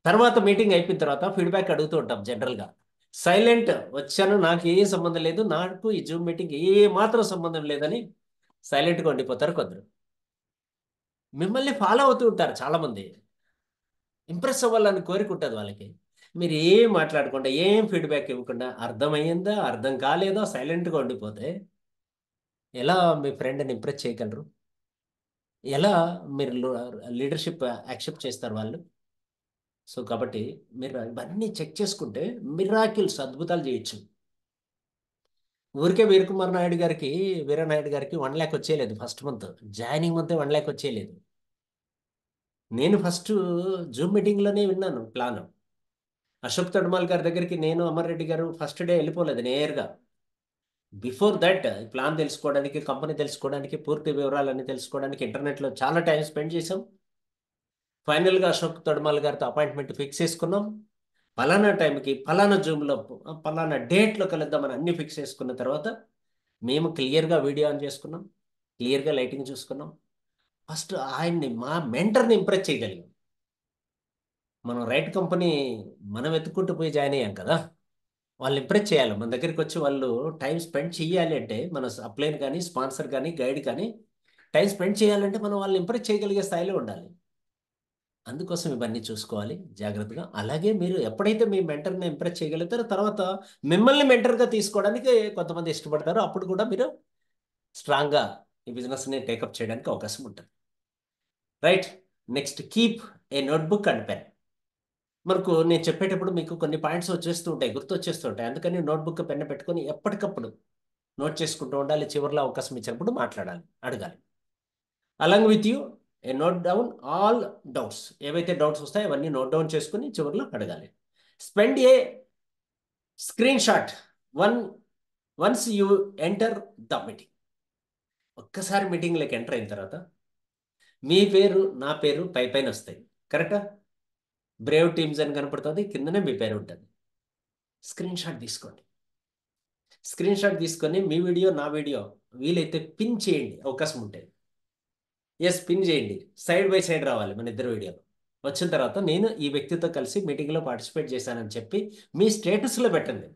తర్వాత మీటింగ్ అయిపోయిన తర్వాత ఫీడ్బ్యాక్ అడుగుతూ ఉంటాం జనరల్గా. సైలెంట్ వచ్చాను, నాకు ఏ సంబంధం లేదు, నాకు ఈ జూమ్ మీటింగ్ ఏ మాత్రం సంబంధం లేదని సైలెంట్గా ఉండిపోతారు కొందరు. మిమ్మల్ని ఫాలో అవుతూ ఉంటారు చాలామంది, ఇంప్రెస్ అవ్వాలని కోరిక ఉంటుంది వాళ్ళకి. మీరు ఏం మాట్లాడకుండా, ఏం ఫీడ్బ్యాక్ ఇవ్వకుండా, అర్థమయ్యిందా అర్థం కాలేదో సైలెంట్గా ఉండిపోతే ఎలా మీ ఫ్రెండ్ని ఇంప్రెస్ చేయగలరు? ఎలా మీరు లీడర్షిప్ యాక్సెప్ట్ చేస్తారు వాళ్ళు? సో కాబట్టి మీరు ఇవన్నీ చెక్ చేసుకుంటే మిరాకిల్స్ అద్భుతాలు చేయొచ్చు. ఊరికే వీరకుమార్ నాయుడు గారికి వీరనాయుడు గారికి 1 lakh వచ్చేయలేదు first month. Joining month 1 lakh వచ్చేయలేదు. నేను ఫస్ట్ జూమ్ మీటింగ్లోనే విన్నాను ప్లాన్. అశోక్ తడ్మాల్ గారి దగ్గరికి నేను అమర్ రెడ్డి గారు ఫస్ట్ డే వెళ్ళిపోలేదు నేరుగా. బిఫోర్ దట్ ప్లాన్ తెలుసుకోవడానికి, కంపెనీ తెలుసుకోవడానికి, పూర్తి వివరాలన్నీ తెలుసుకోవడానికి ఇంటర్నెట్లో చాలా టైం స్పెండ్ చేసాం. ఫైనల్గా అశోక్ తడ్మాల్ గారితో అపాయింట్మెంట్ ఫిక్స్ చేసుకున్నాం. ఫలానా టైంకి ఫలానా జూమ్లో ఫలానా డేట్లో కలుద్దామని అన్ని ఫిక్స్ చేసుకున్న తర్వాత మేము క్లియర్గా వీడియో ఆన్ చేసుకున్నాం, క్లియర్గా లైటింగ్ చూసుకున్నాం. ఫస్ట్ ఆయన్ని మా మెంటర్ని ఇంప్రెస్ చేయగలిగాం. మనం రైట్ కంపెనీ మనం వెతుక్కుంటూ పోయి జాయిన్ అయ్యాం కదా, వాళ్ళు ఇంప్రెస్ చేయాలి. మన దగ్గరికి వచ్చి వాళ్ళు టైం స్పెండ్ చేయాలి అంటే, మన అప్లైన్ కానీ స్పాన్సర్ కానీ గైడ్ కానీ టైం స్పెండ్ చేయాలంటే మనం వాళ్ళని ఇంప్రెస్ చేయగలిగే స్థాయిలో ఉండాలి. అందుకోసం ఇవన్నీ చూసుకోవాలి జాగ్రత్తగా. అలాగే మీరు ఎప్పుడైతే మీ మెంటర్ని ఇంప్రెస్ చేయగలుగుతారో తర్వాత మిమ్మల్ని మెంటర్గా తీసుకోవడానికి కొంతమంది ఇష్టపడతారు. అప్పుడు కూడా మీరు స్ట్రాంగ్గా ఈ బిజినెస్ని టేకప్ చేయడానికి అవకాశం ఉంటుంది. Right. Next, keep a notebook and pen. మనకు నేను చెప్పేటప్పుడు మీకు కొన్ని పాయింట్స్ వచ్చేస్తూ ఉంటాయి, గుర్తు వచ్చేస్తూ ఉంటాయి. అందుకని నోట్బుక్ పెన్ పెట్టుకొని ఎప్పటికప్పుడు నోట్ చేసుకుంటూ ఉండాలి. చివరిలో అవకాశం ఇచ్చినప్పుడు మాట్లాడాలి, అడగాలి. Along with you a note down all doubts. ఏవైతే డౌట్స్ వస్తాయో అవన్నీ నోట్ డౌన్ చేసుకుని చివరిలో అడగాలి. Spend A screen shot once you enter the meeting. ఒక్కసారి మీటింగ్లోకి ఎంటర్ అయిన తర్వాత మీ పేరు నా పేరు పై పైన వస్తాయి, కరెక్టా? బ్రేవ్ టీమ్స్ అని కనపడుతుంది, కిందనే మీ పేరు ఉంటుంది. స్క్రీన్ షాట్ తీసుకోండి. స్క్రీన్ షాట్ తీసుకొని మీ వీడియో నా వీడియో వీలైతే పిన్ చేయండి అవకాశం ఉంటే. ఎస్, పిన్ చేయండి. సైడ్ బై సైడ్ రావాలి మన ఇద్దరు వీడియోలు. వచ్చిన తర్వాత నేను ఈ వ్యక్తితో కలిసి మీటింగ్లో పార్టిసిపేట్ చేశానని చెప్పి మీ స్టేటస్లో పెట్టండి.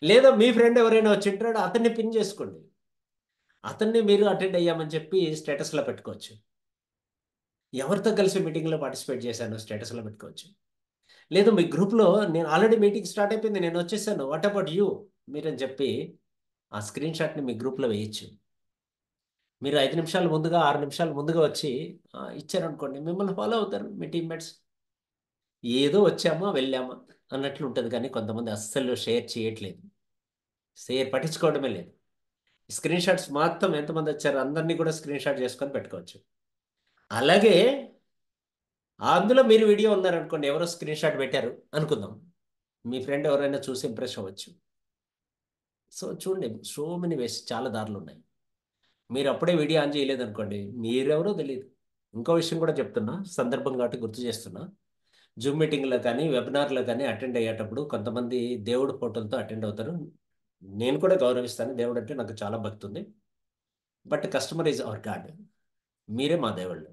లేదా మీ ఫ్రెండ్ ఎవరైనా వచ్చి ఉంటాడో అతన్ని పిన్ చేసుకోండి. అతన్ని మీరు అటెండ్ అయ్యామని చెప్పి స్టేటస్లో పెట్టుకోవచ్చు. ఎవరితో కలిసి మీటింగ్లో పార్టిసిపేట్ చేశాను స్టేటస్లో పెట్టుకోవచ్చు. లేదు మీ గ్రూప్లో నేను ఆల్రెడీ మీటింగ్ స్టార్ట్ అయిపోయింది, నేను వచ్చేసాను, వాట్ అబౌట్ యూ మీరని చెప్పి ఆ స్క్రీన్ షాట్ని మీ గ్రూప్లో వేయచ్చు. మీరు 5 నిమిషాలు ముందుగా 6 నిమిషాలు ముందుగా వచ్చి ఇచ్చారనుకోండి, మిమ్మల్ని ఫాలో అవుతారు మీ టీమ్మేట్స్. ఏదో వచ్చామా వెళ్ళామా అన్నట్లు ఉంటుంది. కానీ కొంతమంది అస్సలు షేర్ చేయట్లేదు, షేర్ పట్టించుకోవడమే లేదు. స్క్రీన్ షాట్స్ మొత్తం ఎంతమంది వచ్చారు అందరినీ కూడా స్క్రీన్ షాట్ చేసుకొని పెట్టుకోవచ్చు. అలాగే అందులో మీరు వీడియో ఉన్నారనుకోండి, ఎవరో స్క్రీన్ షాట్ పెట్టారు అనుకుందాం, మీ ఫ్రెండ్ ఎవరైనా చూసి ఇంప్రెస్ అవ్వచ్చు. సో చూడండి, సో మెనీ వేస్, చాలా దారులు ఉన్నాయి. మీరు అప్పుడే వీడియో ఆన్ చేయలేదు అనుకోండి, మీరెవరో తెలియదు. ఇంకో విషయం కూడా చెప్తున్నా, సందర్భం కాబట్టి గుర్తు చేస్తున్నా. జూమ్ మీటింగ్లో కానీ వెబినార్లో కానీ అటెండ్ అయ్యేటప్పుడు కొంతమంది దేవుడు ఫోటోలతో అటెండ్ అవుతారు. నేను కూడా గౌరవిస్తాను, దేవుడు అంటే నాకు చాలా భక్తి ఉంది. But customer is our God. మీరే మా దేవుళ్ళు.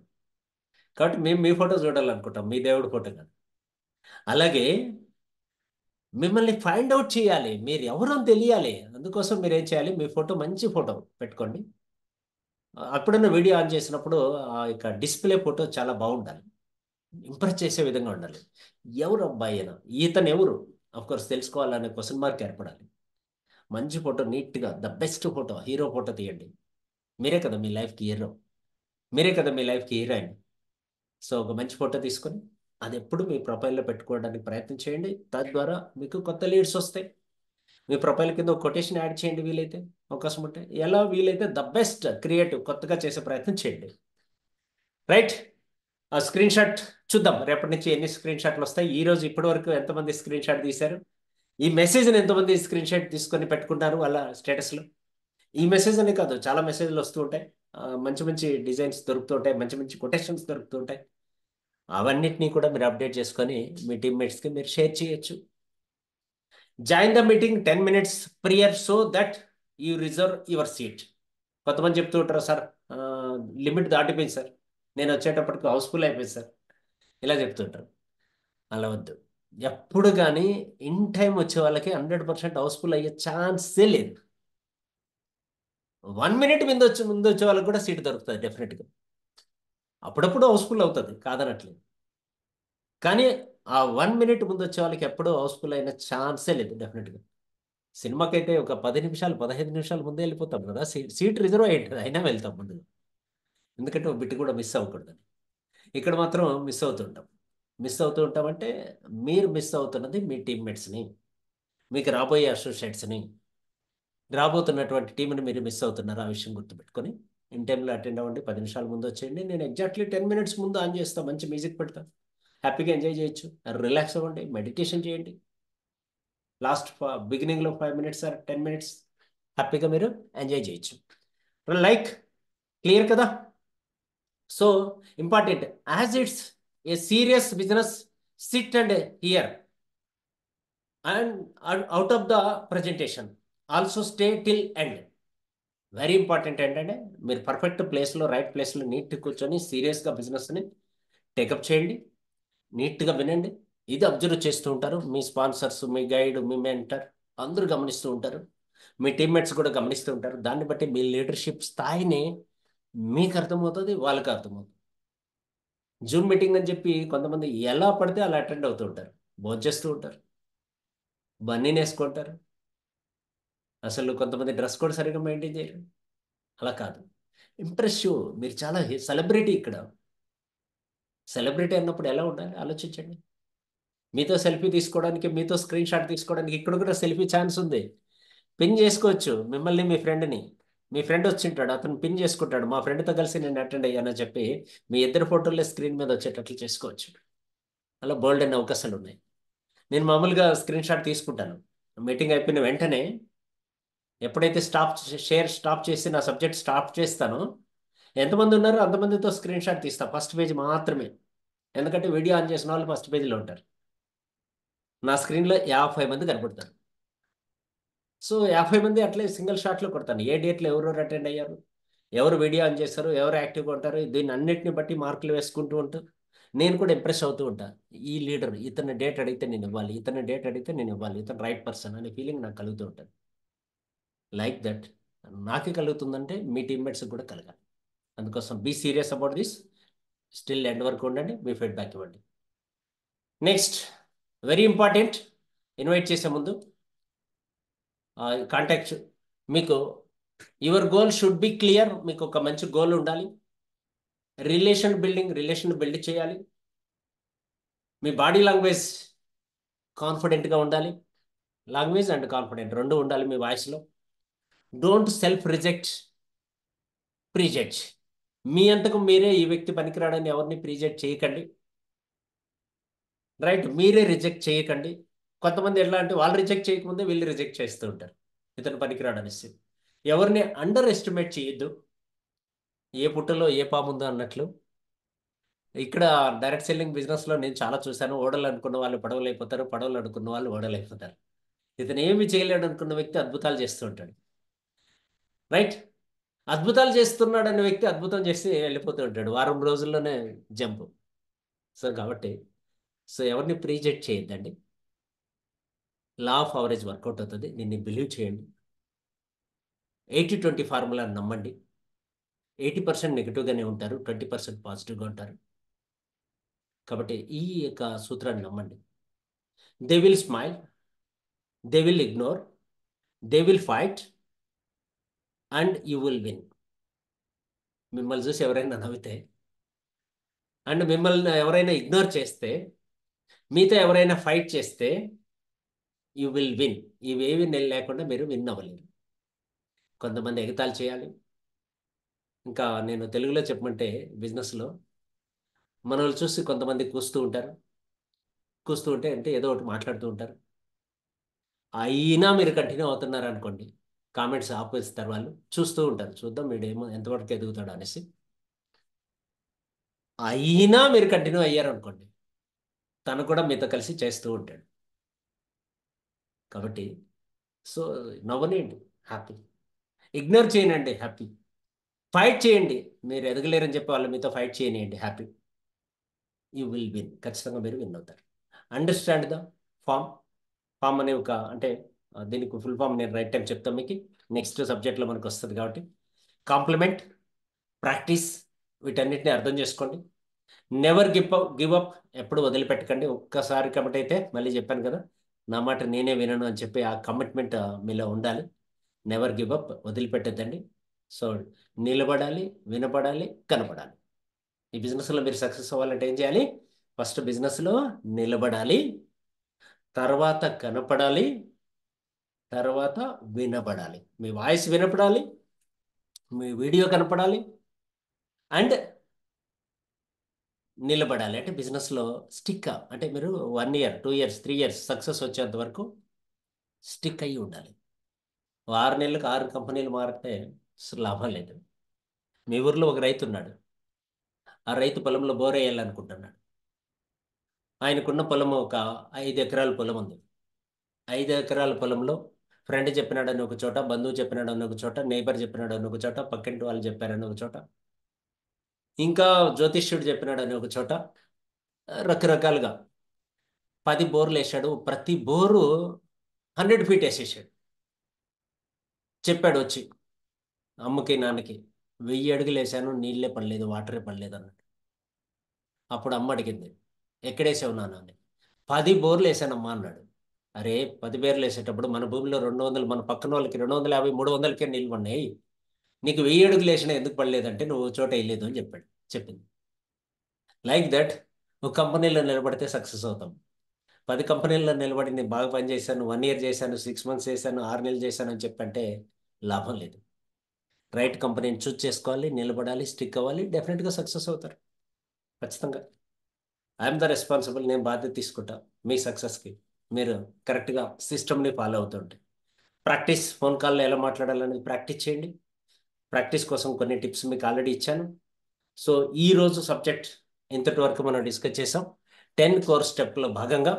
కాబట్టి మేము మీ ఫోటో చూడాలనుకుంటాం, మీ దేవుడి ఫోటో కాదు. అలాగే మిమ్మల్ని ఫైండ్ అవుట్ చేయాలి, మీరు ఎవరో తెలియాలి. అందుకోసం మీరు ఏం చేయాలి, మీ ఫోటో మంచి ఫోటో పెట్టుకోండి. అప్పుడన్నా వీడియో ఆన్ చేసినప్పుడు ఆ యొక్క డిస్ప్లే ఫోటో చాలా బాగుండాలి, ఇంప్రెస్ చేసే విధంగా ఉండాలి. ఎవరు అబ్బాయి అయినా, ఈతను ఎవరు కోర్స్ తెలుసుకోవాలనే క్వశ్చన్ మార్క్ ఏర్పడాలి. మంచి ఫోటో, నీట్గా the best photo, hero photo తీయండి. మీరే కదా మీ లైఫ్కి హీరో, మీరే కదా మీ లైఫ్కి హీరోయిన్. సో ఒక మంచి ఫోటో తీసుకొని అది ఎప్పుడు మీ ప్రొఫైల్లో పెట్టుకోవడానికి ప్రయత్నం చేయండి. తద్వారా మీకు కొత్త లీడ్స్ వస్తాయి. మీ ప్రొఫైల్ కింద ఒక కొటేషన్ యాడ్ చేయండి వీలైతే, అవకాశం ఉంటే. ఎలా వీలైతే ద బెస్ట్ క్రియేటివ్ కొత్తగా చేసే ప్రయత్నం చేయండి. రైట్. ఆ స్క్రీన్ షాట్ చూద్దాం రేపటి నుంచి ఎన్ని స్క్రీన్ షాట్లు వస్తాయి. ఈ రోజు ఇప్పటి వరకు ఎంతమంది స్క్రీన్ షాట్ తీశారు, ఈ మెసేజ్ని ఎంతమంది స్క్రీన్ షాట్ తీసుకొని పెట్టుకుంటారు వాళ్ళ స్టేటస్లో. ఈ మెసేజ్ అనే కాదు, చాలా మెసేజ్లు వస్తూ ఉంటాయి. మంచి మంచి డిజైన్స్ దొరుకుతూ ఉంటాయి, మంచి మంచి కొటేషన్స్ దొరుకుతూ ఉంటాయి. అవన్నిటినీ కూడా మీరు అప్డేట్ చేసుకొని మీ టీమ్మేట్స్కి మీరు షేర్ చేయొచ్చు. Join the meeting 10 minutes prior so that you reserve your seat. కొంతమంది చెప్తూ ఉంటారు, సార్ లిమిట్ దాటిపోయింది సార్, నేను వచ్చేటప్పటికి హౌస్ఫుల్ అయిపోయింది సార్, ఇలా చెప్తుంటారు. అలా వద్దు. ఎప్పుడు కానీ ఇన్ టైం వచ్చే వాళ్ళకి 100% హౌస్ఫుల్ అయ్యే ఛాన్సే లేదు. 1 minute ముందు వచ్చే వాళ్ళకి కూడా సీట్ దొరుకుతుంది డెఫినెట్గా. అప్పుడప్పుడు హౌస్ఫుల్ అవుతుంది, కాదనట్లేదు. కానీ ఆ 1 minute ముందు వచ్చే వాళ్ళకి ఎప్పుడూ హౌస్ఫుల్ అయిన ఛాన్సే లేదు డెఫినెట్గా. సినిమాకైతే ఒక 10 నిమిషాలు 15 నిమిషాలు ముందే వెళ్ళిపోతాం కదా, సీట్ రిజర్వ్ అయ్యింటుంది అయినా వెళ్తాం ముందు, ఎందుకంటే ఒక బిట్ కూడా మిస్ అవ్వకూడదని. ఇక్కడ మాత్రం మిస్ అవుతుంటాం. మిస్ అవుతూ ఉంటామంటే మీరు మిస్ అవుతున్నది మీ టీమ్మేట్స్ని, మీకు రాబోయే అసోసియేట్స్ని, రాబోతున్నటువంటి టీంని మీరు మిస్ అవుతున్నారు. ఆ విషయం గుర్తుపెట్టుకొని ఇన్ టైంలో అటెండ్ అవ్వండి. 10 నిమిషాల ముందు వచ్చేయండి. నేను ఎగ్జాక్ట్లీ 10 మినిట్స్ ముందు ఆన్ చేస్తాను. మంచి మ్యూజిక్ పెడతాను. హ్యాపీగా ఎంజాయ్ చేయొచ్చు. రిలాక్స్ అవ్వండి. మెడిటేషన్ చేయండి. లాస్ట్ బిగినింగ్లో 5 మినిట్స్ ఆర్ 10 మినిట్స్ హ్యాపీగా మీరు ఎంజాయ్ చేయొచ్చు. లైక్ క్లియర్ కదా? So important, as it's a serious business, SIT and here and out of the presentation also stay till end. Very important ఏంటంటే మీరు పర్ఫెక్ట్ ప్లేస్లో, రైట్ ప్లేస్లో నీట్ కూర్చొని సీరియస్గా బిజినెస్ని టేకప్ చేయండి. నీట్గా వినండి. ఇది అబ్జర్వ్ చేస్తూ ఉంటారు మీ స్పాన్సర్స్, మీ గైడ్, మీ మెంటర్ అందరూ గమనిస్తూ ఉంటారు. మీ టీమ్మేట్స్ కూడా గమనిస్తూ ఉంటారు. దాన్ని బట్టి మీ లీడర్షిప్ స్థాయిని మీకు అర్థమవుతుంది, వాళ్ళకి అర్థమవుతుంది. జూమ్ మీటింగ్ అని చెప్పి కొంతమంది ఎలా పడితే అలా అటెండ్ అవుతూ ఉంటారు, భోంచేస్తూ ఉంటారు, బన్నీని వేసుకుంటారు. అసలు కొంతమంది డ్రెస్ కూడా సరిగ్గా మెయింటైన్ చేయరు. అలా కాదు, ఇంప్రెస్ షో. మీరు చాలా సెలబ్రిటీ ఇక్కడ. సెలబ్రిటీ అన్నప్పుడు ఎలా ఉండాలి ఆలోచించండి. మీతో సెల్ఫీ తీసుకోవడానికి, మీతో స్క్రీన్ షాట్ తీసుకోవడానికి ఇక్కడ కూడా సెల్ఫీ ఛాన్స్ ఉంది. పిన్ చేసుకోవచ్చు మిమ్మల్ని, మీ ఫ్రెండ్ని. మీ ఫ్రెండ్ వచ్చింటాడు, అతను పిన్ చేసుకుంటాడు, మా ఫ్రెండ్తో కలిసి నేను అటెండ్ అయ్యానని చెప్పి మీ ఇద్దరు ఫోటోలే స్క్రీన్ మీద వచ్చేటట్లు చేసుకోవచ్చు. అలా బోల్డ్ అనే అవకాశాలు ఉన్నాయి. నేను మామూలుగా స్క్రీన్ షాట్ తీసుకుంటాను. మీటింగ్ అయిపోయిన వెంటనే ఎప్పుడైతే స్టాప్ చేసి నా సబ్జెక్ట్ స్టాప్ చేస్తానో, ఎంతమంది ఉన్నారో అంతమందితో స్క్రీన్ షాట్ తీస్తాను. ఫస్ట్ పేజ్ మాత్రమే. ఎందుకంటే వీడియో ఆన్ చేసిన వాళ్ళు ఫస్ట్ పేజీలో ఉంటారు. నా స్క్రీన్లో 50 మంది కనపడతారు. సో 50 మంది అట్లే సింగిల్ షాట్లో కొడతాను. ఏ డేట్లో ఎవరెవరు అటెండ్ అయ్యారు, ఎవరు వీడియో ఆన్ చేస్తారు, ఎవరు యాక్టివ్గా ఉంటారు, దీన్ని అన్నిటిని బట్టి మార్కులు వేసుకుంటూ ఉంటారు. నేను కూడా ఇంప్రెస్ అవుతూ ఉంటాను. ఈ లీడర్ ఇతని డేట్ అడిగితే నేను ఇవ్వాలి, ఇతని డేట్ అడిగితే నేను ఇవ్వాలి, ఇతను రైట్ పర్సన్ అనే ఫీలింగ్ నాకు కలుగుతూ ఉంటుంది. లైక్ దట్ నాకే కలుగుతుందంటే మీ టీమ్మేట్స్ కూడా కలగాలి. అందుకోసం be serious about this. Still end వరకు ఉండండి, మీ ఫీడ్బ్యాక్ ఇవ్వండి. నెక్స్ట్, వెరీ ఇంపార్టెంట్, ఇన్వైట్ చేసే ముందు కాంటాక్ట్ మీకు your goal should be clear. మీకు ఒక మంచి గోల్ ఉండాలి. రిలేషన్ బిల్డ్ చేయాలి. మీ బాడీ లాంగ్వేజ్ కాన్ఫిడెంట్గా ఉండాలి. లాంగ్వేజ్ అండ్ కాన్ఫిడెంట్ రెండు ఉండాలి మీ వాయిస్లో. Don't self reject, prejudge. మీ అంతకు మీరే ఈ వ్యక్తి పనికిరాడని ఎవరిని ప్రీజెక్ట్ చేయకండి. రైట్, మీరే రిజెక్ట్ చేయకండి. కొంతమంది ఎట్లా అంటే వాళ్ళు రిజెక్ట్ చేయకముందే వీళ్ళు రిజెక్ట్ చేస్తూ ఉంటారు, ఇతను పనికిరాడు అనేసి. ఎవరిని అండర్ ఎస్టిమేట్ చేయొద్దు. ఏ పుట్టలో ఏ పాముందో అన్నట్లు. ఇక్కడ డైరెక్ట్ సెల్లింగ్ బిజినెస్లో నేను చాలా చూశాను. ఓడలు అనుకున్న వాళ్ళు పడవలు అయిపోతారు, పడవలు అనుకున్న వాళ్ళు ఓడలు అయిపోతారు. ఇతను ఏమి చేయలేడు అనుకున్న వ్యక్తి అద్భుతాలు చేస్తూ ఉంటాడు. రైట్, అద్భుతాలు చేస్తున్నాడు అనే వ్యక్తి అద్భుతం చేసి వెళ్ళిపోతూ ఉంటాడు, వారం రోజుల్లోనే జంప్. సో కాబట్టి ఎవరిని ప్రీజెక్ట్ చేయొద్దండి. లా ఆఫ్ అవరేజ్ వర్కౌట్ అవుతుంది, దీన్ని బిలీవ్ చేయండి. 80-20 ఫార్ములా నమ్మండి. 80% నెగిటివ్గానే ఉంటారు, 20% పాజిటివ్గా ఉంటారు. కాబట్టి ఈ యొక్క సూత్రాన్ని నమ్మండి. They will smile, they will ignore, they will fight and you will win. మిమ్మల్ని చూసి ఎవరైనా నవ్వితే అండ్ మిమ్మల్ని ఎవరైనా ఇగ్నోర్ చేస్తే, మీతో ఎవరైనా ఫైట్ చేస్తే యూ విల్ విన్. ఇవేవి లేకుండా మీరు విన్ అవ్వలేరు. కొంతమంది ఎగతాళి చేయాలి. ఇంకా నేను తెలుగులో చెప్పమంటే బిజినెస్లో మనల్ని చూసి కొంతమంది కూస్తూ ఉంటారు. కూస్తూ ఉంటే అంటే ఏదో ఒకటి మాట్లాడుతూ ఉంటారు. అయినా మీరు కంటిన్యూ అవుతున్నారు అనుకోండి, కామెంట్స్ ఆపేస్తారు. వాళ్ళు చూస్తూ ఉంటారు, చూద్దాం వీడేమో ఎంతవరకు ఎదుగుతాడు అనేసి. అయినా మీరు కంటిన్యూ అయ్యారు అనుకోండి, తను కూడా మీతో కలిసి చేస్తూ ఉంటాడు. కాబట్టి సో నవ్వనేయండి, హ్యాపీ. ఇగ్నోర్ చేయనండి, హ్యాపీ. ఫైట్ చేయండి, మీరు ఎదగలేరని చెప్పి వాళ్ళు మీతో ఫైట్ చేయనియండి, హ్యాపీ. You will win. ఖచ్చితంగా మీరు విన్ అవుతారు. Understand the form. ఫామ్ అనే ఒక అంటే దీనికి ఫుల్ ఫామ్ నేను రైట్ టైం చెప్తాను మీకు. నెక్స్ట్ సబ్జెక్ట్లో మనకు వస్తుంది కాబట్టి కాంప్లిమెంట్, ప్రాక్టీస్, వీటన్నిటిని అర్థం చేసుకోండి. Never give up. ఎప్పుడు వదిలిపెట్టకండి. ఒక్కసారి కమిట్ అయితే మళ్ళీ చెప్పాను కదా, నా మాట నేనే వినను అని చెప్పి ఆ కమిట్మెంట్ మీలో ఉండాలి. నెవర్ గివ్ అప్, వదిలిపెట్టద్దండి. సో నిలబడాలి, వినపడాలి, కనపడాలి. ఈ బిజినెస్లో మీరు సక్సెస్ అవ్వాలంటే ఏం చేయాలి? ఫస్ట్ బిజినెస్లో నిలబడాలి, తర్వాత కనపడాలి, తర్వాత వినపడాలి. మీ వాయిస్ వినపడాలి, మీ వీడియో కనపడాలి, అండ్ నిలబడాలి. అంటే బిజినెస్లో స్టిక్ అంటే మీరు 1 ఇయర్ 2 ఇయర్స్ 3 ఇయర్స్ సక్సెస్ వచ్చేంత వరకు స్టిక్ అయ్యి ఉండాలి. 6 నెలలకు 6 కంపెనీలు మారితే అసలు లాభం లేదు. మీ ఊర్లో ఒక రైతు ఉన్నాడు. ఆ రైతు పొలంలో బోర్ వేయాలనుకుంటున్నాడు. ఆయనకున్న పొలం ఒక 5 ఎకరాల పొలం ఉంది. 5 ఎకరాల పొలంలో ఫ్రెండ్ చెప్పినాడని ఒక చోట, బంధువు చెప్పినాడని ఒక చోట, నేబర్ చెప్పినాడని ఒక చోట, పక్కింటి వాళ్ళు చెప్పారని ఒక చోట, ఇంకా జ్యోతిష్యుడు చెప్పినాడని ఒక చోట, రకరకాలుగా 10 బోర్లు వేసాడు. ప్రతి బోరు 100 ఫీట్ వేసేసాడు. చెప్పాడు వచ్చి అమ్మకి నాన్నకి, 1000 అడుగులు వేసాను, నీళ్ళే పడలేదు, వాటరే పడలేదు అన్నాడు. అప్పుడు అమ్మ అడిగింది, ఎక్కడేసావు నాన్న అని. 10 బోర్లు వేసానమ్మా అన్నాడు. అరే 10 బోర్లు వేసేటప్పుడు మన భూమిలో 200, మన పక్కన వాళ్ళకి 250 300కే నీళ్ళు ఉన్నాయి. నీకు 1000 అడుగులు వేసినా ఎందుకు పడలేదంటే నువ్వు ఓ చోట వేయలేదు అని చెప్పింది. లైక్ దట్ ఒక కంపెనీలో నిలబడితే సక్సెస్ అవుతాం. 10 కంపెనీల్లో నిలబడి నేను బాగా పని చేశాను, 1 ఇయర్ చేశాను, 6 మంత్స్ చేశాను, 6 నెలలు చేశాను అని చెప్పంటే లాభం లేదు. రైట్ కంపెనీని చూస్ చేసుకోవాలి, నిలబడాలి, స్టిక్ అవ్వాలి, డెఫినెట్గా సక్సెస్ అవుతారు ఖచ్చితంగా. ఐఎమ్ ద రెస్పాన్సిబుల్, నేను బాధ్యత తీసుకుంటా మీ సక్సెస్కి. మీరు కరెక్ట్గా సిస్టమ్ని ఫాలో అవుతుంటే ప్రాక్టీస్, ఫోన్ కాల్లో ఎలా మాట్లాడాలనేది ప్రాక్టీస్ చేయండి. ప్రాక్టీస్ కోసం కొన్ని టిప్స్ మీకు ఆల్రెడీ ఇచ్చాను. సో ఈ రోజు సబ్జెక్ట్ ఇంతటి వరకు మనం డిస్కస్ చేసాం. 10 కోర్ స్టెప్లో భాగంగా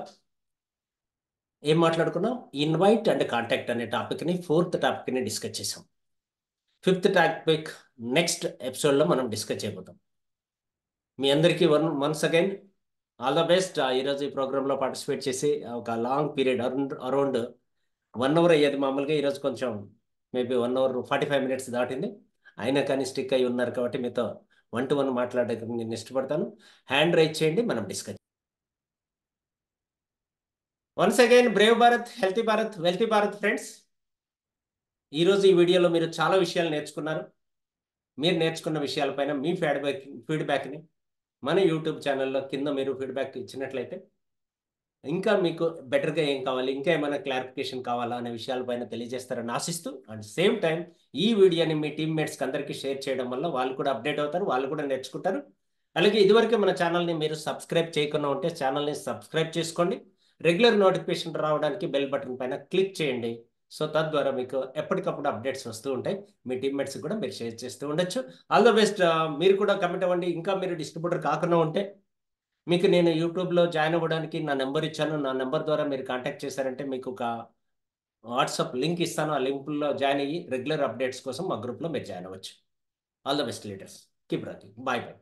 ఏం మాట్లాడుకున్నాం? ఇన్వైట్ అండ్ కాంటాక్ట్ అనే టాపిక్ని, 4th టాపిక్ని డిస్కస్ చేసాం. 5th టాపిక్ నెక్స్ట్ ఎపిసోడ్లో మనం డిస్కస్ చేయబోతాం. మీ అందరికీ once again all the best. ఈరోజు ఈ ప్రోగ్రాంలో పార్టిసిపేట్ చేసి ఒక లాంగ్ పీరియడ్ అరౌండ్ 1 అవర్ అయ్యేది మామూలుగా. ఈరోజు కొంచెం మేబీ 1 అవర్ 45 మినిట్స్ దాటింది. అయినా కానీ స్టిక్ అయి ఉన్నారు కాబట్టి మీతో 1-to-1 మాట్లాడడానికి నేను ఇష్టపడతాను. హ్యాండ్ రైజ్ చేయండి, మనం discuss. Once again Brave Bharat, healthy Bharat, wealthy Bharat friends. ఈరోజు ఈ వీడియోలో మీరు చాలా విషయాలు నేర్చుకున్నారు. మీరు నేర్చుకున్న విషయాలపైన మీ ఫీడ్బ్యాక్ని మన యూట్యూబ్ ఛానల్లో కింద మీరు ఫీడ్బ్యాక్ ఇచ్చినట్లయితే ఇంకా మీకు బెటర్గా ఏం కావాలి, ఇంకా ఏమైనా క్లారిఫికేషన్ కావాలా అనే విషయాలపైన తెలియజేస్తారని ఆశిస్తూ, అండ్ సేమ్ టైం ఈ వీడియోని మీ టీమ్మేట్స్కి అందరికీ షేర్ చేయడం వల్ల వాళ్ళు కూడా అప్డేట్ అవుతారు, వాళ్ళు కూడా నేర్చుకుంటారు. అలాగే ఇదివరకే మన ఛానల్ని మీరు సబ్స్క్రైబ్ చేయకుండా ఉంటే ఛానల్ని సబ్స్క్రైబ్ చేసుకోండి. రెగ్యులర్ నోటిఫికేషన్ రావడానికి బెల్ బటన్ పైన క్లిక్ చేయండి. సో తద్వారా మీకు ఎప్పటికప్పుడు అప్డేట్స్ వస్తూ ఉంటాయి. మీ టీమ్మేట్స్ కూడా మీరు షేర్ చేస్తూ ఉండొచ్చు. All the best. మీరు కూడా కమెంట్ అవ్వండి. ఇంకా మీరు డిస్ట్రిబ్యూటర్ కాకుండా ఉంటే మీకు నేను యూట్యూబ్లో జాయిన్ అవ్వడానికి నా నెంబర్ ఇచ్చాను. నా నెంబర్ ద్వారా మీరు కాంటాక్ట్ చేశారంటే మీకు ఒక వాట్సాప్ లింక్ ఇస్తాను. ఆ లింక్లో జాయిన్ అయ్యి రెగ్యులర్ అప్డేట్స్ కోసం మా గ్రూప్లో మీరు జాయిన్ అవ్వచ్చు. All the best leaders. Keep rocking. Bye bye.